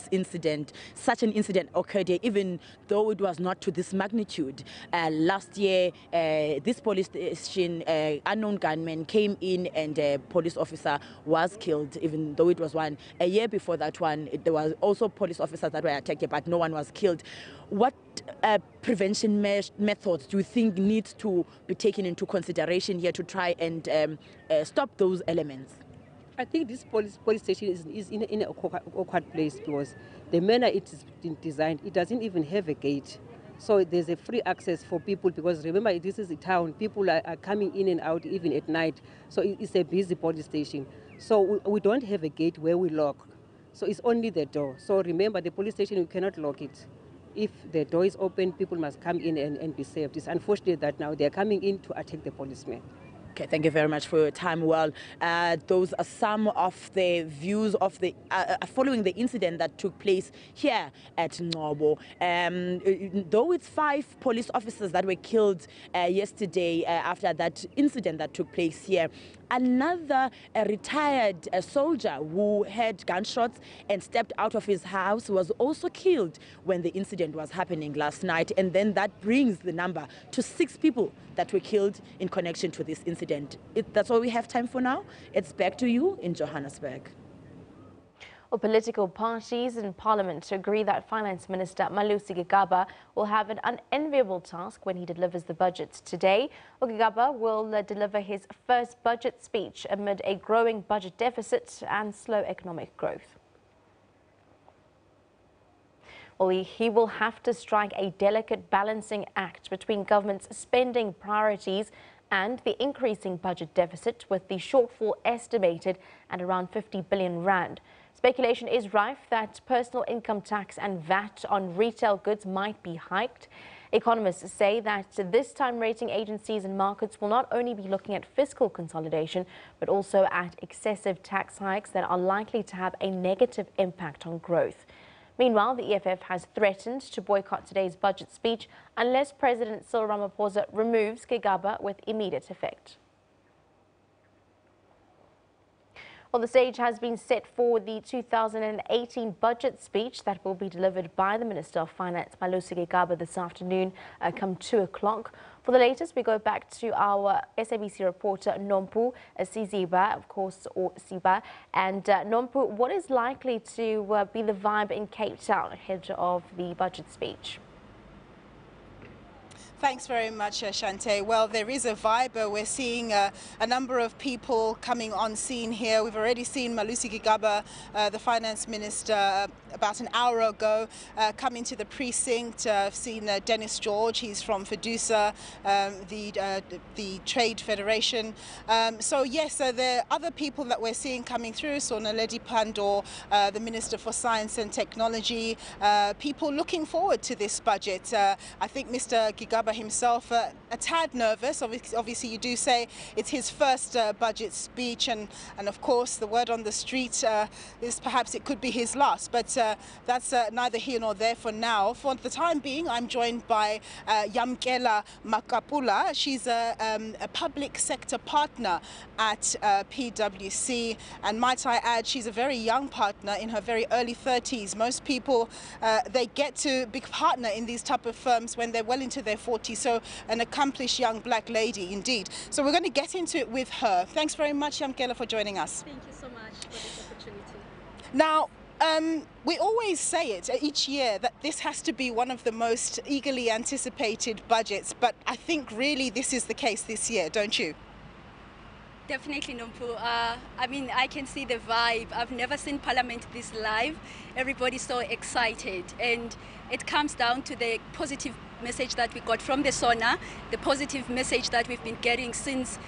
such an incident occurred here, even though it was not to this magnitude. Last year, this police station, unknown gunmen came in and a police officer was killed, even though it was one. A year before that one, there was also police officers that were attacked, but no one was killed. What prevention methods do you think need to be taken into consideration here to try and stop those elements? I think this police station is in an awkward place because the manner it is designed, it doesn't even have a gate. So there's a free access for people because remember, this is a town. People are coming in and out even at night. So it's a busy police station. So we don't have a gate where we lock. So it's only the door. So remember, the police station, you cannot lock it. If the door is open, people must come in and be saved. It's unfortunate that now they're coming in to attack the policemen. Okay, thank you very much for your time. Well, those are some of the views of the following the incident that took place here at Ngobo. Though it's 5 police officers that were killed yesterday after that incident that took place here, another retired soldier who had gunshots and stepped out of his house was also killed when the incident was happening last night. And then that brings the number to 6 people that were killed in connection to this incident. That's all we have time for now. It's back to you in Johannesburg. Well, political parties in Parliament agree that Finance Minister Malusi Gigaba will have an unenviable task when he delivers the budget today. Well, Gigaba will deliver his first budget speech amid a growing budget deficit and slow economic growth. Well, he will have to strike a delicate balancing act between government's spending priorities and the increasing budget deficit, with the shortfall estimated at around 50 billion rand. Speculation is rife that personal income tax and VAT on retail goods might be hiked. Economists say that this time rating agencies and markets will not only be looking at fiscal consolidation, but also at excessive tax hikes that are likely to have a negative impact on growth. Meanwhile, the EFF has threatened to boycott today's budget speech unless President Cyril Ramaphosa removes Gigaba with immediate effect. Well, the stage has been set for the 2018 budget speech that will be delivered by the Minister of Finance, Gigaba, this afternoon come 2 o'clock. For the latest, we go back to our SABC reporter, Nompu Siziba, of course, or Siba. And Nompu, what is likely to be the vibe in Cape Town ahead of the budget speech? Thanks very much, Shante. Well, there is a vibe. We're seeing a number of people coming on scene here. We've already seen Malusi Gigaba, the finance minister, about an hour ago, come into the precinct. I've seen Dennis George. He's from FEDUSA, the Trade Federation. So yes, there are other people that we're seeing coming through. So Naledi Pandor, the Minister for Science and Technology. People looking forward to this budget. I think Mr. Gigaba himself a tad nervous. Obviously you do say it's his first budget speech, and of course the word on the street is perhaps it could be his last, but that's neither here nor there for now. For the time being, I'm joined by Yamkela Makapula. She's a public sector partner at PwC, and might I add, she's a very young partner in her very early 30s. Most people, they get to be partner in these type of firms when they're well into their 40s. So an accomplished young black lady indeed. So we're going to get into it with her. Thanks very much, Yamkela, for joining us. Thank you so much for this opportunity. Now, we always say it each year that this has to be one of the most eagerly anticipated budgets, but I think really this is the case this year, don't you? Definitely, Nompu. I mean, I can see the vibe. I've never seen Parliament this live. Everybody's so excited, and it comes down to the positive message that we got from the SONA, the positive message that we've been getting since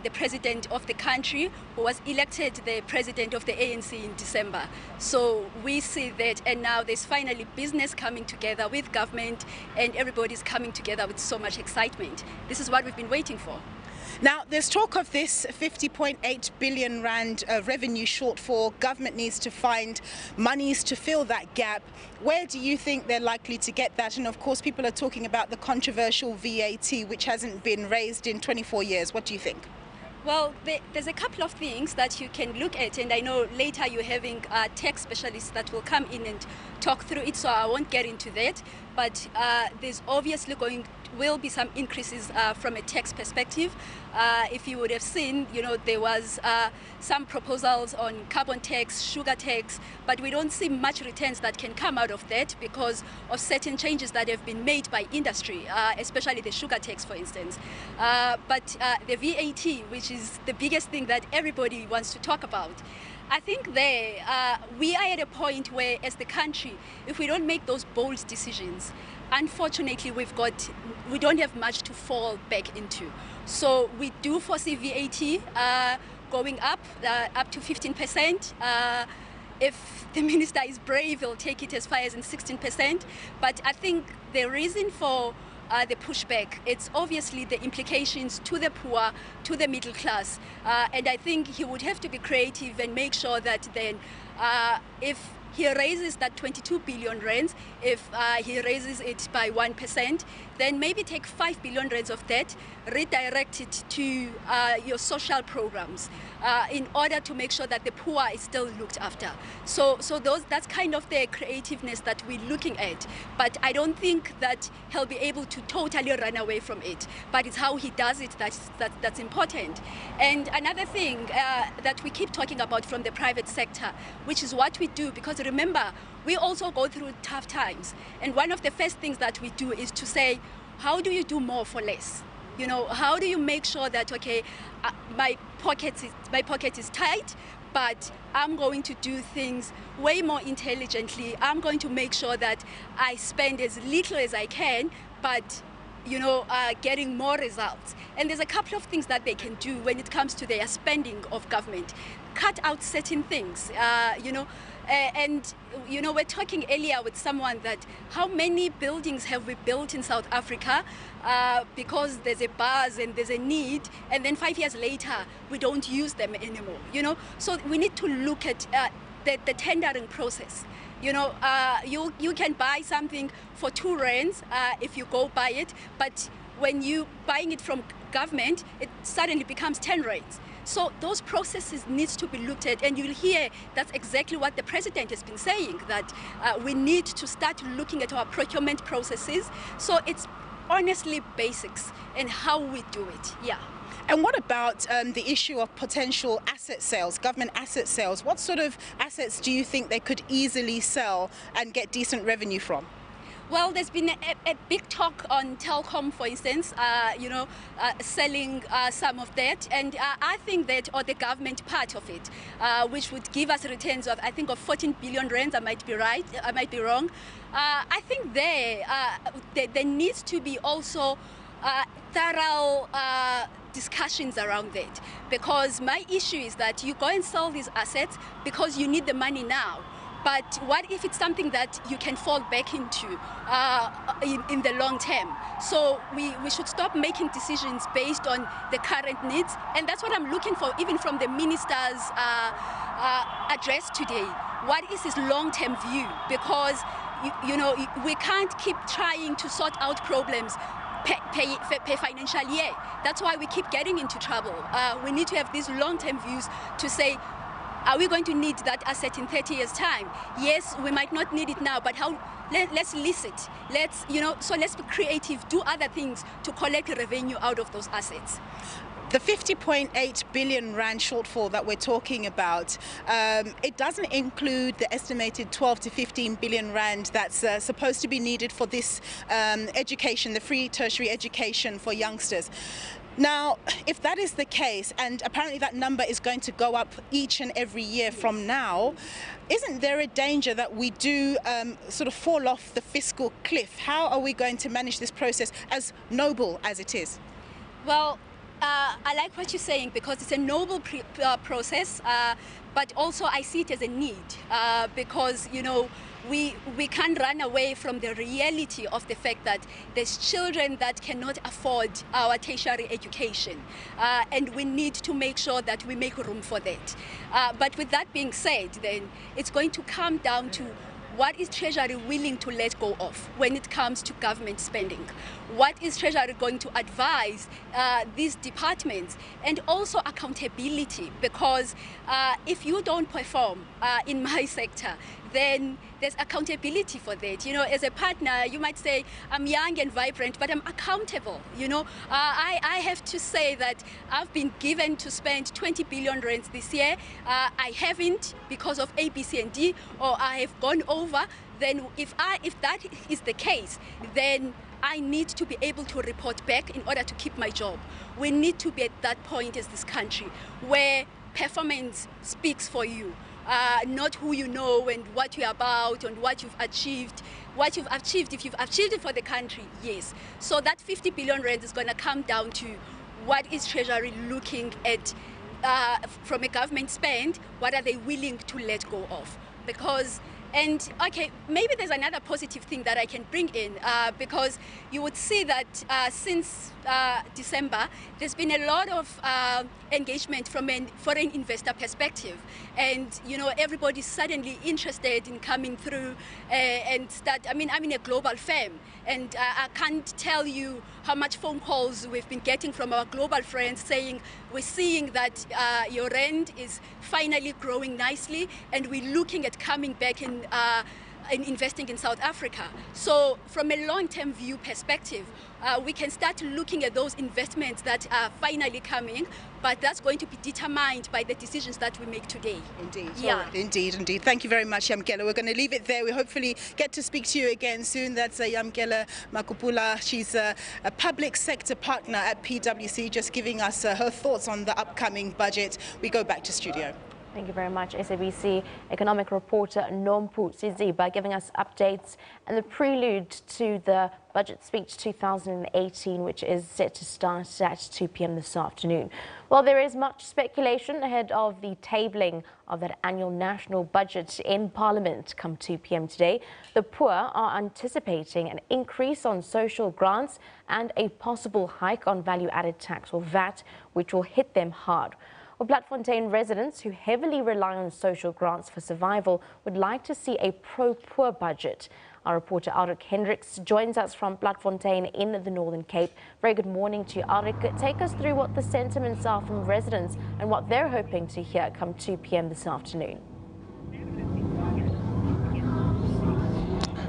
the president of the country, who was elected the president of the ANC in December. So we see that, and now there's finally business coming together with government, and everybody's coming together with so much excitement. This is what we've been waiting for. Now, there's talk of this 50.8 billion rand revenue shortfall. Government needs to find monies to fill that gap. Where do you think they're likely to get that? And of course, people are talking about the controversial VAT, which hasn't been raised in 24 years. What do you think? Well, there's a couple of things that you can look at, and I know later you're having tech specialists that will come in and talk through it, so I won't get into that. But there's obviously will be some increases from a tax perspective. If you would have seen, you know, there was some proposals on carbon tax, sugar tax, but we don't see much returns that can come out of that because of certain changes that have been made by industry, especially the sugar tax, for instance. But the VAT, which is the biggest thing that everybody wants to talk about, I think we are at a point where, as the country, if we don't make those bold decisions, unfortunately, we don't have much to fall back into. So we do foresee VAT going up to 15%. If the minister is brave, he'll take it as far as in 16%. But I think the reason for the pushback, it's obviously the implications to the poor, to the middle class. And I think he would have to be creative and make sure that then if he raises that 22 billion rands, if he raises it by 1%, then maybe take 5 billion rands of that, redirect it to your social programs in order to make sure that the poor is still looked after. So that's kind of the creativeness that we're looking at. But I don't think that he'll be able to totally run away from it. But it's how he does it that's important. And another thing that we keep talking about from the private sector, which is what we do, because remember, we also go through tough times. And one of the first things that we do is to say, how do you do more for less? You know, how do you make sure that, okay, my pocket is tight, but I'm going to do things way more intelligently. I'm going to make sure that I spend as little as I can, but you know, getting more results. And there's a couple of things that they can do when it comes to their spending of government. Cut out certain things, you know, and you know, we're talking earlier with someone that how many buildings have we built in South Africa because there's a buzz and there's a need, and then 5 years later we don't use them anymore, you know. So we need to look at the tendering process. You know, you can buy something for 2 rands if you go buy it, but when you buying it from government, it suddenly becomes 10 rands. So those processes needs to be looked at, and you'll hear that's exactly what the president has been saying, that we need to start looking at our procurement processes. So it's honestly basics and how we do it, yeah. And what about the issue of potential asset sales, government asset sales? What sort of assets do you think they could easily sell and get decent revenue from? Well, there's been a big talk on telecom, for instance, you know, selling some of that. And I think that, or the government part of it, which would give us returns of, I think, of 14 billion rands. I might be right, I might be wrong. I think there needs to be also thorough discussions around that, because my issue is that you go and sell these assets because you need the money now. But what if it's something that you can fall back into in the long term? So we should stop making decisions based on the current needs. And that's what I'm looking for, even from the minister's address today. What is his long-term view? Because, you know, we can't keep trying to sort out problems per financial year. That's why we keep getting into trouble. We need to have these long-term views to say, are we going to need that asset in 30 years' time? Yes, we might not need it now, but how? Let's list it. Let's, you know, so let's be creative, do other things to collect revenue out of those assets. The 50.8 billion rand shortfall that we're talking about, it doesn't include the estimated 12 to 15 billion rand that's supposed to be needed for this education, the free tertiary education for youngsters. Now, if that is the case, and apparently that number is going to go up each and every year from now, isn't there a danger that we do sort of fall off the fiscal cliff? How are we going to manage this process, as noble as it is? Well, I like what you're saying, because it's a noble process, but also I see it as a need, because, you know, we can't run away from the reality of the fact that there's children that cannot afford our tertiary education, and we need to make sure that we make room for that. But with that being said, then it's going to come down to what is Treasury willing to let go of when it comes to government spending? What is Treasury going to advise these departments? And also accountability, because if you don't perform in my sector, then there's accountability for that. You know, as a partner, you might say, I'm young and vibrant, but I'm accountable. You know, I have to say that I've been given to spend 20 billion rands this year. I haven't because of A, B, C, and D, or I have gone over. Then if that is the case, then I need to be able to report back in order to keep my job. We need to be at that point as this country where performance speaks for you. Not who you know and what you're about and what you've achieved. What you've achieved, if you've achieved it for the country, yes. So that 50 billion rand is going to come down to what is Treasury looking at from a government spend, what are they willing to let go of? Because, and okay, maybe there's another positive thing that I can bring in, because you would see that since December, there's been a lot of engagement from a foreign investor perspective. And, you know, everybody's suddenly interested in coming through and start. I mean, I'm in a global firm, and I can't tell you how much phone calls we've been getting from our global friends saying, we're seeing that your rand is finally growing nicely, and we're looking at coming back in investing in South Africa. So from a long-term view perspective, we can start looking at those investments that are finally coming, but that's going to be determined by the decisions that we make today. Indeed. Yeah. Right. Indeed. Thank you very much, Yamkela. We're going to leave it there. We hopefully get to speak to you again soon. That's Yamkela Makupula. She's a public sector partner at PwC, just giving us her thoughts on the upcoming budget. We go back to studio. Thank you very much, SABC economic reporter Nompu Ziziba, giving us updates and the prelude to the Budget Speech 2018, which is set to start at 2 p.m. this afternoon. Well, there is much speculation ahead of the tabling of that annual national budget in Parliament come 2 p.m. today. The poor are anticipating an increase on social grants and a possible hike on value-added tax, or VAT, which will hit them hard. Well, Bloemfontein residents who heavily rely on social grants for survival would like to see a pro-poor budget. Our reporter Ulrich Hendricks joins us from Bloemfontein in the Northern Cape. Very good morning to you, Ulrich. Take us through what the sentiments are from residents and what they're hoping to hear come 2 p.m. this afternoon.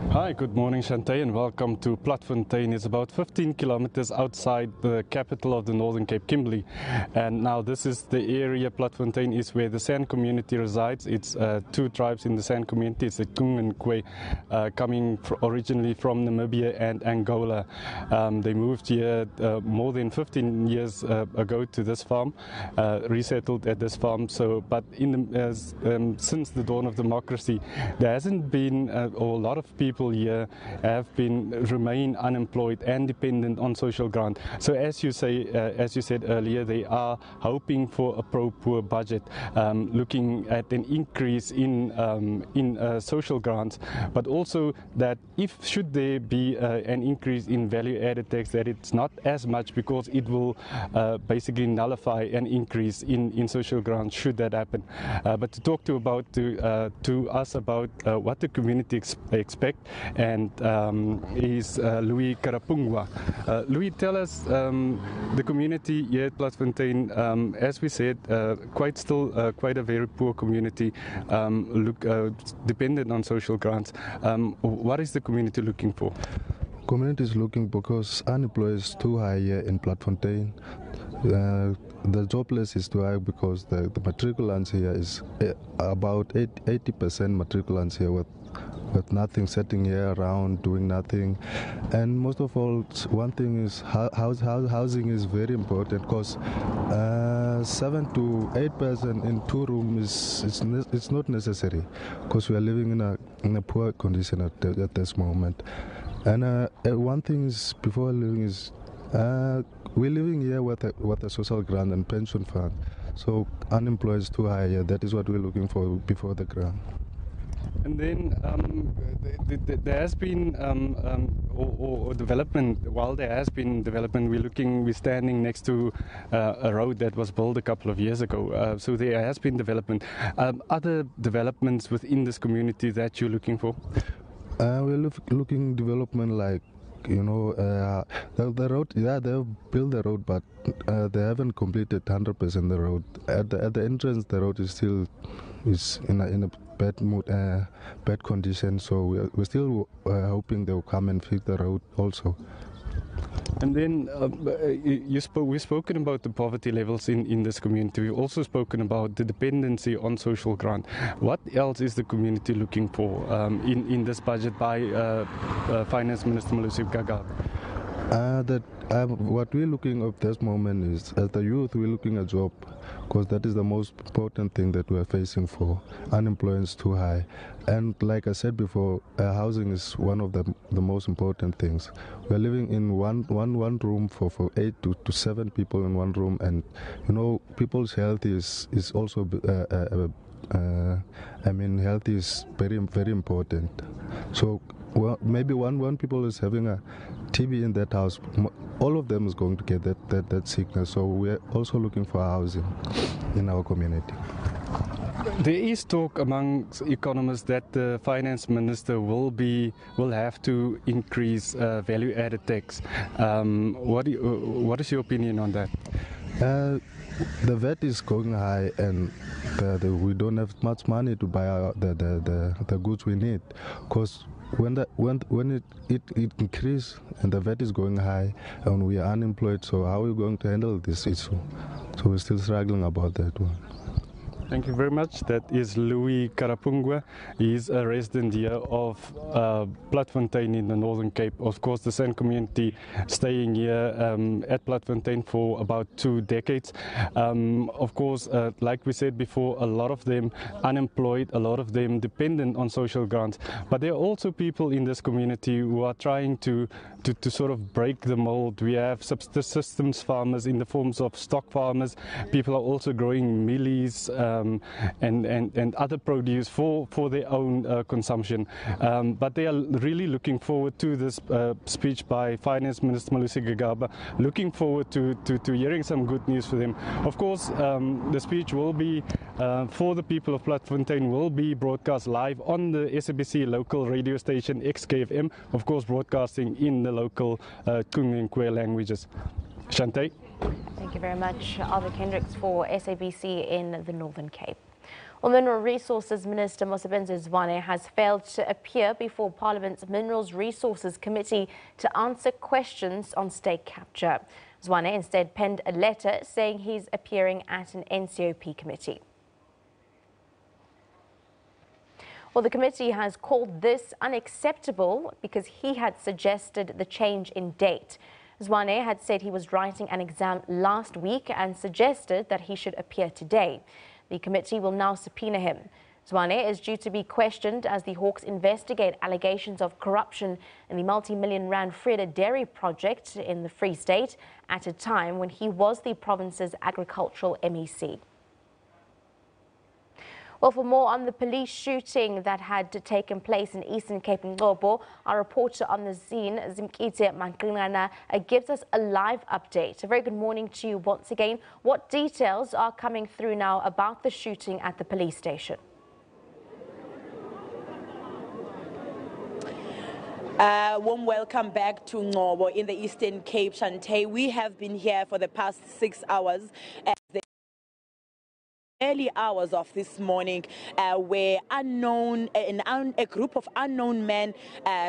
Hi, good morning, Shantae, and welcome to Bloemfontein. It's about 15 kilometers outside the capital of the Northern Cape, Kimberley. And now this is the area, Bloemfontein is where the San community resides. It's two tribes in the San community. It's the Kung and Kwe, coming originally from Namibia and Angola. They moved here more than 15 years ago to this farm, resettled at this farm. So, but since the dawn of democracy, there hasn't been, or a lot of people here remain unemployed and dependent on social grant. So as you said earlier, they are hoping for a pro-poor budget, looking at an increase in social grants, but also that should there be an increase in value-added tax, that it's not as much, because it will basically nullify an increase in social grants should that happen. But to talk to us about what the community expect, and is Louis Karapungwa. Louis, tell us, the community here at Bloemfontein, as we said, quite a very poor community, dependent on social grants. What is the community looking for? Community is looking because unemployment is too high here in Bloemfontein. The jobless is too high because the matriculants here is about 80% matriculants here with nothing, sitting here around doing nothing. And most of all, one thing is housing is very important, because 7 to 8% in 2 rooms it's not necessary, because we are living in a poor condition at this moment. And one thing is, before living is, we're living here with a social grant and pension fund. So unemployed is too high here. That is what we're looking for before the grant. And then there has been or development. While there has been development, we're standing next to a road that was built a couple of years ago. So there has been development. Other developments within this community that you're looking for? We're looking development like, you know, the road. Yeah, they've built the road, but they haven't completed 100% the road. At the entrance, the road is still in a bad mood, bad condition. So we're still hoping they'll come and fix the road also. And then we've spoken about the poverty levels in this community. We've also spoken about the dependency on social grant. What else is the community looking for in this budget by Finance Minister Malusi Gigaba? What we're looking at this moment is, as the youth, we're looking at job, because that is the most important thing that we're facing for. Unemployment is too high. And like I said before, housing is one of the most important things. We're living in one room for 8 to 7 people in one room, and you know, people's health is also health is very, very important. So maybe one people is having a TB in that house, all of them is going to get that sickness. So we're also looking for housing in our community. There is talk among economists that the finance minister will have to increase value-added tax. What is your opinion on that? The VAT is going high, and we don't have much money to buy the goods we need, because when it increases and the VAT is going high and we are unemployed, so how are we going to handle this issue? So we're still struggling about that one. Thank you very much. That is Louis Karapungwa. He is a resident here of Bloemfontein in the Northern Cape. Of course, the San community staying here at Bloemfontein for about 2 decades. Of course, like we said before, a lot of them unemployed, a lot of them dependent on social grants. But there are also people in this community who are trying to sort of break the mold. We have subsistence farmers in the forms of stock farmers. People are also growing mealies, and other produce for their own consumption. But they are really looking forward to this speech by Finance Minister Malusi Gigaba, looking forward to hearing some good news for them. Of course, the speech will be for the people of Platfontein, will be broadcast live on the SABC local radio station XKFM, of course broadcasting in the local Kung and Kwe languages. Shante. Thank you very much, Albert Kendricks, for SABC in the Northern Cape. Well, Mineral Resources Minister Mosebenzi Zwane has failed to appear before Parliament's Minerals Resources Committee to answer questions on state capture. Zwane instead penned a letter saying he's appearing at an NCOP committee. Well, the committee has called this unacceptable because he had suggested the change in date. Zwane had said he was writing an exam last week and suggested that he should appear today. The committee will now subpoena him. Zwane is due to be questioned as the Hawks investigate allegations of corruption in the multi-million rand Freda Dairy project in the Free State at a time when he was the province's agricultural MEC. Well, for more on the police shooting that had taken place in Eastern Cape and Gigaba, our reporter on the scene, Zimkite Mankinana, gives us a live update. A very good morning to you once again. What details are coming through now about the shooting at the police station? Warm welcome back to Ngobo in the Eastern Cape, Shante. We have been here for the past 6 hours. Early hours of this morning, where a group of unknown men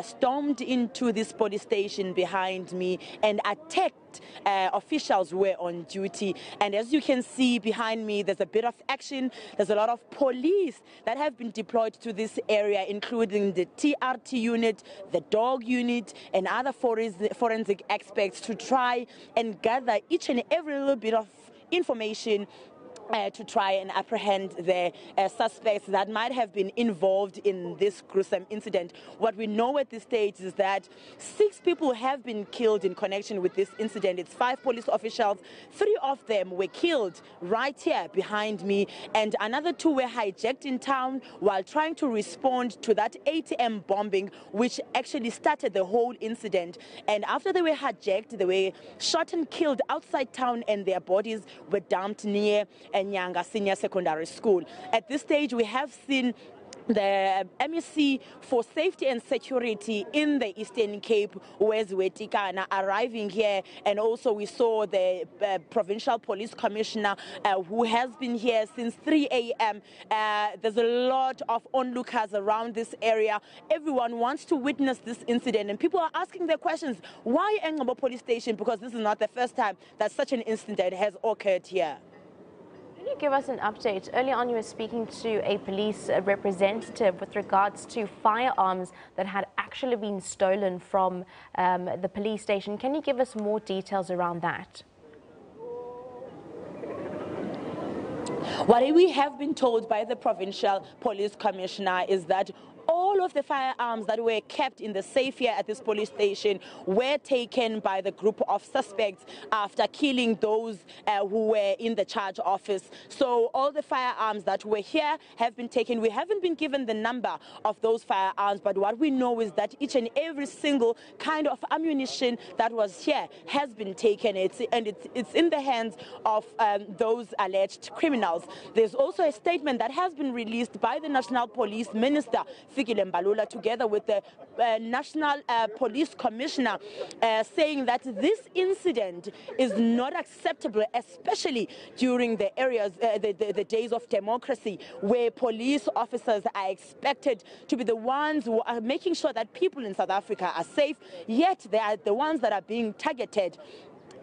stormed into this police station behind me and attacked officials who were on duty. And as you can see behind me, there's a bit of action. There's a lot of police that have been deployed to this area, including the TRT unit, the dog unit, and other forensic experts to try and gather each and every little bit of information to try and apprehend the suspects that might have been involved in this gruesome incident. What we know at this stage is that 6 people have been killed in connection with this incident. It's 5 police officials. 3 of them were killed right here behind me, and another 2 were hijacked in town while trying to respond to that ATM bombing, which actually started the whole incident. And after they were hijacked, they were shot and killed outside town, and their bodies were dumped near Nyanga Senior Secondary School. At this stage, we have seen the MEC for Safety and Security in the Eastern Cape, Wes Wetikana, arriving here, and also we saw the Provincial Police Commissioner who has been here since 3 a.m. There's a lot of onlookers around this area. Everyone wants to witness this incident, and people are asking their questions. Why Ngcobo Police Station? Because this is not the first time that such an incident has occurred here. Can you give us an update? Earlier on you were speaking to a police representative with regards to firearms that had actually been stolen from the police station. Can you give us more details around that? What we have been told by the Provincial Police Commissioner is that all of the firearms that were kept in the safe here at this police station were taken by the group of suspects after killing those who were in the charge office. So all the firearms that were here have been taken. We haven't been given the number of those firearms, but what we know is that each and every single kind of ammunition that was here has been taken. It's in the hands of those alleged criminals. There's also a statement that has been released by the National Police Minister, Fikile Mbalula, together with the National Police Commissioner, saying that this incident is not acceptable, especially during the areas, the days of democracy, where police officers are expected to be the ones who are making sure that people in South Africa are safe, yet they are the ones that are being targeted.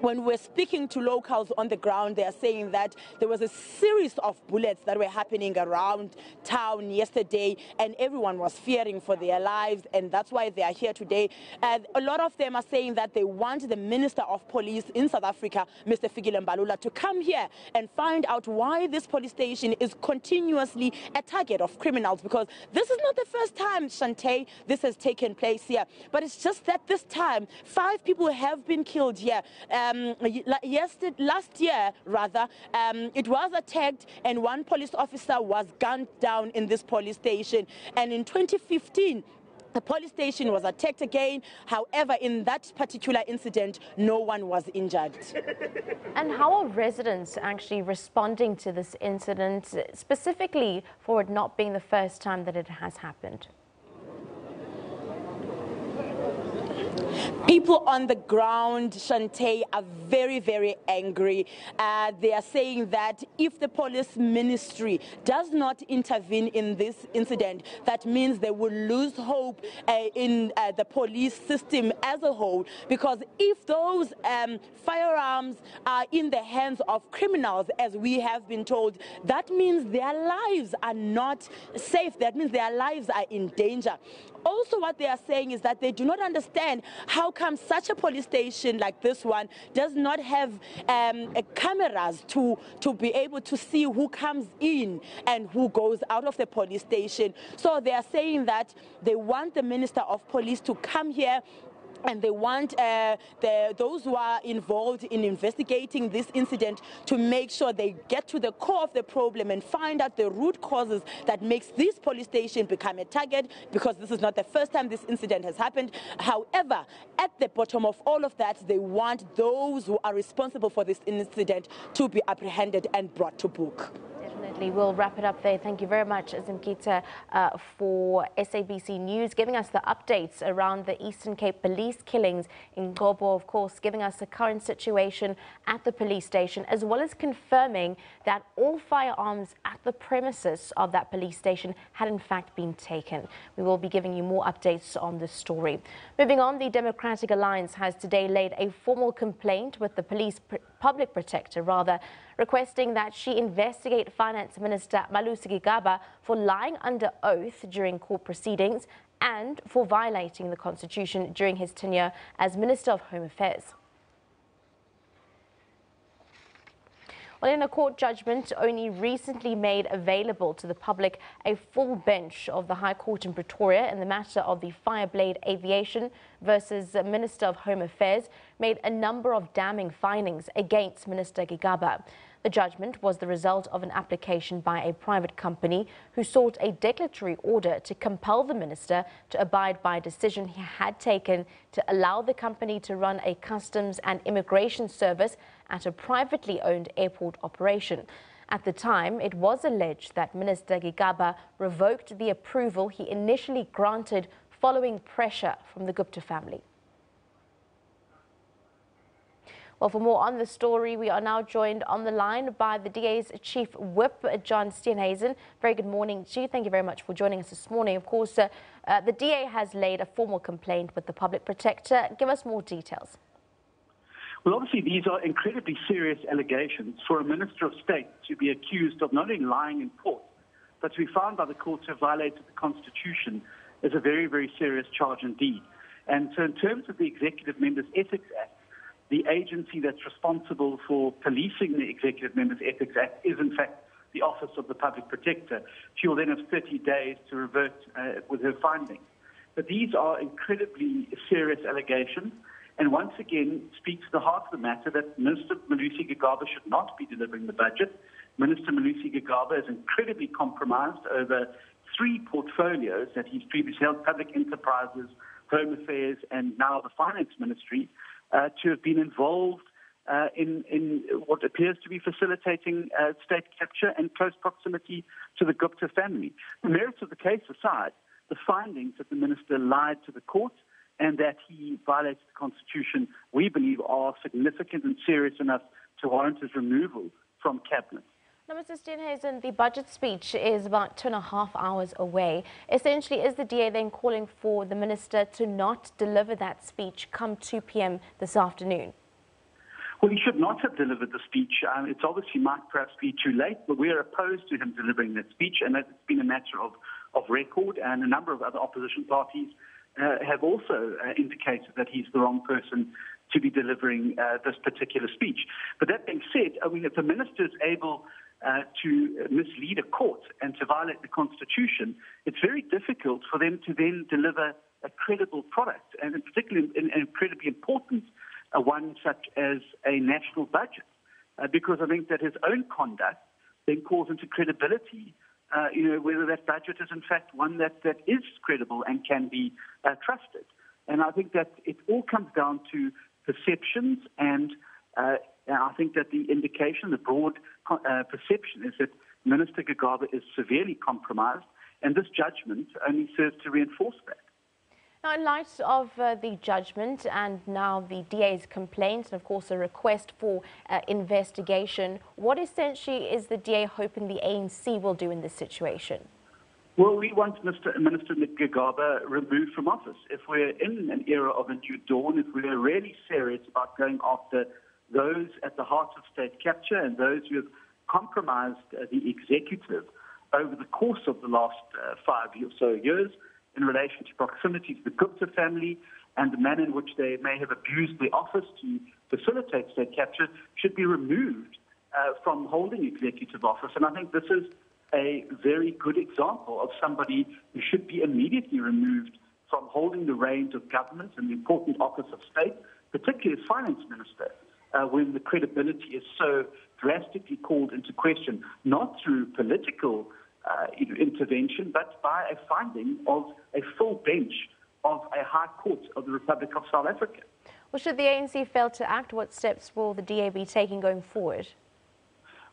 When we're speaking to locals on the ground, they are saying that there was a series of bullets that were happening around town yesterday, and everyone was fearing for their lives, and that's why they are here today. A lot of them are saying that they want the Minister of Police in South Africa, Mr. Fikile Mbalula, to come here and find out why this police station is continuously a target of criminals, because this is not the first time, Shante, this has taken place here, but it's just that this time 5 people have been killed here. last year, it was attacked and one police officer was gunned down in this police station. And in 2015, the police station was attacked again. However, in that particular incident, no one was injured. And how are residents actually responding to this incident, specifically for it not being the first time that it has happened? People on the ground, Shante, are very, very angry. They are saying that if the police ministry does not intervene in this incident, that means they will lose hope in the police system as a whole. Because if those firearms are in the hands of criminals, as we have been told, that means their lives are not safe. That means their lives are in danger. Also, what they are saying is that they do not understand how come such a police station like this one does not have cameras to be able to see who comes in and who goes out of the police station. So they are saying that they want the Minister of Police to come here, and they want those who are involved in investigating this incident to make sure they get to the core of the problem and find out the root causes that makes this police station become a target, because this is not the first time this incident has happened. However, at the bottom of all of that, they want those who are responsible for this incident to be apprehended and brought to book. Definitely. We'll wrap it up there. Thank you very much, Zimkita, for SABC News, giving us the updates around the Eastern Cape police killings in Gigaba, of course, giving us the current situation at the police station, as well as confirming that all firearms at the premises of that police station had in fact been taken. We will be giving you more updates on this story. Moving on, the Democratic Alliance has today laid a formal complaint with the public protector, requesting that she investigate Finance Minister Malusi Gigaba for lying under oath during court proceedings and for violating the Constitution during his tenure as Minister of Home Affairs. Well, in a court judgment only recently made available to the public, a full bench of the High Court in Pretoria in the matter of the Fireblade Aviation versus Minister of Home Affairs made a number of damning findings against Minister Gigaba. The judgment was the result of an application by a private company who sought a declaratory order to compel the minister to abide by a decision he had taken to allow the company to run a customs and immigration service at a privately owned airport operation. At the time, it was alleged that Minister Gigaba revoked the approval he initially granted following pressure from the Gupta family. Well, for more on the story, we are now joined on the line by the DA's Chief Whip, John Steenhuisen. Very good morning to you. Thank you very much for joining us this morning. Of course, the DA has laid a formal complaint with the public protector. Give us more details. Well, obviously, these are incredibly serious allegations. For a Minister of State to be accused of not only lying in court, but to be found by the court to have violated the Constitution is a very, very serious charge indeed. And so in terms of the Executive Members Ethics Act, the agency that's responsible for policing the Executive Members Ethics Act is, in fact, the Office of the Public Protector. She will then have 30 days to revert with her findings. But these are incredibly serious allegations, and once again speak to the heart of the matter that Minister Malusi Gigaba should not be delivering the budget. Minister Malusi Gigaba is incredibly compromised over 3 portfolios that he's previously held: public enterprises, home affairs, and now the finance ministry, to have been involved in what appears to be facilitating state capture and close proximity to the Gupta family. The merits of the case aside, the findings that the minister lied to the court and that he violates the Constitution, we believe are significant and serious enough to warrant his removal from cabinet. Now, Mr. Steenhuisen, the budget speech is about 2.5 hours away. Essentially, is the DA then calling for the minister to not deliver that speech come 2 p.m. this afternoon? Well, he should not have delivered the speech. It's obviously might perhaps be too late, but we are opposed to him delivering that speech, and that's been a matter of record, and a number of other opposition parties have also indicated that he's the wrong person to be delivering this particular speech. But that being said, I mean, if the minister is able to mislead a court and to violate the Constitution, it's very difficult for them to then deliver a credible product, and particularly an incredibly important one such as a national budget, because I think that his own conduct then calls into credibility, whether that budget is in fact one that is credible and can be trusted. And I think that it all comes down to perceptions, and I think that the indication, the broad perception is that Minister Gigaba is severely compromised, and this judgment only serves to reinforce that. Now, in light of the judgment and now the DA's complaint and, of course, a request for investigation, what essentially is the DA hoping the ANC will do in this situation? Well, we want Minister Gigaba removed from office. If we're in an era of a new dawn, if we're really serious about going after those at the heart of state capture and those who have compromised the executive over the course of the last 5 or so years, in relation to proximity to the Gupta family and the manner in which they may have abused their office to facilitate state capture, should be removed from holding executive office. And I think this is a very good example of somebody who should be immediately removed from holding the reins of government and the important office of state, particularly as finance minister, when the credibility is so drastically called into question, not through political intervention, but by a finding of a full bench of a High Court of the Republic of South Africa. Well, should the ANC fail to act, what steps will the DA be taking going forward?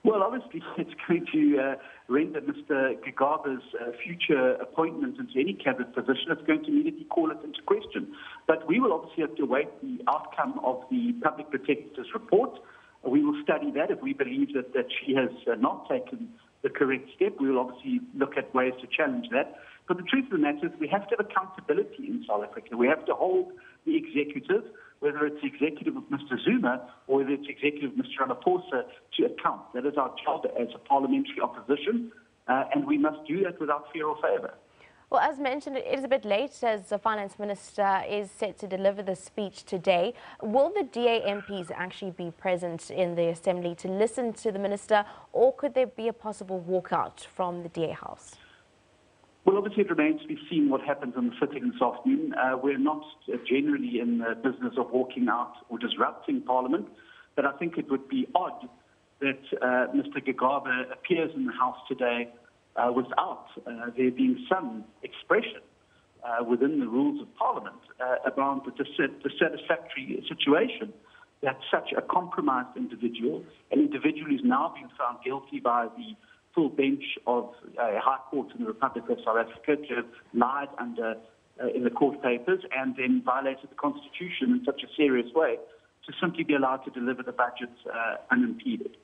Well, obviously, it's going to render Mr. Gigaba's future appointment into any cabinet position. It's going to immediately call it into question. But we will obviously have to await the outcome of the Public Protector's report. We will study that. If we believe that she has not taken the correct step, we will obviously look at ways to challenge that. But the truth of the matter is we have to have accountability in South Africa. We have to hold the executive, whether it's the executive of Mr. Zuma or whether it's the executive of Mr. Ramaphosa, to account. That is our job as a parliamentary opposition, and we must do that without fear or favour. Well, as mentioned, it is a bit late as the Finance Minister is set to deliver the speech today. Will the DA MPs actually be present in the Assembly to listen to the Minister, or could there be a possible walkout from the DA House? Well, obviously, it remains to be seen what happens in the sitting this afternoon. We're not generally in the business of walking out or disrupting Parliament, but I think it would be odd that Mr. Gigaba appears in the House today without there being some expression within the rules of Parliament about the dissatisfactory situation that such a compromised individual, an individual who's now been found guilty by the full bench of a High Court in the Republic of South Africa, to have lied in the court papers and then violated the Constitution in such a serious way, to simply be allowed to deliver the budget unimpeded.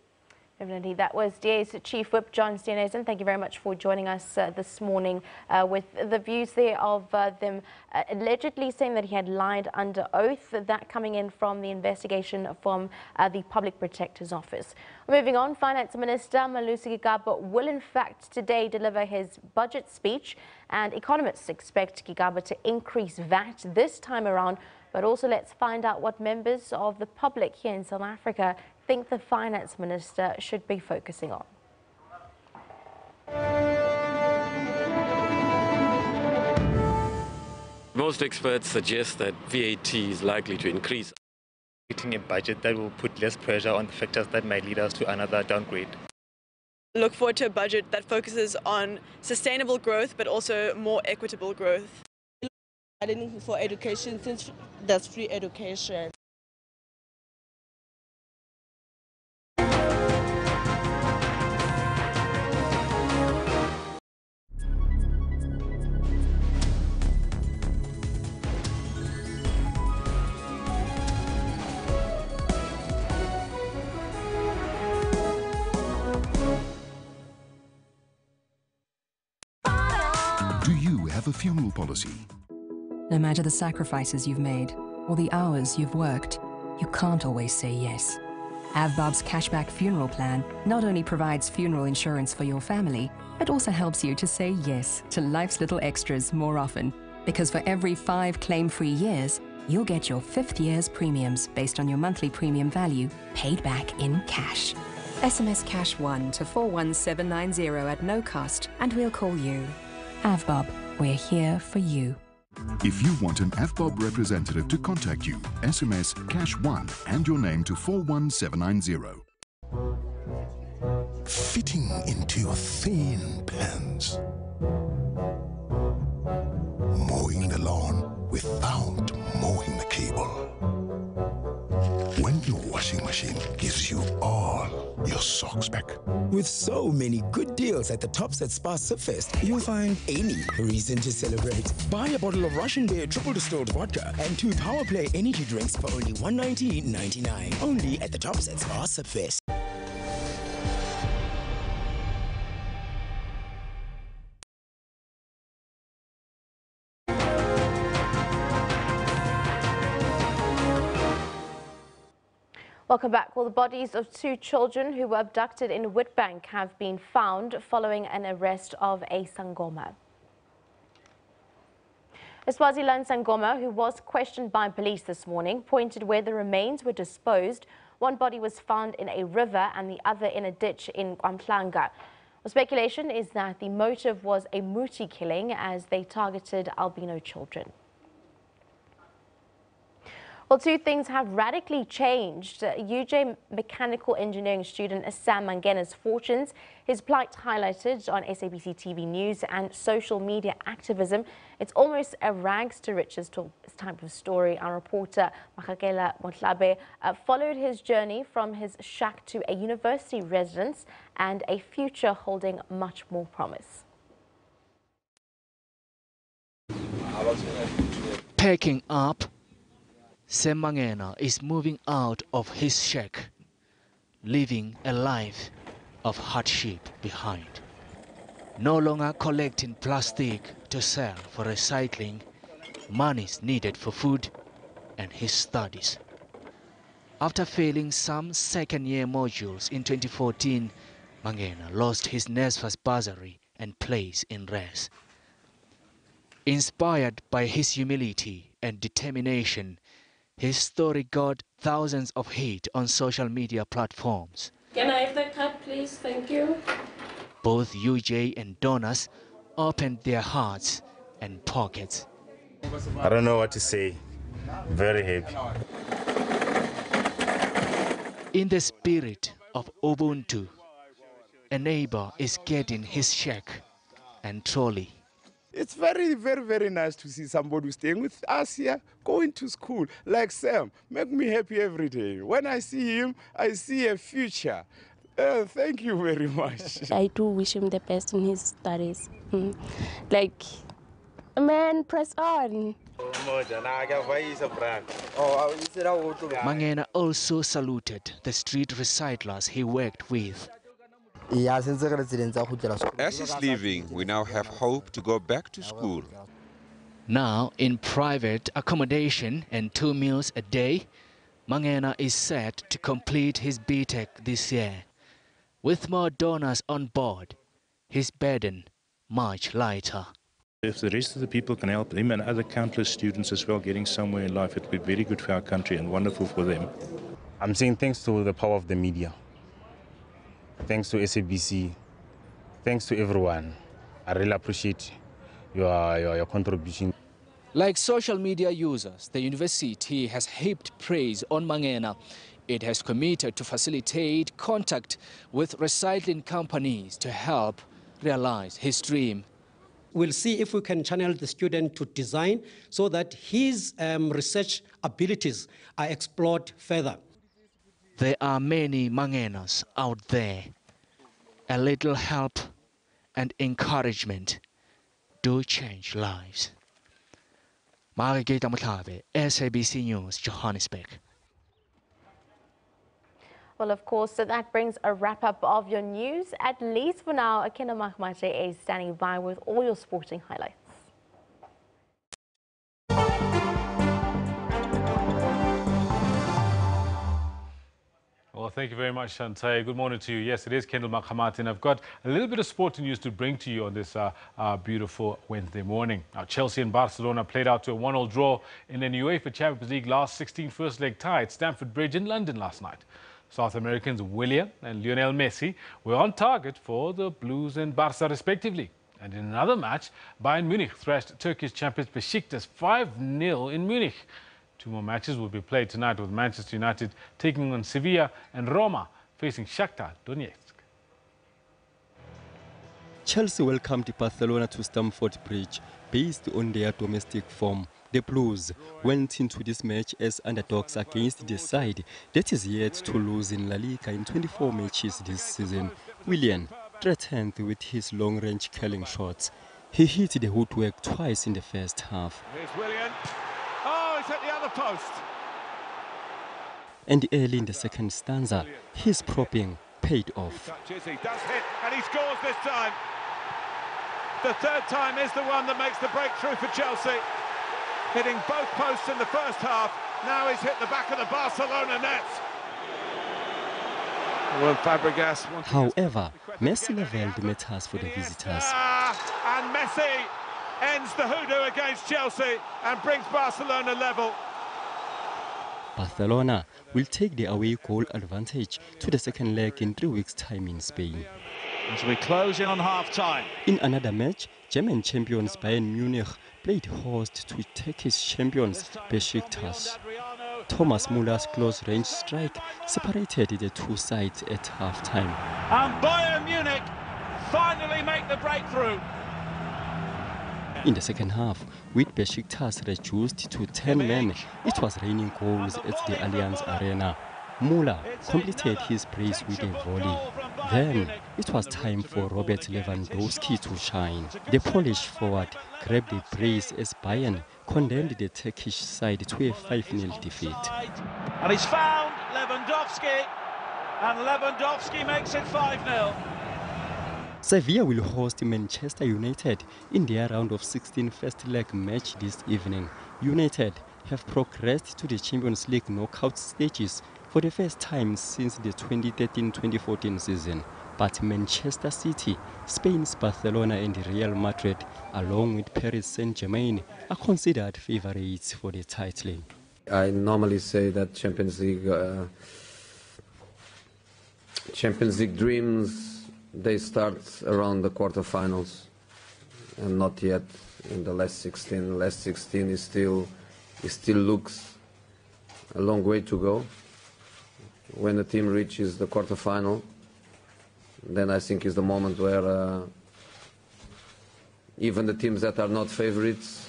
Definitely. That was DA's Chief Whip, John Steenhuisen. Thank you very much for joining us this morning with the views there of them allegedly saying that he had lied under oath. That coming in from the investigation from the Public Protector's Office. Moving on, Finance Minister Malusi Gigaba will in fact today deliver his budget speech, and economists expect Gigaba to increase VAT this time around. But also let's find out what members of the public here in South Africa think the Finance Minister should be focusing on. Most experts suggest that VAT is likely to increase. A budget that will put less pressure on the factors that might lead us to another downgrade. Look forward to a budget that focuses on sustainable growth but also more equitable growth. For education, since there's free education. Do you have a funeral policy? No matter the sacrifices you've made or the hours you've worked, you can't always say yes. Avbob's cashback funeral plan not only provides funeral insurance for your family, but also helps you to say yes to life's little extras more often. Because for every 5 claim-free years, you'll get your 5th year's premiums based on your monthly premium value paid back in cash. SMS Cash 1 to 41790 at no cost, and we'll call you. Avbob, we're here for you. If you want an FBOB representative to contact you, SMS #1 and your name to 41790. Fitting into your thin pants. Mowing the lawn without mowing the cable. When your washing machine gives you all your socks back. With so many good deals at the Tops at Spa Surfest, you'll find any reason to celebrate. Buy a bottle of Russian Bear triple distilled vodka and 2 Power Play energy drinks for only $119.99. Only at the Tops at Spa Surfest. Welcome back. Well, the bodies of 2 children who were abducted in Witbank have been found following an arrest of a Sangoma. A Swaziland Sangoma, who was questioned by police this morning, pointed where the remains were disposed. One body was found in a river and the other in a ditch in Kwamhlanga. Well, speculation is that the motive was a muti killing as they targeted albino children. Well, 2 things have radically changed UJ mechanical engineering student Sam Mangena's fortunes. His plight highlighted on SABC TV News and social media activism. It's almost a rags to riches type of story. Our reporter Makakela Motlabe followed his journey from his shack to a university residence and a future holding much more promise. Packing up, Sam Mangena is moving out of his shack, leaving a life of hardship behind. No longer collecting plastic to sell for recycling, monies needed for food and his studies. After failing some second-year modules in 2014, Mangena lost his NSFAS bursary and place in res. Inspired by his humility and determination, his story got thousands of hits on social media platforms. Can I have the card, please? Thank you. Both UJ and donors opened their hearts and pockets. I don't know what to say. Very happy. In the spirit of Ubuntu, a neighbor is getting his shack and trolley. It's very, very, very nice to see somebody staying with us here, going to school, like Sam. Make me happy every day. When I see him, I see a future. Thank you very much. I do wish him the best in his studies. Like, man, press on. Mangena also saluted the street recyclers he worked with. As he's leaving, we now have hope to go back to school. Now in private accommodation and 2 meals a day, Mangena is set to complete his BTech this year. With more donors on board, his burden much lighter. If the rest of the people can help him and other countless students as well getting somewhere in life, it would be very good for our country and wonderful for them. I'm saying thanks to the power of the media. Thanks to SABC, thanks to everyone. I really appreciate your contribution. Like social media users, the university has heaped praise on Mangena. It has committed to facilitate contact with recycling companies to help realize his dream. We'll see if we can channel the student to design so that his research abilities are explored further. There are many Mangenas out there. A little help and encouragement do change lives. Marigita Mutlabe, SABC News, Johannesburg. Well, of course, so that brings a wrap-up of your news. At least for now, Akina Mahmate is standing by with all your sporting highlights. Well, thank you very much, Shantae. Good morning to you. Yes, it is Kendall Makhamati, and I've got a little bit of sporting news to bring to you on this beautiful Wednesday morning. Now, Chelsea and Barcelona played out to a 1-1 draw in an UEFA Champions League last 16 first-leg tie at Stamford Bridge in London last night. South Americans William and Lionel Messi were on target for the Blues and Barca respectively. And in another match, Bayern Munich thrashed Turkish champions Besiktas 5-0 in Munich. 2 more matches will be played tonight, with Manchester United taking on Sevilla and Roma facing Shakhtar Donetsk. Chelsea welcomed Barcelona to Stamford Bridge based on their domestic form. The Blues went into this match as underdogs against the side that is yet to lose in La Liga in 24 matches this season. Willian threatened with his long-range curling shots. He hit the woodwork twice in the first half. Here's Willian. Oh, it's at the other post. And early in the second stanza, his propping paid off. Touches, he does hit, and he scores this time. The third time is the one that makes the breakthrough for Chelsea. Hitting both posts in the first half. Now he's hit the back of the Barcelona nets. Well, Fabregas. However, Messi leveled matters for the visitors. And Messi ends the hoodoo against Chelsea and brings Barcelona level. Barcelona will take the away goal advantage to the second leg in 3 weeks' time in Spain. As we close in on half-time. In another match, German champions Bayern Munich played host to Turkish champions Besiktas. Thomas Müller's close-range strike separated the two sides at half-time. And Bayern Munich finally make the breakthrough. In the second half, with Besiktas reduced to 10 men, it was raining goals at the Allianz Arena. Müller completed his brace with a volley. Then it was time for Robert Lewandowski to shine. The Polish forward grabbed the brace as Bayern condemned the Turkish side to a 5-0 defeat. And he's found Lewandowski, and Lewandowski makes it 5-0. Sevilla will host Manchester United in their round of 16 first leg match this evening. United have progressed to the Champions League knockout stages for the first time since the 2013-2014 season. But Manchester City, Spain's Barcelona and Real Madrid, along with Paris Saint-Germain, are considered favourites for the title. I normally say that Champions League dreams, they start around the quarterfinals and not yet in the last 16. The last 16 is still looks a long way to go. When the team reaches the quarterfinal, then I think is the moment where even the teams that are not favorites,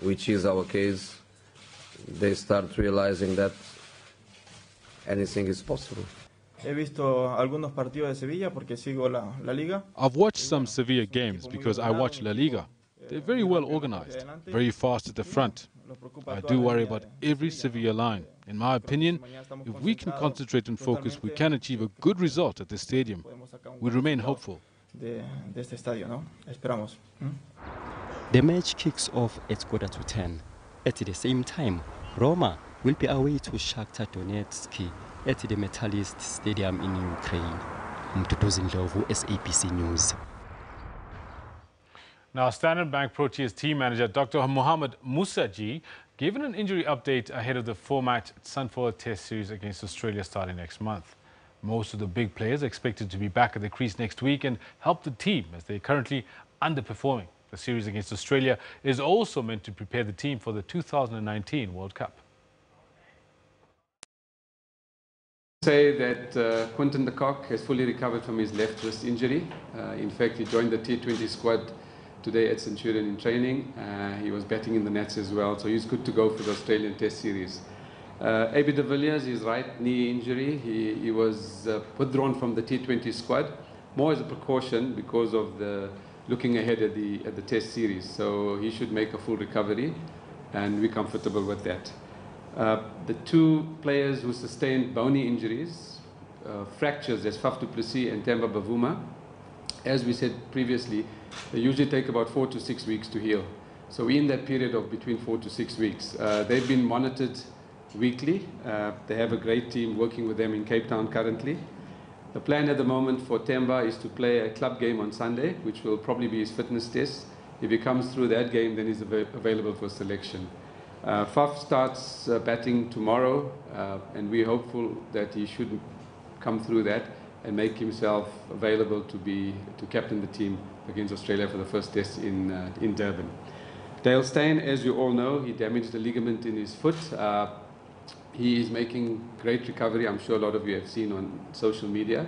which is our case, they start realizing that anything is possible. He visto algunos partidos de Sevilla porque sigo la Liga. I've watched some Sevilla games because I watch La Liga. They're very well organized, very fast at the front. I do worry about every Sevilla line. In my opinion, if we can concentrate and focus, we can achieve a good result at the stadium. We remain hopeful. De este estadio, ¿no? Esperamos. The match kicks off at 9:45. At the same time, Roma will be away to Shakhtar Donetsk at the Metalist Stadium in Ukraine. Mtutuzi Ndlovu, SABC News. Now, Standard Bank Proteas team manager Dr. Mohamed Musaji given an injury update ahead of the 4-match Sunfall Test series against Australia starting next month. Most of the big players are expected to be back at the crease next week and help the team as they're currently underperforming. The series against Australia is also meant to prepare the team for the 2019 World Cup. Say that Quinton de Kock has fully recovered from his left wrist injury. In fact, he joined the T20 squad today at Centurion in training. He was batting in the nets as well, so he's good to go for the Australian Test series. AB de Villiers, his right knee injury, he was withdrawn from the T20 squad, more as a precaution because of the looking ahead at the Test series. So he should make a full recovery, and we're comfortable with that. The two players who sustained bony injuries, fractures, as Faf du Plessis and Themba Bavuma, as we said previously, they usually take about 4 to 6 weeks to heal. So we're in that period of between 4 to 6 weeks. They've been monitored weekly. They have a great team working with them in Cape Town currently. The plan at the moment for Themba is to play a club game on Sunday, which will probably be his fitness test. If he comes through that game, then he's available for selection. Faf starts batting tomorrow, and we're hopeful that he should come through that. and make himself available to captain the team against Australia for the first test in Durban. Dale Steyn, as you all know, he damaged the ligament in his foot. He is making great recovery. I'm sure a lot of you have seen on social media.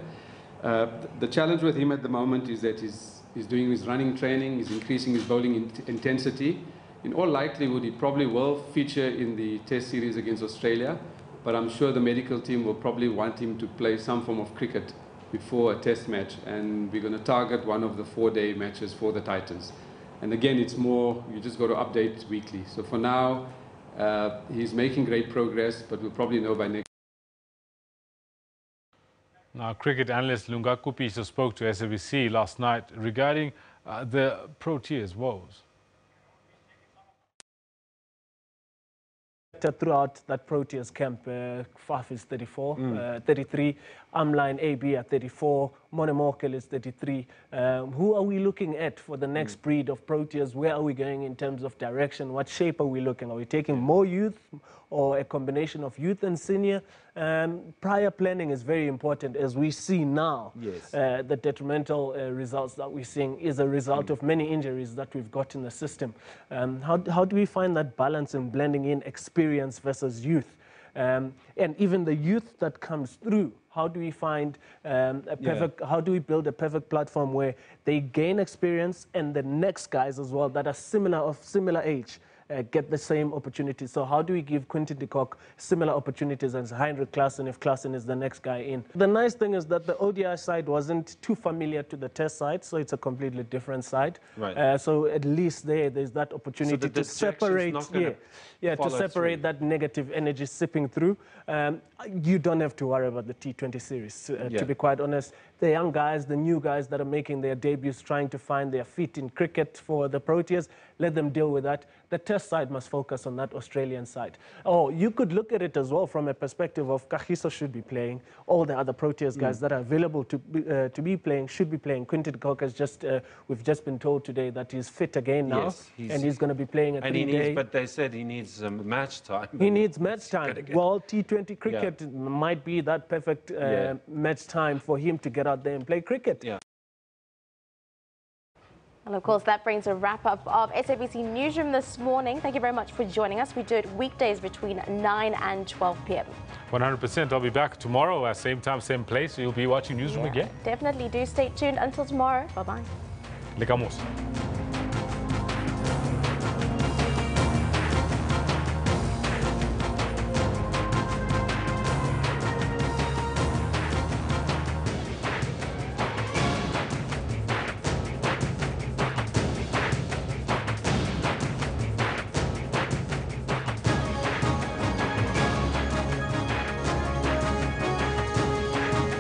The challenge with him at the moment is that he's doing his running training, he's increasing his bowling intensity. In all likelihood, he probably will feature in the test series against Australia, but I'm sure the medical team will probably want him to play some form of cricket before a test match, and we're going to target one of the 4-day matches for the Titans. And again, it's more, you just got to update weekly. So for now, he's making great progress, but we'll probably know by next. Now, cricket analyst Lunga Kupisho spoke to SABC last night regarding the Proteas' woes. Throughout that Proteas camp, Faf is 34, 33, Amline AB at 34, Monemokel is 33. Who are we looking at for the next breed of Proteas? Where are we going in terms of direction? What shape are we looking? Are we taking more youth or a combination of youth and senior? Prior planning is very important, as we see now. Yes. The detrimental results that we're seeing is a result of many injuries that we've got in the system. How do we find that balance in blending in experience versus youth? And even the youth that comes through, how do we find how do we build a perfect platform where they gain experience and the next guys as well that are similar age get the same opportunities? So how do we give Quinton de Kock similar opportunities as Heinrich Klaasen if Klaasen is the next guy in? The nice thing is that the ODI side wasn't too familiar to the test side, so it's a completely different side. Right. So at least there's that opportunity to separate, to separate that negative energy sipping through. You don't have to worry about the T20 series, to be quite honest. The young guys, the new guys that are making their debuts, trying to find their feet in cricket for the Proteas, let them deal with that. The test side must focus on that Australian side. Or you could look at it as well from a perspective of Kagiso should be playing. All the other Proteas guys that are available to be playing should be playing. Quinton de Kock has we've just been told today that he's fit again now, yes, and he's going to be playing a 3-day. But they said he needs match time. He needs match time. Well, T20 cricket might be that perfect match time for him to get out there and play cricket. Yeah. And of course, that brings a wrap-up of SABC Newsroom this morning. Thank you very much for joining us. We do it weekdays between 9 and 12 p.m. 100%. I'll be back tomorrow at same time, same place. So you'll be watching Newsroom again. Definitely do. Stay tuned until tomorrow. Bye-bye. Le Camos.